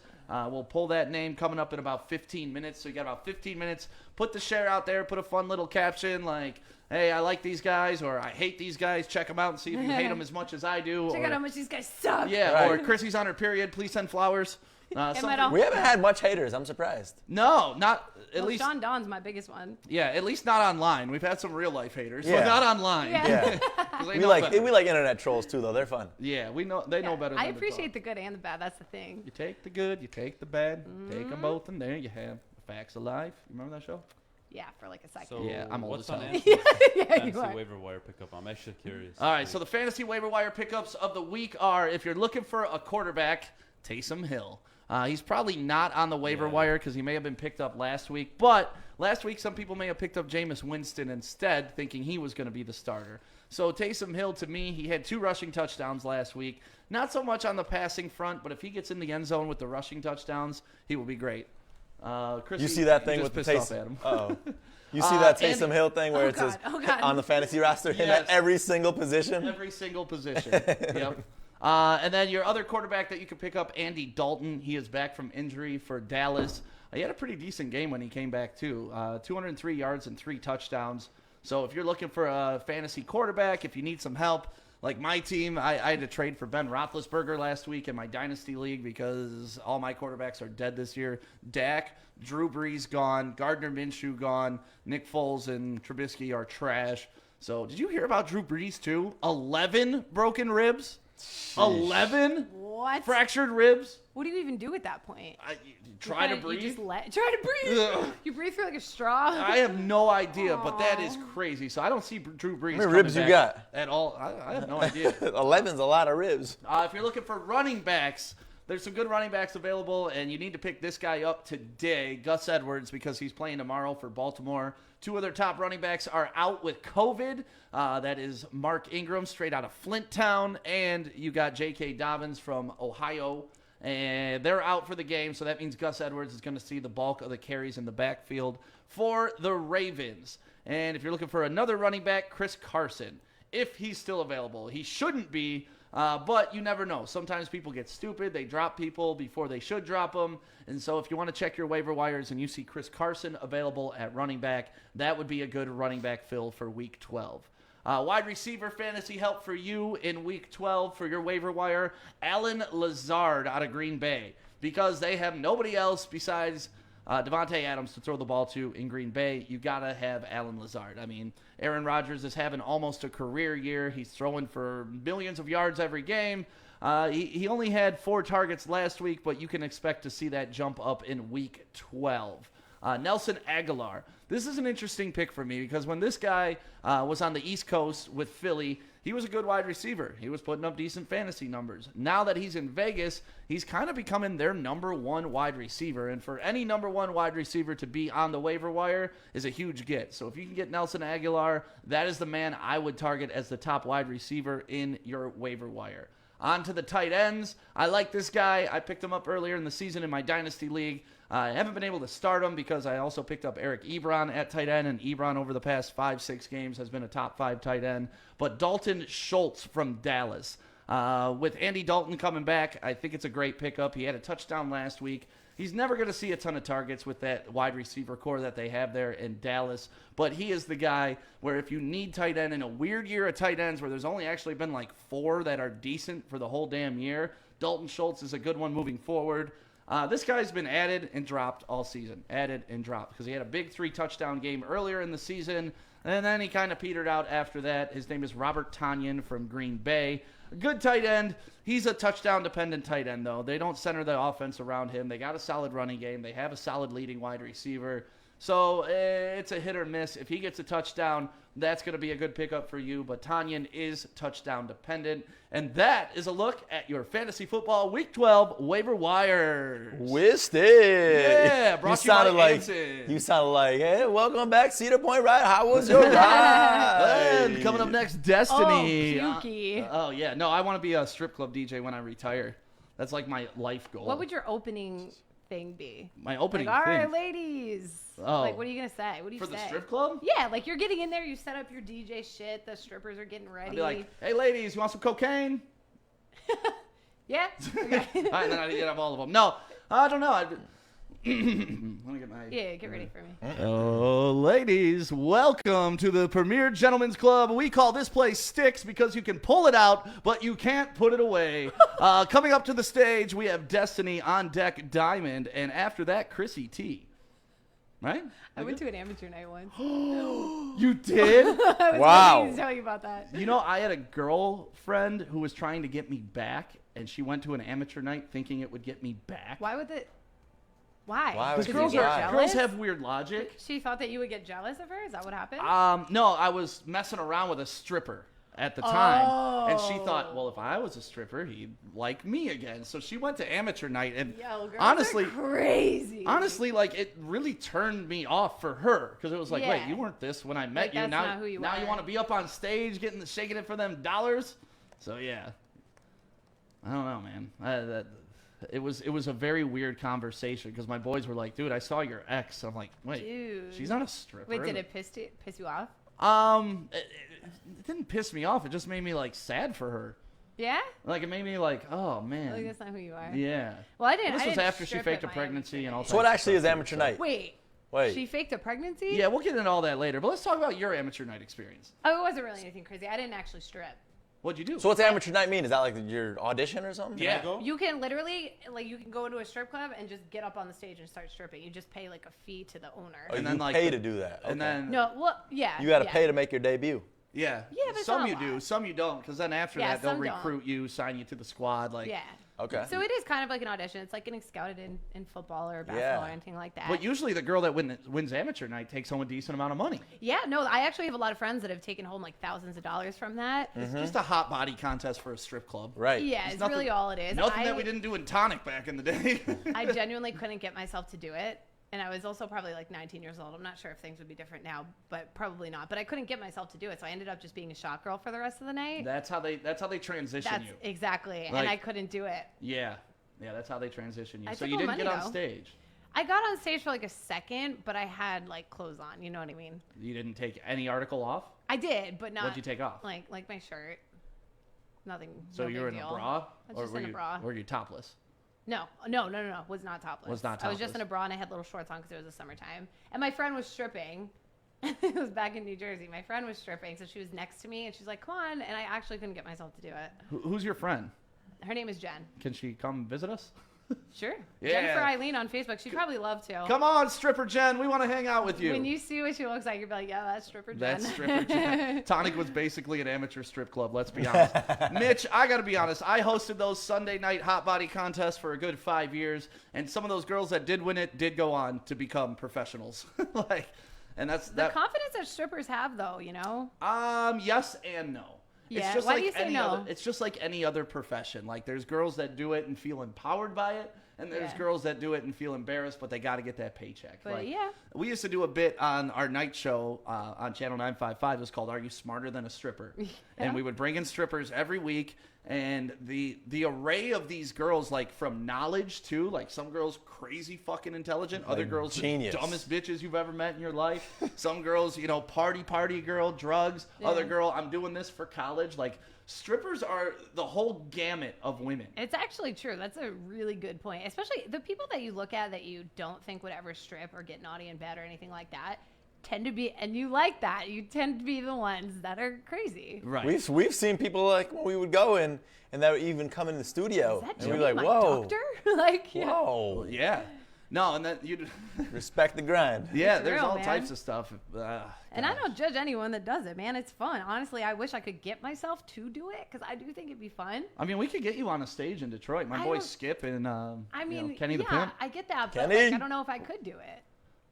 We'll pull that name coming up in about 15 minutes. So you got about 15 minutes. Put the share out there. Put a fun little caption like, hey, I like these guys, or I hate these guys. Check them out and see if you hate them as much as I do. Check or, out how much these guys suck. yeah, Right. or Chrissy's on her period. Please send flowers. Something- all- We haven't had much haters. I'm surprised. No, not at Well, least. Sean Don's my biggest one. Yeah, at least not online. We've had some real life haters, Yeah. but not online. Yeah. Yeah. 'Cause they we know like better. we like internet trolls too, though. They're fun. Yeah, we know they know better. I than to appreciate talk. the good and the bad. That's the thing. You take the good, you take the bad, take them both, and there you have the facts of life. You remember that show? Yeah, for like a second. So Yeah, I'm old what's as on hell. Ant's yeah, fantasy you are. waiver wire pickup? I'm actually curious. All right, so the fantasy waiver wire pickups of the week are: if you're looking for a quarterback, Taysom Hill. He's probably not on the waiver wire because he may have been picked up last week. But last week, some people may have picked up Jameis Winston instead, thinking he was going to be the starter. So Taysom Hill, to me, he had 2 rushing touchdowns last week. Not so much on the passing front, but if he gets in the end zone with the rushing touchdowns, he will be great. Chris, You see that thing with the pissed off Taysom? at him. Uh-oh. You see that and- Taysom Hill thing where Oh, it says God. Oh, God. on the fantasy roster him Yes. at every single position? Every single position. Yep. And then your other quarterback that you could pick up, Andy Dalton. He is back from injury for Dallas. He had a pretty decent game when he came back, too. 203 yards and 3 touchdowns. So if you're looking for a fantasy quarterback, if you need some help, like my team, I had to trade for Ben Roethlisberger last week in my Dynasty League because all my quarterbacks are dead this year. Dak, Drew Brees gone, Gardner Minshew gone, Nick Foles and Trubisky are trash. So did you hear about Drew Brees, too? 11 broken ribs? 11 What? fractured ribs? What do you even do at that point? Try to You breathe? just try to breathe. Ugh. You breathe through like a straw. I have no idea, but that is crazy. So I don't see Drew Brees How many coming ribs you back got? at all. I have no idea. 11's a lot of ribs. If you're looking for running backs, there's some good running backs available, and you need to pick this guy up today, Gus Edwards, because he's playing tomorrow for Baltimore. 2 other top running backs are out with COVID. That is Mark Ingram, straight out of Flint Town, and you got J.K. Dobbins from Ohio. and they're out for the game, so that means Gus Edwards is going to see the bulk of the carries in the backfield for the Ravens. And if you're looking for another running back, Chris Carson, if he's still available. He shouldn't be, but you never know. Sometimes people get stupid. They drop people before they should drop them. And so if you want to check your waiver wires and you see Chris Carson available at running back, that would be a good running back fill for Week 12. Wide receiver fantasy help for you in Week 12 for your waiver wire, Allen Lazard out of Green Bay, because they have nobody else besides Devontae Adams to throw the ball to in Green Bay. You got to have Allen Lazard. I mean, Aaron Rodgers is having almost a career year. He's throwing for millions of yards every game. He only had 4 targets last week, but you can expect to see that jump up in Week 12. Nelson Aguilar. This is an interesting pick for me because when this guy was on the East Coast with Philly, he was a good wide receiver. He was putting up decent fantasy numbers. Now that he's in Vegas, he's kind of becoming their number 1 wide receiver. And for any number 1 wide receiver to be on the waiver wire is a huge get. So if you can get Nelson Aguilar, that is the man I would target as the top wide receiver in your waiver wire. On to the tight ends. I like this guy. I picked him up earlier in the season in my Dynasty League. I haven't been able to start him because I also picked up Eric Ebron at tight end, and Ebron over the past 5-6 games has been a top 5 tight end. But Dalton Schultz from Dallas. With Andy Dalton coming back, I think it's a great pickup. He had a touchdown last week. He's never going to see a ton of targets with that wide receiver core that they have there in Dallas, but he is the guy where if you need tight end in a weird year of tight ends where there's only actually been like 4 that are decent for the whole damn year, Dalton Schultz is a good one moving forward. This guy's been added and dropped all season. Added and dropped because he had a big 3-touchdown game earlier in the season, and then he kind of petered out after that. His name is Robert Tonyan from Green Bay. A good tight end. He's a touchdown-dependent tight end, though. They don't center the offense around him. They got a solid running game. They have a solid leading wide receiver. So it's a hit or miss. If he gets a touchdown, that's going to be a good pickup for you. But Tonyan is touchdown-dependent. And that is a look at your fantasy football Week 12 waiver wires. Whisked it. Yeah, brought to you by Anson. You sounded like, hey, welcome back, Cedar Point Ride. How was your ride? And coming up next, Destiny. Oh, pukey. Oh, yeah. No, I want to be a strip club DJ when I retire. That's like my life goal. What would your opening thing be? My opening like, all thing? right, ladies. Oh. Like, what are you going to say? What do you For say? the strip club? Yeah, like you're getting in there, you set up your DJ shit, the strippers are getting ready. I'd be like, hey, ladies, you want some cocaine? Yeah? Okay. And then I'd get up all of them. No, I don't know. Let me get my... Yeah, get ready for me. Oh, ladies, welcome to the Premier Gentlemen's Club. We call this place Sticks because you can pull it out, but you can't put it away. Coming up to the stage, we have Destiny on deck Diamond, and after that, Chrissy T. Right? I went to an amateur night once. You did? I was Wow. waiting to tell you about that. You know, I had a girlfriend who was trying to get me back, and she went to an amateur night thinking it would get me back. Why would it? Why? Why Because would girls, you get lie? jealous? girls have weird logic. She thought that you would get jealous of her? Is that what happened? No, I was messing around with a stripper at the time, and she thought, well, if I was a stripper, he'd like me again. So she went to amateur night, and Yo, girls honestly, are crazy. honestly, like it really turned me off for her because it was like, Yeah. wait, you weren't this when I met Like, you. that's Now, not who you now you are. want to be up on stage, shaking it for them dollars. So yeah, I don't know, man. It was a very weird conversation because my boys were like, dude, I saw your ex. I'm like, wait, Dude. she's not a stripper. Wait, did it piss you off? It didn't piss me off. It just made me like sad for her. Yeah? Like it made me like, oh man. Like, that's not who you are. Yeah. Well, I didn't. This I was didn't after she strip faked at a my pregnancy amateur and all night. So what types of actually is stuff, amateur so- night? Wait. Wait. She faked a pregnancy? Yeah, we'll get into all that later. But let's talk about your amateur night experience. Oh, it wasn't really anything crazy. I didn't actually strip. What'd you do? So what's amateur night mean? Is that like your audition or something? Yeah. Go? You can literally, like, you can go into a strip club and just get up on the stage and start stripping. You just pay, like, a fee to the owner. Oh, And you then, like, pay the- to do that. And Okay. then No, well, yeah. You got to yeah. pay to make your debut. yeah, Yeah, but it's some not a you do, lot. some you don't, because then after Yeah, that they'll some don't. recruit you, sign you to the squad, like. Yeah. Okay. So it is kind of like an audition. It's like getting scouted in football or basketball or anything like that. But usually the girl that wins amateur night takes home a decent amount of money. Yeah, no, I actually have a lot of friends that have taken home like thousands of dollars from that. It's just a hot body contest for a strip club. Right. Yeah, It's it's nothing- really all it is. Nothing that we didn't do in Tonic back in the day. I genuinely couldn't get myself to do it. And I was also probably like 19 years old. I'm not sure if things would be different now, but probably not. But I couldn't get myself to do it. So I ended up just being a shot girl for the rest of the night. That's how they transition That's you. exactly. Like- And I couldn't do it. Yeah. Yeah, that's how they transition you. I So took you my didn't get money, on though. stage. I got on stage for like a second, but I had like clothes on. You know what I mean? You didn't take any article off? I did, but not. What'd you take off? Like my shirt. Nothing. So no you were big in deal. a bra? I was just in a bra. Or were you topless? No. Was not topless. Was not I was just topless. in a bra and I had little shorts on because it was the summertime. And my friend was stripping. It was back in New Jersey. My friend was stripping, so she was next to me and she's like, "Come on!" And I actually couldn't get myself to do it. Who's your friend? Her name is Jen. Can she come visit us? Sure. Yeah. Jennifer Eileen on Facebook. She'd probably love to. Come on, stripper Jen. We want to hang out with you. When you see what she looks like, you'll be like, "Yeah, that's stripper Jen." That's stripper Jen. Tonic was basically an amateur strip club, let's be honest. Mitch, I got to be honest. I hosted those Sunday night hot body contests for a good 5 years, and some of those girls that did win it did go on to become professionals. And that's The confidence that strippers have, though, you know. Yes and no. Yeah, It's just why like do you say any no? other, it's just like any other profession. Like there's girls that do it and feel empowered by it, and there's Yeah. girls that do it and feel embarrassed, but they got to get that paycheck. But like, yeah. we used to do a bit on our night show on Channel 955. It was called "Are You Smarter Than a Stripper?" And we would bring in strippers every week, and the array of these girls, like from knowledge too, like some girls crazy fucking intelligent, other girls genius. the dumbest bitches you've ever met in your life. Some girls, party girl, drugs. Other girl, I'm doing this for college. Like strippers are the whole gamut of women. It's actually true. That's a really good point. Especially the people that you look at that you don't think would ever strip or get naughty in bed or anything like that tend to be, and you like that, you tend to be the ones that are crazy. Right. We've seen people like when we would go in and that would even come in the studio Is that and Jimmy, we'd be like, my whoa, doctor? Like, yeah. whoa, Yeah. No, and then you. respect the grind. Yeah, It's there's real, all man. types of stuff. And I don't judge anyone that does it, man. It's fun. Honestly, I wish I could get myself to do it because I do think it'd be fun. I mean, we could get you on a stage in Detroit. My I boy don't- Skip and I mean, Kenny the yeah, Pimp. I get that, but Kenny. like, I don't know if I could do it.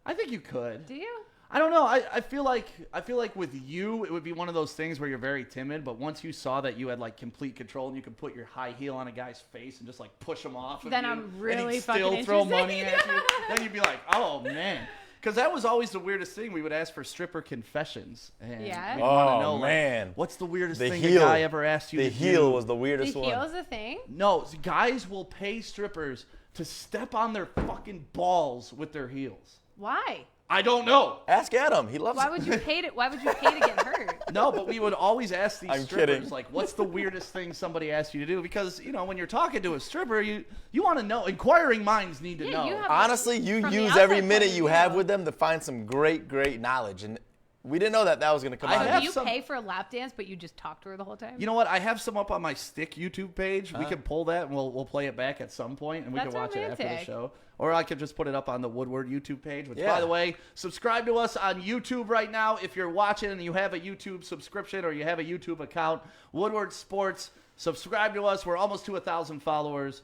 I think you could. Do you? I don't know. I feel like with you, it would be one of those things where you're very timid, but once you saw that you had like complete control and you could put your high heel on a guy's face and just like push him off, of Then you, I'm and really he'd fucking still throw interested. money at you, then you'd be like, oh man. Because that was always the weirdest thing. We would ask for stripper confessions. And Yeah. we'd want to know, Oh, like, man. what's the weirdest The thing heel. a guy ever asked you The to heel do? was the The weirdest one. heel's a thing. No, guys will pay strippers to step on their fucking balls with their heels. Why? I don't know. Ask Adam. He loves Why it. would you pay to? Why would you pay to get hurt? No, but we would always ask these I'm strippers, kidding. like, what's the weirdest thing somebody asked you to do? Because, when you're talking to a stripper, you want to know. Inquiring minds need to Yeah, know. you have- Honestly, you From the use outside every point minute of you have view. with them to find some great, great knowledge. And we didn't know that was going to come I out. have Do you some- pay for a lap dance, but you just talk to her the whole time? You know what? I have some up on my Stick YouTube page. We can pull that and we'll play it back at some point, and we That's can watch it after the romantic. show. Or I could just put it up on the Woodward YouTube page. Which, Yeah. by the way, subscribe to us on YouTube right now. If you're watching and you have a YouTube subscription or you have a YouTube account, Woodward Sports. Subscribe to us. We're almost to 1,000 followers.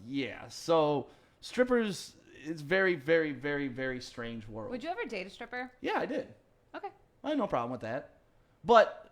Yeah. So strippers, it's very, very, very, very strange world. Would you ever date a stripper? Yeah, I did. Okay. I had no problem with that. But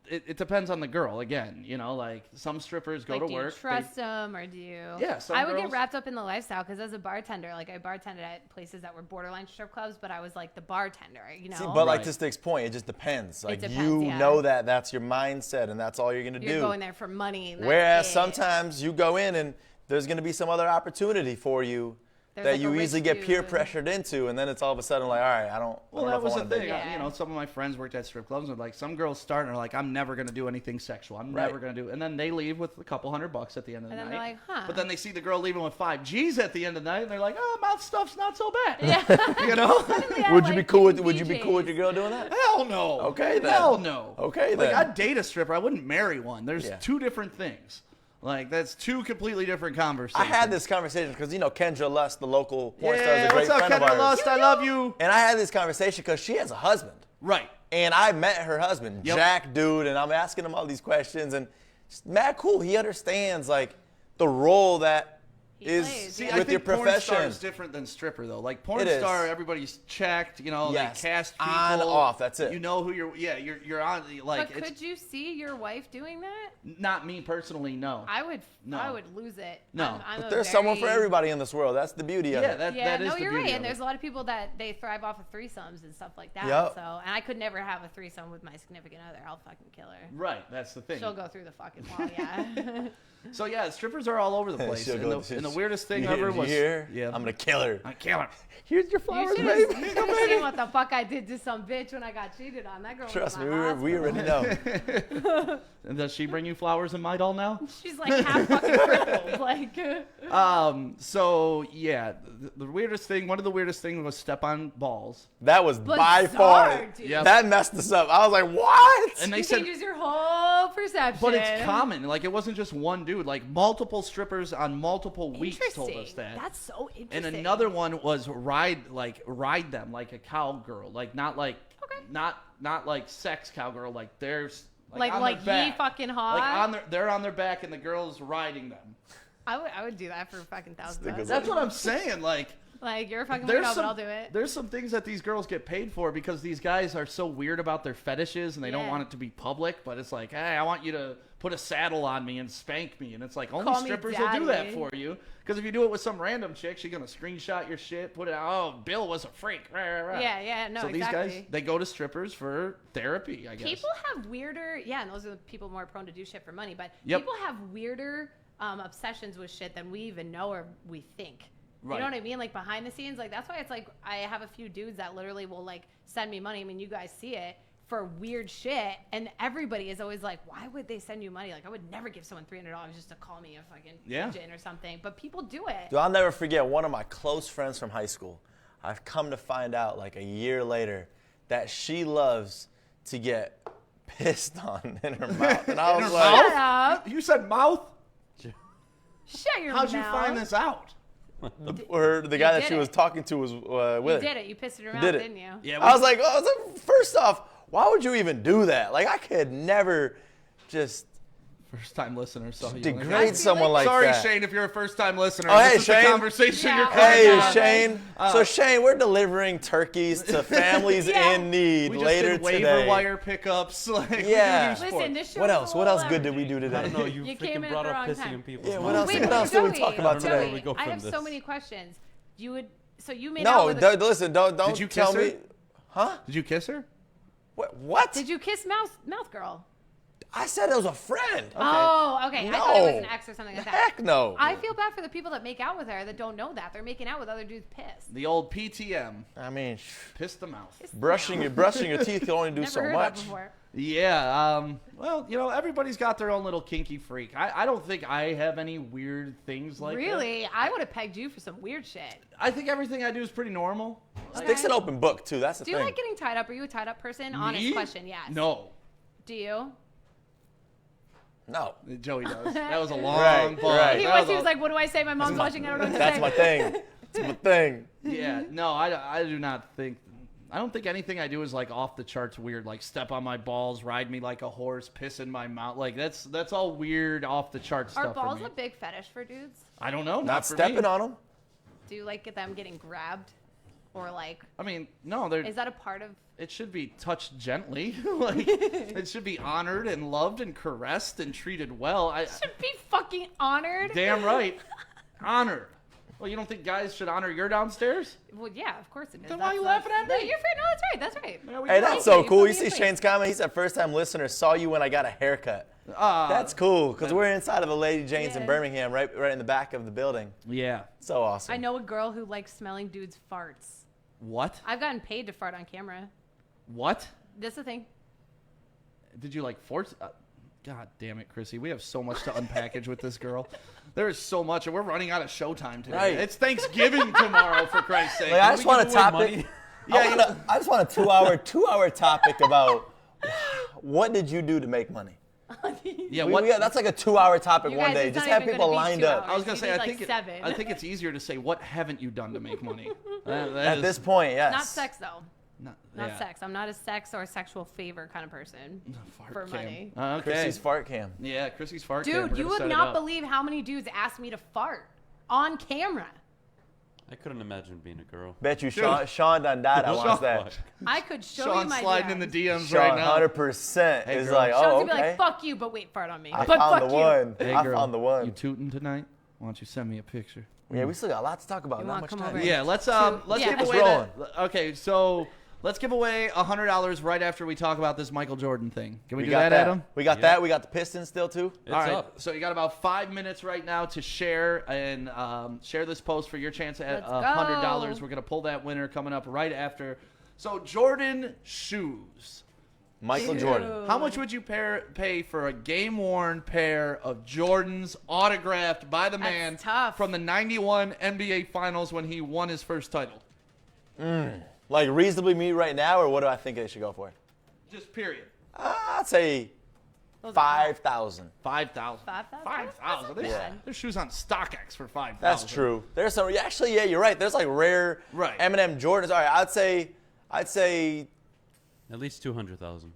it depends on the girl. Again, like some strippers go Like, to do work. you trust them or do you? Yeah, some I would girls- get wrapped up in the lifestyle because as a bartender, like I bartended at places that were borderline strip clubs, but I was like the bartender, See, but like Right. to Stick's point, it just depends. Like depends, you yeah. know that's your mindset and that's all you're going to You're do. going there for money. and that's Whereas it. sometimes you go in and there's going to be some other opportunity for you There's that like a you rich easily get peer dude. pressured into, and then it's all of a sudden like, all right, I don't. Well, I don't know that if was I the wanna date thing. you. Yeah. Some of my friends worked at strip clubs, and like some girls start and are like, "I'm never gonna do anything sexual. I'm never Right. gonna do." And then they leave with a couple $100 at the end of the And then night. they're like, huh. But then they see the girl leaving with 5 G's at the end of the night, and they're like, "Oh, mouth stuff's not so bad." Yeah. You know? Suddenly I Would you like be cool with getting Would you be cool with your BJs. girl doing that? Hell no. Okay, then. Hell no. Okay, Like then. I'd date a stripper. I wouldn't marry one. There's Yeah. two different things. Like that's two completely different conversations. I had this conversation because Kendra Lust, the local porn star, is Yeah, a great what's up, friend of Kendra ours. Lust? I love you. And I had this conversation because she has a husband. Right. And I met her husband, Yep. Jack, dude, and I'm asking him all these questions, and just mad cool. He understands like the role that is plays, I with think your porn profession. star is different than stripper though. Like porn It is. star, everybody's checked. You know, Yes. they cast people On, off, that's it. You know who you're on. Like, But could you see your wife doing that? not me personally. No. I would No. lose it. No. I'm But a there's someone for very- everybody in this world. That's the beauty of Yeah, it. Yeah, that is no, the you're beauty right. of And it. there's a lot of people that they thrive off of threesomes and stuff like that. Yep. So, and I could never have a threesome with my significant other. I'll fucking kill her. Right, that's the thing. She'll go through the fucking wall. Yeah. So yeah, strippers are all over the place. She'll And go- the weirdest thing You ever hear- was you hear? yeah, I'm gonna kill her. I kill her. Here's your You flowers, should baby. have seen what the fuck I did to some bitch when I got cheated on. That girl Trust was me, in my we hospital. already know. And does she bring you flowers in my doll now? She's like half fucking crippled. Like, So yeah, the weirdest thing, one of the weirdest things was step on balls. That was by far. Bizarre, dude. Yeah. That messed us up. I was like, what? And they it said, changes your whole perception. but it's common. Like it wasn't just one dude. Like multiple strippers on multiple weeks told us Interesting. that. That's so interesting. And another one was ride them like a cowgirl, like not like not like sex cowgirl, like there's like on their ye back. fucking hot. Like they're on their back and the girl's riding them. I would do that for fucking $1,000. That's what I'm saying. Like Like, you're a fucking there's weirdo, some but I'll do it. there's some things that these girls get paid for because these guys are so weird about their fetishes and they don't Yeah. want it to be public. But it's like, hey, I want you to put a saddle on me and spank me, and it's like only Call me strippers will do that daddy. for you. Because if you do it with some random chick, she's gonna screenshot your shit, put it out. Oh, Bill was a freak. Rah, rah, rah. Yeah, no, so these exactly. guys, they go to strippers for therapy, I guess. People have weirder, and those are the people more prone to do shit for money, but Yep. people have weirder obsessions with shit than we even know or we think. Right. You know what I mean? Like, behind the scenes, like, that's why it's like, I have a few dudes that literally will, like, send me money. I mean, you guys see it for weird shit, and everybody is always like, why would they send you money? Like, I would never give someone $300 just to call me a fucking pigeon or something, but people do it. Dude, I'll never forget one of my close friends from high school. I've come to find out, like, a year later that she loves to get pissed on in her mouth. And I was like, Shut up. You said mouth? Shut your How'd mouth. you find this out? or the guy that did she was it. talking to was You with her. did it. You pissed in her mouth, Did it. didn't you? Yeah, I was like, first off, why would you even do that? Like, I could never just first time listener, so you degrade someone like Sorry, that. Shane, if you're a first time listener. Oh, hey, this is Shane. the conversation Yeah. you're Hey, calling out. Shane. So, Shane, we're delivering turkeys to families Yeah. in need We just later did waiver today. wire pickups. Like, we do Yeah. these Listen, sports. this show What is else? a What little else good did we everything. do today? I don't know. You, You came freaking in brought at the up wrong pissing time. in people's Yeah, mouths. what else? Wait, What else did we talk about I don't know where today? we go I from have so this. many questions. So you made out No, with a, listen, don't Did you tell kiss her? me. Huh? Did you kiss her? What? Did you kiss mouth girl? I said it was a friend. Oh, okay. I thought it was an No. ex or something like that. Heck no. I feel bad for the people that make out with her that don't know that. They're making out with other dudes pissed. The old PTM. I mean, Pissed the mouth. brushing your teeth can only do Never so heard much. that before. Yeah, well, you know, everybody's got their own little kinky freak. I don't think I have any weird things like that. Really? I would have pegged you for some weird shit. I think everything I do is pretty normal. Stick's an open book too. That's the Do you thing. like getting tied up? Are you a tied up person? Honest Me? question, yes. No. Do you? No. Joey does. That was a long Right, pause. right. He That was like, what do I say? My mom's watching. I don't know what to That's say. my thing. That's my thing. Yeah, no, I do not think. I don't think anything I do is like off the charts weird. Like step on my balls, ride me like a horse, piss in my mouth. Like that's all weird, off the charts Are stuff. balls for me. a big fetish for dudes? I don't know. Not for stepping me. on them. Do you like them getting grabbed? Or like, I mean, no. They're. is that a part of... It should be touched gently. Like it should be honored and loved and caressed and treated well. Should be fucking honored? Damn right, honored. Well, you don't think guys should honor your downstairs? Well, yeah, of course it is. Then why are you laughing at No, me? you're fair. No, that's right. That's right. There we Hey, go. that's so You cool. put You me see in place. Shane's comment? He said first time listener saw you when I got a haircut. That's cool because we're inside of a Lady Jane's in Yeah. Birmingham, right in the back of the building. Yeah. So awesome. I know a girl who likes smelling dudes' farts. What? I've gotten paid to fart on camera. What? That's the thing. Did you like force? God damn it, Chrissy. We have so much to unpackage with this girl. There is so much, and we're running out of showtime today. Right. It's Thanksgiving tomorrow, for Christ's sake. Like, I Can just we want give a away topic. money? I just want a 2-hour topic about what did you do to make money. Yeah, what? That's like a 2-hour topic You one guys, day. it's Just not have even people gonna be lined 2 up. hours. I was gonna You say, need I like think 7. I think it's easier to say what haven't you done to make money. That At is- this point, yes. Not sex, though. not Not sex. I'm not a sex or sexual favor kind of person. Fart For cam. money. Okay. Chrissy's fart cam. Yeah, Chrissy's fart cam. Dude, We're you gonna would set it not up. believe how many dudes ask me to fart. on camera. I couldn't imagine being a girl. Bet you Sean Dundada wants that. Fuck. I could show Sean you my sliding DMs. in the DMs Sean right now. 100% is girl. like, Sean's oh, gonna be okay. like, fuck you, but wait, fart on me. I but found fuck the you. one. Hey, I girl, found the one. You tooting tonight? Why don't you send me a picture? Yeah, we still got a lot to talk about. You Not wanna much come time. over? Yeah, let's Yeah. give Let's away roll. that. Okay, so let's give away $100 right after we talk about this Michael Jordan thing. Can we do got that, Adam? We got that. We got the Pistons still too. It's All right, up. so you got about 5 minutes right now to share and share this post for your chance at Let's $100. go. We're gonna pull that winner coming up right after. So Jordan shoes. Michael Ew. Jordan. How much would you pay for a game-worn pair of Jordans autographed by the That's man tough. from the '91 NBA Finals when he won his first title? Like reasonably me right now, or what do I think they should go for? Just period. I'd say Those are 5,000. 5,000. 5,000? 5,000. That's There's, bad. there's shoes on StockX for 5,000. That's true. There's some. Actually, yeah, you're right. There's like rare Right. Eminem Jordans. All right, I'd say. At least 200,000.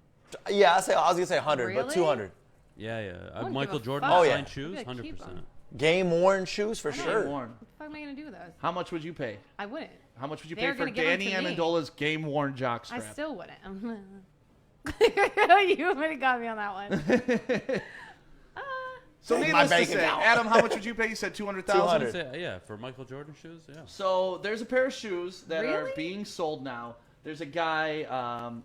Yeah, I was gonna say 100, but Really? 200. Yeah. wouldn't Michael give a Jordan fuck. Oh, yeah. signed shoes, I'm gonna keep 100%. 'em. Game worn shoes for I know. sure. Game-worn. What the fuck am I gonna do with those? How much would you pay? I wouldn't. How much would you They pay were for gonna give 'em Danny to me. Amendola's game-worn I jockstrap? still wouldn't. You would have got me on that one. So Take my needless to bank say, account. Adam, how much would you pay? You said 200,000. 200. Yeah, for Michael Jordan shoes, yeah. So there's a pair of shoes that are Really? being sold now. There's a guy,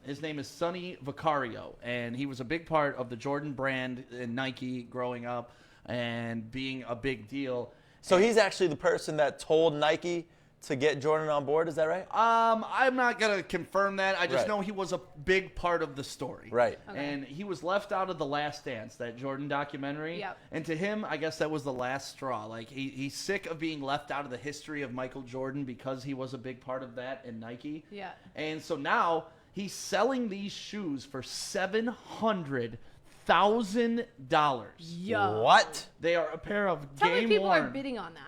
his name is Sonny Vicario, and he was a big part of the Jordan brand in Nike growing up and being a big deal. So he's actually the person that told Nike to get Jordan on board. Is that right? I'm not gonna confirm that. I just Right. know he was a big part of the story. Right. Okay. And he was left out of The Last Dance, that Jordan documentary. Yep. And to him, I guess that was the last straw. Like he's sick of being left out of the history of Michael Jordan because he was a big part of that in Nike. Yeah. And so now he's selling these shoes for $700,000. Yo. What? They are a pair of Tell me people are game-worn. bidding on that.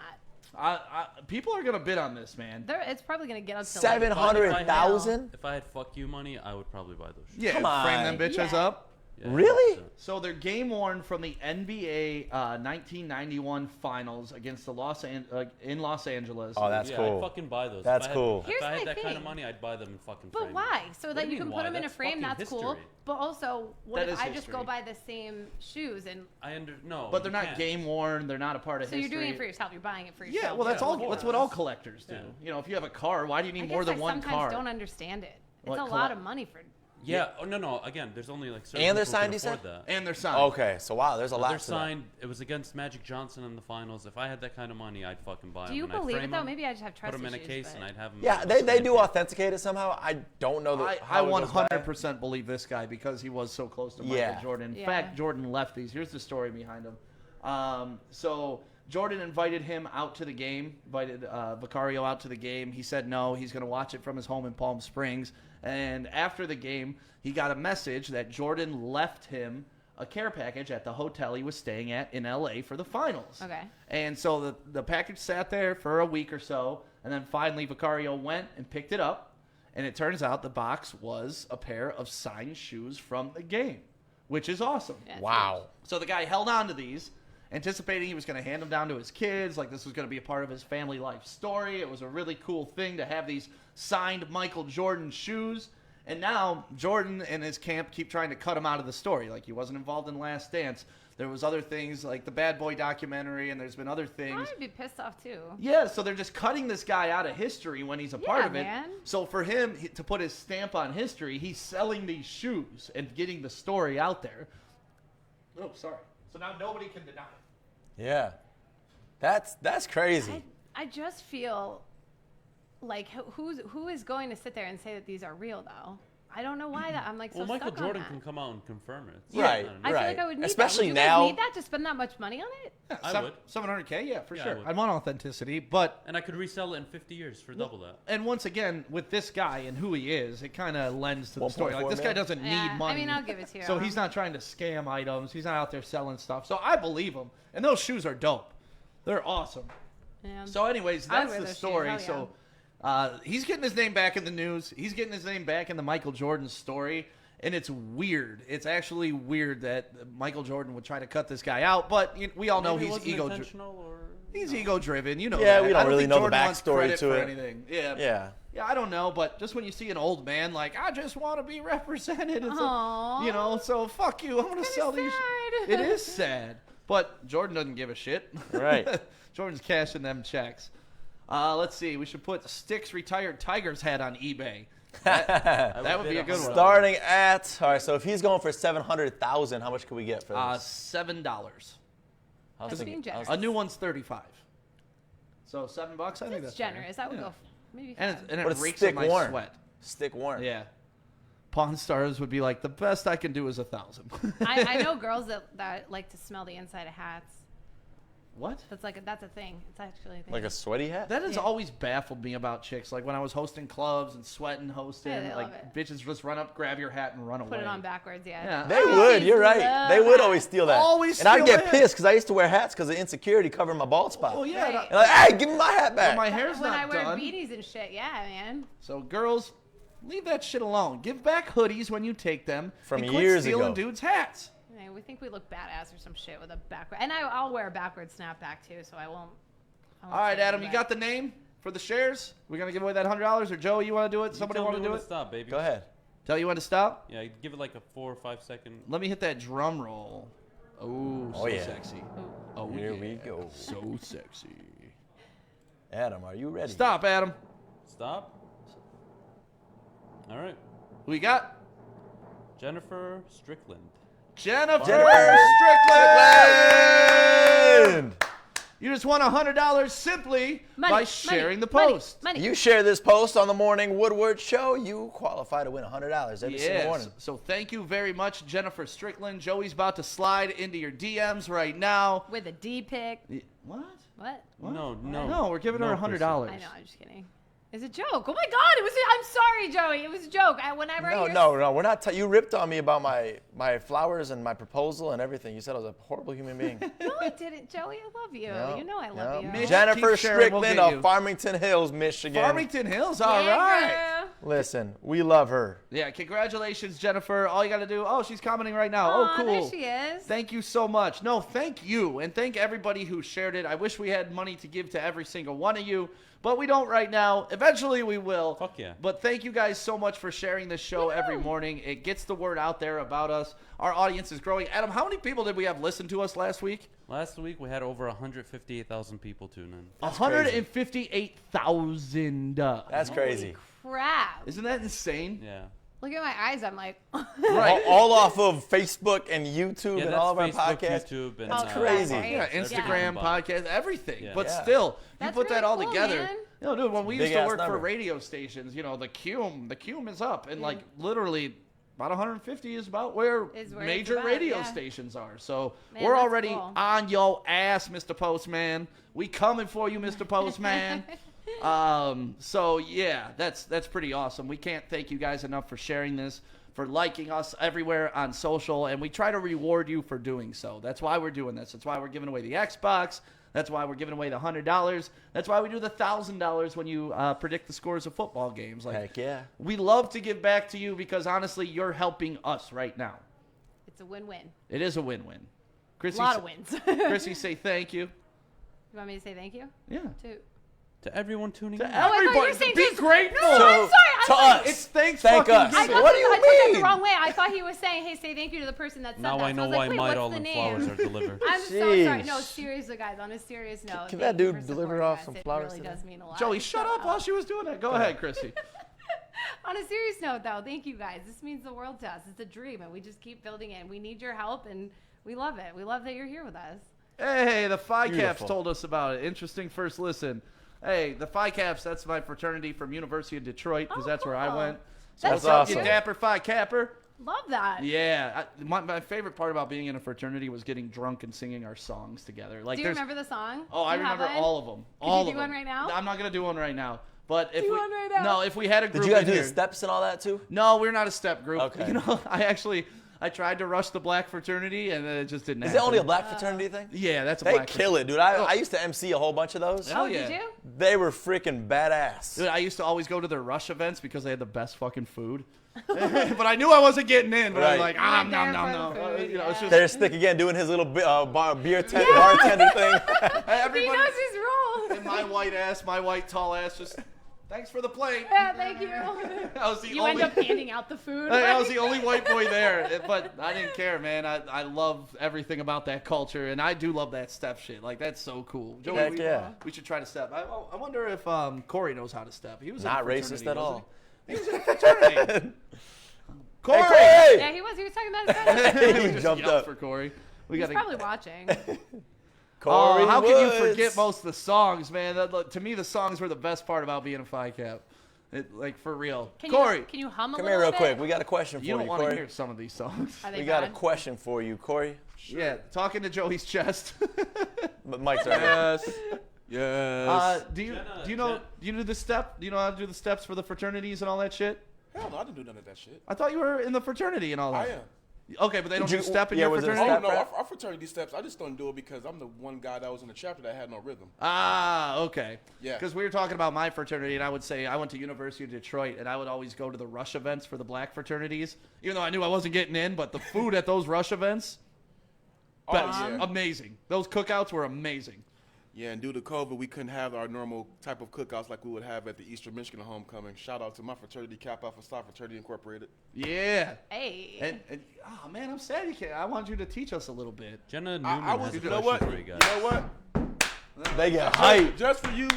People are gonna bid on this, man. It's probably gonna get up to like 700,000? If I had fuck you money, I would probably buy those shoes. Yeah, Come frame on. them bitches Yeah. up. Yeah, Really? 100%. So they're game worn from the NBA 1991 Finals against the in Los Angeles. Oh, that's Yeah, cool. I'd fucking buy those. That's If I had- cool. If Here's I my had that kind thing. of money, I'd buy them and fucking But frame why? them. So What that do you you can mean put why? them in a That's frame, fucking that's cool. history. But also, what That if is I just history. go buy the same shoes and No. But they're you not can't. game worn. They're not a part of so history. you're doing it for yourself, you're buying it for yourself. Yeah, well, that's Yeah, all. of That's what course. all collectors do. Yeah. You know, if you have a car, why do you I need guess more than I one sometimes car? don't understand it. It's What, a lot of money for. Yeah. Oh no. Again, there's only like certain And they're people who signed, can you said? afford that. And they're signed. Okay, so wow, there's a lot They're to that. signed. It was against Magic Johnson in the finals. If I had that kind of money, I'd fucking buy them. Do you and I'd believe frame it though? them, Maybe I just have put trust them in a issues, case, but- and I'd have them. Yeah, they do authenticate it somehow. I don't know I how it goes by. 100% believe this guy because he was so close to Michael Yeah. Jordan. In Yeah. fact, Jordan left these. Here's the story behind him. So Jordan invited him out to the game, invited Vicario out to the game. He said no, he's going to watch it from his home in Palm Springs. And after the game, he got a message that Jordan left him a care package at the hotel he was staying at in LA for the finals. Okay. And so the package sat there for a week or so, and then finally Vicario went and picked it up, and it turns out the box was a pair of signed shoes from the game, which is awesome. Yeah, it's Wow. So the guy held on to these, anticipating he was going to hand them down to his kids, like this was going to be a part of his family life story. It was a really cool thing to have these signed Michael Jordan shoes. And now Jordan and his camp keep trying to cut him out of the story. Like he wasn't involved in Last Dance. There was other things like the Bad Boy documentary, and there's been other things. I'd be pissed off too. Yeah, so they're just cutting this guy out of history when he's a part Yeah, of it. man. So for him to put his stamp on history, he's selling these shoes and getting the story out there. Oh, sorry. So now nobody can deny it. Yeah. That's crazy. I just feel like who is going to sit there and say that these are real though? I don't know why that I'm like so Well, Michael stuck Jordan on can that. come out and confirm it. Right. I feel like I would need Especially that. Would you now- guys need that to spend that much money on it? Yeah, I would. 700K, yeah, for Yeah, I sure. would. I want authenticity, but And I could resell it in 50 years for double that. and once again with this guy and who he is, it kind of lends to the story. Like 1.4 this guy million? doesn't Yeah, need money. I mean, I'll give it to you. So he's not trying to scam items. He's not out there selling stuff. So I believe him. And those shoes are dope. They're awesome. Yeah. So, anyways, I would that's wear the those shoes. story. Hell yeah. So, he's getting his name back in the news. He's getting his name back in the Michael Jordan story. And it's weird. It's actually weird that Michael Jordan would try to cut this guy out, but we all know Maybe it he's wasn't ego-driven. intentional, or He's ego-driven, you know. Yeah, that. we I don't really think know the Jordan wants backstory credit to for it. anything. Yeah. Yeah. I don't know, but just when you see an old man like, I just want to be represented, it's Aww. so fuck you. I'm gonna sell these. sad. It is sad, but Jordan doesn't give a shit. Right. Jordan's cashing them checks. Let's see. We should put Sticks retired Tigers hat on eBay. That would be a good one. Starting at, all right, so if he's going for 700,000, how much can we get for this? $7. That's being generous. A new one's $35. So $7. I think That's that's generous. fair. I would Yeah. go maybe And 5. it But it's reeks stick of my worn. sweat. Stick worn. Yeah. Pawn Stars would be like, the best I can do is 1,000. I know girls that like to smell the inside of hats. What? That's a thing. It's actually a thing. Like a sweaty hat? That has Yeah. always baffled me about chicks. Like when I was hosting clubs and sweating, hosting, Yeah, they like love it. bitches just run up, grab your hat, and run away. Put it on backwards, yeah. Yeah. They would. You're right. love They would that. always steal that. Always and I'd steal get that. pissed because I used to wear hats because of insecurity covering my bald spot. Oh yeah. Right. And like, hey, give me my hat back. My hair's When not I wear done. beanies and shit, yeah, man. So girls, leave that shit alone. Give back hoodies when you take them. From and quit years stealing ago. dudes' hats. Yeah, we think we look badass or some shit with a backward. And I'll wear a backward snapback too, so I won't. All right, Adam, you got the name for the shares? We're gonna give away that $100, or Joey, you want to do it? Somebody want to do it? Stop, baby. Go ahead. Tell you when to stop. Yeah, give it like a 4 or 5 second. Let me hit that drum roll. Oh, so yeah. sexy. Oh, Here yeah. we go. So sexy. Adam, are you ready? Stop, Adam. Stop. All right. Who we got? Jennifer Strickland. Jennifer Strickland! You just won $100 simply by sharing the post. Money. You share this post on the Morning Woodward Show, you qualify to win $100 every single morning. So thank you very much, Jennifer Strickland. Joey's about to slide into your DMs right now. With a D pick. What? What? No. No, we're giving her $100. I know, I'm just kidding. It's a joke. Oh my God! I'm sorry, Joey. It was a joke. Whenever I hear No, we're not. You ripped on me about my flowers and my proposal and everything. You said I was a horrible human being. No, I didn't, Joey. I love you. No, You know I love no. you. Mitch, Jennifer keep sharing, we'll Strickland get you. of Farmington Hills, Michigan. Farmington Hills, all Yeah, right. girl. Listen, we love her. Yeah, congratulations, Jennifer. All you got to do. Oh, she's commenting right now. Aw, Oh, cool. there she is. Thank you so much. No, thank you. And thank everybody who shared it. I wish we had money to give to every single one of you, but we don't right now. Eventually we will. Fuck yeah. But thank you guys so much for sharing this show every morning. It gets the word out there about us. Our audience is growing. Adam, how many people did we have listen to us last week? Last week we had over 158,000 people tune in. 158,000. That's crazy. Crap. Isn't that insane? Yeah. Look at my eyes. I'm like. Right. All off of Facebook and YouTube Yeah, and that's all of our Facebook, podcasts. YouTube, and That's crazy. right? Yeah, Instagram, Yeah. podcast, everything. Yeah. But Yeah. still, you That's put that really all cool, together. man. You know, dude, when we used to Big-ass work for number. radio stations, the cume is up. And, like, literally about 150 is about where Is where it's major about, radio yeah. stations are. So Man, we're that's already cool. on your ass, Mr. Postman. We coming for you, Mr. Postman. So, yeah, that's pretty awesome. We can't thank you guys enough for sharing this, for liking us everywhere on social, and we try to reward you for doing so. That's why we're doing this. That's why we're giving away the Xbox. That's why we're giving away the $100. That's why we do the $1,000 when you predict the scores of football games. Like, Heck yeah. we love to give back to you because, honestly, you're helping us right now. It's a win-win. It is a win-win. A Chrissy, lot of wins. Chrissy, say thank you. You want me to say thank you? Yeah. To everyone tuning To in. I thought you were everybody, saying be to- grateful. No, I'm sorry. I To thought- us. It's thanks Thank fucking us. giving. I What do you I took it mean? the wrong way. I thought he was saying, "Hey, say thank you to the person that said Now that." I So know was like, why wait, my what's all the them name? flowers are delivered. I'm so sorry. Jeez. No, seriously, guys. On a serious note, Can thank that you dude for deliver supporting off us. some It flowers really today? does mean a lot. Joey, shut up while she was doing that. Go ahead, Chrissy. On a serious note, though, thank you guys. This means the world to us. It's a dream, and we just keep building it. We need your help, and we love it. We love that you're here with us. Hey, the Phi Caps Beautiful. told us about it. Interesting first listen. Hey, the Phi Caps, that's my fraternity from University of Detroit because Oh, that's where I cool. went. So That's what's up, you awesome. dapper Phi Capper? Love that. Yeah. My favorite part about being in a fraternity was getting drunk and singing our songs together. Like, Do you there's- remember the song? Oh, I Do you have remember one? all of them. Could All you of do them. one right now? I'm not going to do one right now. But if Do we, one right now. No, if we had a group Did you guys in do here, the steps and all that too? No, we're not a step group. Okay. You know, I tried to rush the black fraternity, and it just didn't Is happen. it only a black fraternity thing? Yeah, that's a They black kill it, dude. I used to MC a whole bunch of those. Hell Oh, yeah. did you? They were freaking badass. Dude, I used to always go to their rush events because they had the best fucking food. But I knew I wasn't getting in. But I was Right. like, went there nom, for nom, the nom. food, You know, it's yeah. just There's Stick again doing his little bartender thing. He everybody knows his role. and my white ass, my white tall ass, just thanks for the plate. Yeah, thank you. I was the You only. end up handing out the food. I was the only white boy there, but I didn't care, man. I love everything about that culture, and I do love that step shit. Like, that's so cool. Joey, Heck yeah. we should try to step. I wonder if Corey knows how to step. He was in a Not fraternity, racist at wasn't all. He was in a fraternity. Corey! Hey, Yeah, he was talking about his friend. We He just jumped yelled up. for Corey. We He's got probably watching. Corey how can you Woods. forget most of the songs, man? To me, the songs were the best part about being a Phi Cap. Like, for real. Corey, Can you hum a Come little here real bit? quick. We got a question for you you, don't want to Corey. hear some of these songs. Are they We got a bad? question for you, Corey. Yeah, talking to Joey's chest. But Mike's right here. Yes. Yes. Do you Jenna- do the step? Do you know how to do the steps for the fraternities and all that shit? Hell no, I didn't do none of that shit. I thought you were in the fraternity and all that. I am. Okay, but they don't Did do you- step in yeah, your was it a fraternity? Oh step? no, our fraternity steps. I just don't do it because I'm the one guy that was in the chapter that had no rhythm. Ah, okay. Yeah. Because we were talking about my fraternity, and I would say I went to University of Detroit, and I would always go to the rush events for the black fraternities, even though I knew I wasn't getting in. But the food at those rush events, Oh, yeah. amazing. Those cookouts were amazing. Yeah, and due to COVID, we couldn't have our normal type of cookouts like we would have at the Eastern Michigan homecoming. Shout out to my fraternity, Kappa Alpha Psi Fraternity Incorporated. Yeah. Hey. And oh man, I'm sad you can't. I want you to teach us a little bit. Jenna Newman I was, has a you know question what? for You you guys. know what? They get hyped. Just for you,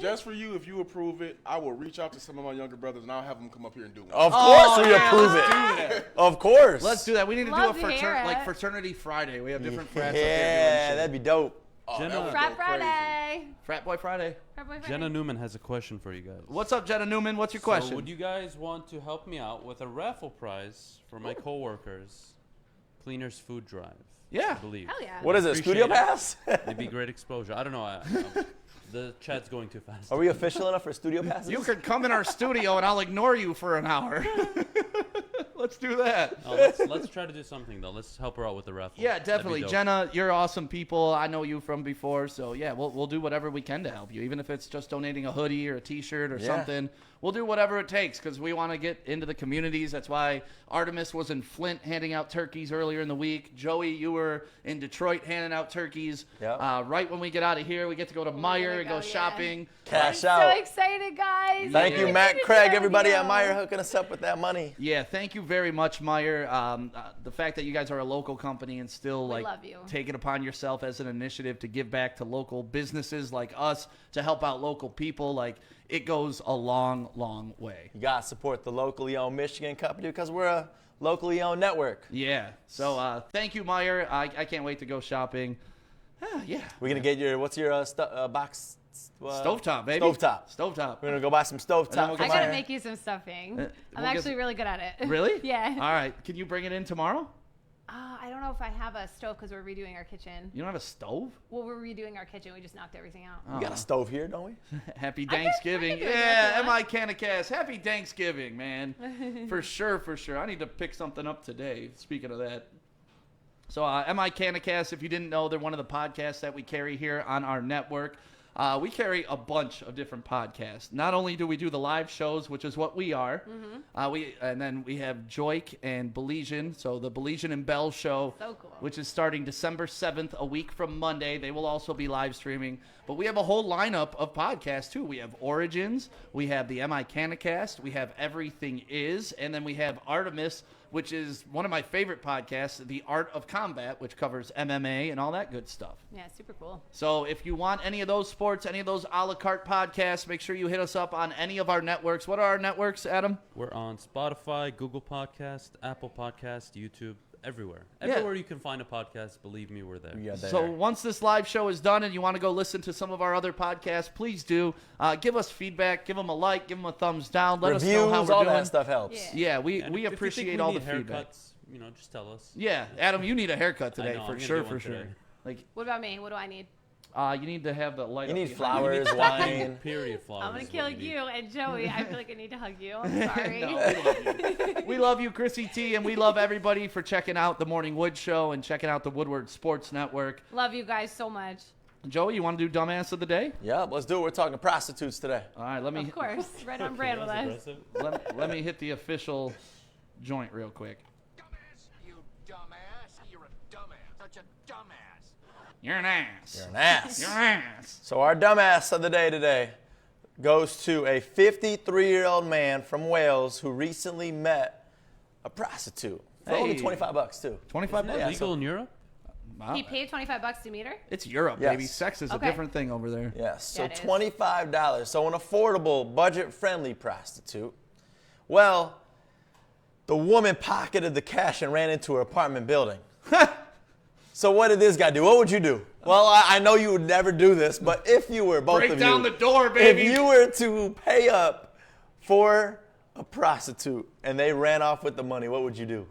just for you, if you approve it, I will reach out to some of my younger brothers and I'll have them come up here and do it. Of course we yeah, approve let's it. do that. Of course. Let's do that. We need to Love do to a hear it. fraternity Friday. We have different frats up there Yeah, doing that'd shit. be dope. Oh, that Jenna- would Frat go crazy. Friday. Frat Boy Friday. Frat boy Friday. Jenna Newman has a question for you guys. What's up, Jenna Newman? What's your question? So would you guys want to help me out with a raffle prize for my coworkers, Cleaners Food Drive? Yeah. I believe. Hell yeah. What is it, Appreciate Studio it. Pass? It'd be great exposure. I don't know. The chat's going too fast. Are we official enough for Studio Passes? You could come in our studio and I'll ignore you for an hour. Let's do that. Oh, let's try to do something though. Let's help her out with the raffle. Yeah, That'd be definitely. dope. Jenna, you're awesome people. I know you from before, so yeah, we'll do whatever we can to help you. Even if it's just donating a hoodie or a T-shirt or Yeah. something, we'll do whatever it takes because we want to get into the communities. That's why Artemis was in Flint handing out turkeys earlier in the week. Joey, you were in Detroit handing out turkeys. Yep. Right when we get out of here, we get to go to Meyer gonna and go go, yeah. shopping. Cash So out. excited, guys. Thank you, Yeah. Matt, Craig, everybody at Yeah. Meyer hooking us up with that money. Yeah, thank you very much, Meyer. The fact that you guys are a local company and still We love you. take it upon yourself as an initiative to give back to local businesses like us, to help out local people, like it goes a long, long way. You got to support the locally owned Michigan company because we're a locally owned network. Yeah. So thank you, Meyer. I can't wait to go shopping. Yeah. We're going to get your, what's your box? Stovetop, baby. Stovetop. Stovetop. We're going to go buy some stovetop. we'll from I gotta Meyer. make you some stuffing. we'll I'm get- actually really good at it. Really? Yeah. All right. Can you bring it in tomorrow? I don't know if I have a stove because we're redoing our kitchen. You don't have a stove? Well, we're redoing our kitchen. We just knocked everything out. We got a stove here, don't we? Happy I can Thanksgiving. do it if Yeah, you want. MI Canacast. Happy Thanksgiving, man. For sure, for sure. I need to pick something up today, speaking of that. So, MI Canacast, if you didn't know, they're one of the podcasts that we carry here on our network. We carry a bunch of different podcasts. Not only do we do the live shows, which is what we are, and then we have Joik and Belizean, so the Belizean and Bell show, So cool. which is starting December 7th, a week from Monday. They will also be live streaming. But we have a whole lineup of podcasts, too. We have Origins, we have the MI Canacast, we have Everything Is, and then we have Artemis, which is one of my favorite podcasts, The Art of Combat, which covers MMA and all that good stuff. Yeah, super cool. So if you want any of those sports, any of those a la carte podcasts, make sure you hit us up on any of our networks. What are our networks, Adam? We're on Spotify, Google Podcast, Apple Podcast, YouTube, everywhere. Yeah. Everywhere you can find a podcast, believe me, we're there. Yeah, So once this live show is done and you want to go listen to some of our other podcasts, please do. Give us feedback. Give them a like. Give them a thumbs down. Let us know how reviews, we're all doing. that stuff helps. Yeah. Yeah, we And if you think appreciate we all the need feedback. haircuts, you know, just tell us. Yeah, Adam, you need a haircut today know, I'm for gonna sure, get for one sure. today. Like, What about me? What do I need? You need to have the light. You up need behind you. flowers, wine. Period flowers. I'm gonna is kill what you need. you and Joey. I feel like I need to hug you. I'm sorry. No, we love you. We love you, Chrissy T, and we love everybody for checking out the Morning Wood Show and checking out the Woodward Sports Network. Love you guys so much. Joey, you want to do Dumbass of the Day? Yeah, let's do it. We're talking prostitutes today. All right, let me Of course, right on brand with That us. was aggressive. let me hit the official joint real quick. Dumbass, you dumbass. You're a dumbass. Such a dumbass. You're an ass. You're an ass. You're an ass. So our dumbass of the day today goes to a 53-year-old man from Wales who recently met a prostitute for only Hey. $25 too. 25 Isn't that bucks. legal in Europe? Wow. He paid $25 to meet her. It's Europe, Yes. baby. Sex is a Okay. different thing over there. Yes, so Yeah, it is. $25. So an affordable, budget-friendly prostitute. Well, the woman pocketed the cash and ran into her apartment building. So what did this guy do? What would you do? Well, I know you would never do this, but if you were, both Break of down you, the door, baby. if you were to pay up for a prostitute and they ran off with the money, what would you do?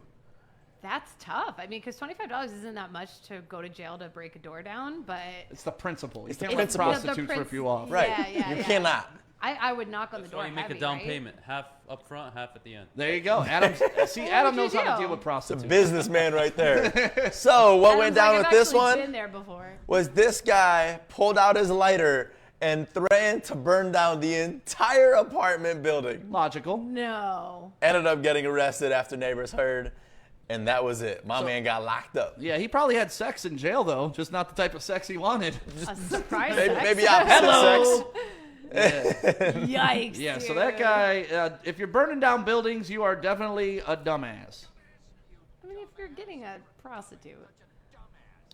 That's tough. I mean, because $25 isn't that much to go to jail to break a door down, but It's the principle. You It's the can't let principle. prostitutes rip you off. Right. Yeah, you yeah. cannot. I would knock on the That's door why you make heavy, a down right? payment. Half up front, half at the end. There you go. Adam. See, What Adam would you knows how to do? deal with It's a prostitutes. businessman right there. So what Adam's went down like, with I've this actually one been there before. was this guy pulled out his lighter and threatened to burn down the entire apartment building. Logical. No. Ended up getting arrested after neighbors heard, and that was it. My man got locked up. Yeah, he probably had sex in jail, though. Just not the type of sex he wanted. A surprise Maybe, sex? maybe opposite Hello. sex. Yikes. Yeah, so dude. that guy, if you're burning down buildings, you are definitely a dumbass. I mean, if you're getting a prostitute.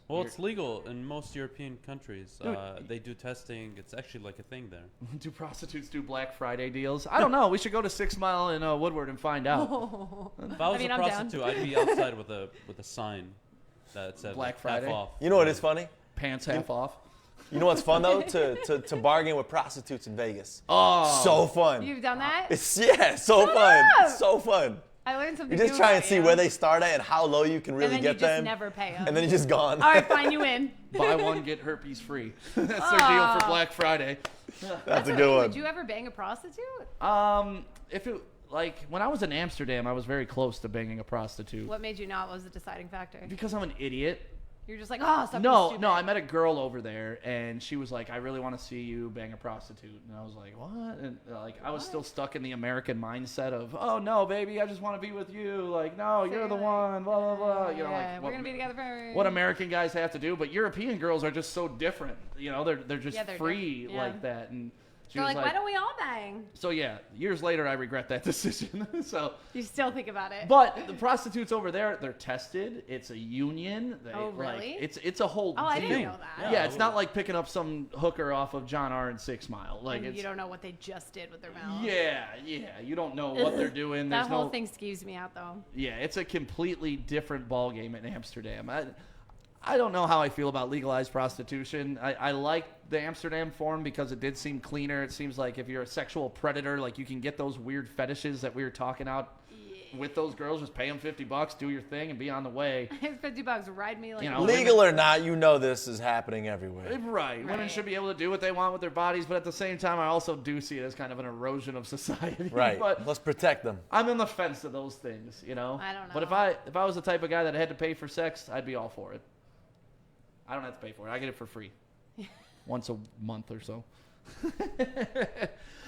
Well, it's legal in most European countries. They do testing. It's actually like a thing there. Do prostitutes do Black Friday deals? I don't know. We should go to 6 Mile in Woodward and find out. If I was mean, a I'm down. prostitute, I'd be outside with a sign that said Black like, Friday? half off. You know what is funny? Pants half off. You know what's fun though? To bargain with prostitutes in Vegas. Oh. So fun. You've done that? So fun. up. So fun. I learned something You just new try and about see you. where they start at and how low you can really and then get you just them. never pay them. And then you're just gone. All right, fine, you win. Buy one, get herpes free. That's their deal for Black Friday. That's a Okay, good one. Would you ever bang a prostitute? If it, like, when I was in Amsterdam, I was very close to banging a prostitute. What made you not was the deciding factor? Because I'm an idiot. You're just like, oh, stop being No, stupid. no, I met a girl over there, and she was like, I really want to see you bang a prostitute. And I was like, what? And I was still stuck in the American mindset of, oh, no, baby, I just want to be with you. Like, no, you're the like, one, blah, blah, blah. You know, Yeah, like, we're going to be together forever. what American guys have to do. But European girls are just so different. You know, they're just Yeah, they're free different. Yeah. like that. And she They're was like, why don't we all bang? So, yeah, years later, I regret that decision. So... You still think about it. But the prostitutes over there, they're tested. It's a union. They, Oh, really? Like, it's a whole Oh, I thing. didn't know that. Yeah, it's not like picking up some hooker off of John R. and 6 Mile. Like, And it's, you don't know what they just did with their mouth. yeah, you don't know what they're doing. That There's whole no, thing skews me out, though. yeah, it's a completely different ballgame in Amsterdam. I don't know how I feel about legalized prostitution. I like the Amsterdam form because it did seem cleaner. It seems like if you're a sexual predator, like you can get those weird fetishes that we were talking about with those girls. Just pay them $50, do your thing, and be on the way. $50, ride me like You a know, Legal or not, you know this is happening everywhere. Right. Women Right. should be able to do what they want with their bodies, but at the same time, I also do see it as kind of an erosion of society. Right. But Let's protect them. I'm on the fence of those things, you know? I don't know. But if I was the type of guy that had to pay for sex, I'd be all for it. I don't have to pay for it. I get it for free. Once a month or so.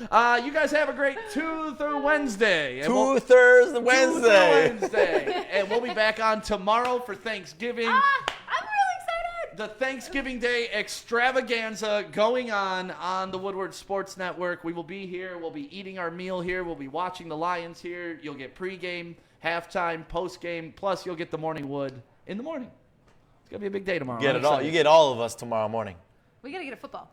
You guys have a great 2 through Wednesday. And we'll- Two-thirds 2 through Wednesday. Wednesday. And we'll be back on tomorrow for Thanksgiving. I'm really excited. The Thanksgiving Day extravaganza going on the Woodward Sports Network. We will be here. We'll be eating our meal here. We'll be watching the Lions here. You'll get pregame, halftime, postgame, plus you'll get the morning wood in the morning. It's going to be a big day tomorrow. Get I'm it all. excited. You get all of us tomorrow morning. We got to get a football.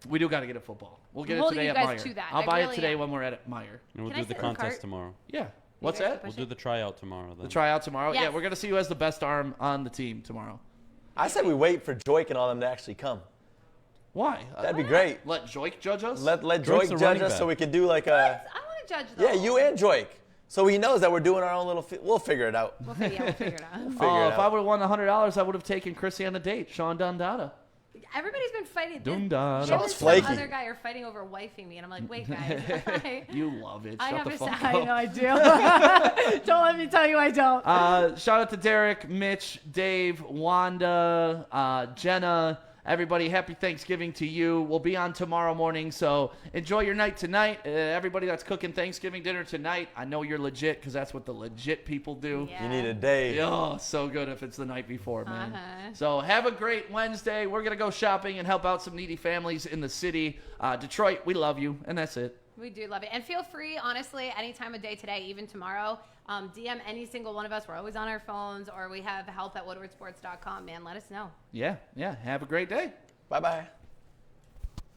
We do got to get a football. We'll get I'm it holding today you at guys Meyer. to that. I'll I buy really it today am. when we're at Meyer. And we'll Can I do the sit in the contest cart? tomorrow. Yeah. What's guys that? push We'll do the tryout tomorrow. Then. The tryout tomorrow? Yes. Yeah, we're going to see who has the best arm on the team tomorrow. I said we wait for Joik and all them to actually come. Why? That'd be great. Let Joik judge us? Let Joik's Joik the judge running us back. so we can do like a. I want to judge though. Yeah, you and Joik. So he knows that we're doing our own little. We'll figure it out. We'll figure it out. Figure Oh, it if I out. would have won $100, I would have taken Chrissy on a date. Sean Dundada. everybody's been fighting. Dum-da. Him and Shots some flaky. other guy are fighting over wifing me, and I'm like, wait, guys. You love it. I Shut have the a fuck I up. know I do. Don't let me tell you I don't. Shout out to Derek, Mitch, Dave, Wanda, Jenna, everybody. Happy Thanksgiving to you. We'll be on tomorrow morning, so enjoy your night tonight. Everybody that's cooking Thanksgiving dinner tonight, I know you're legit because that's what the legit people do. Yeah. You need a day. Oh, so good if it's the night before, man. Uh-huh. So have a great Wednesday. We're going to go shopping and help out some needy families in the city. Detroit, we love you, and that's it. We do love it. And feel free, honestly, any time of day today, even tomorrow, DM any single one of us. We're always on our phones, or we have help at woodwardsports.com. Man, let us know. Yeah. Have a great day. Bye-bye.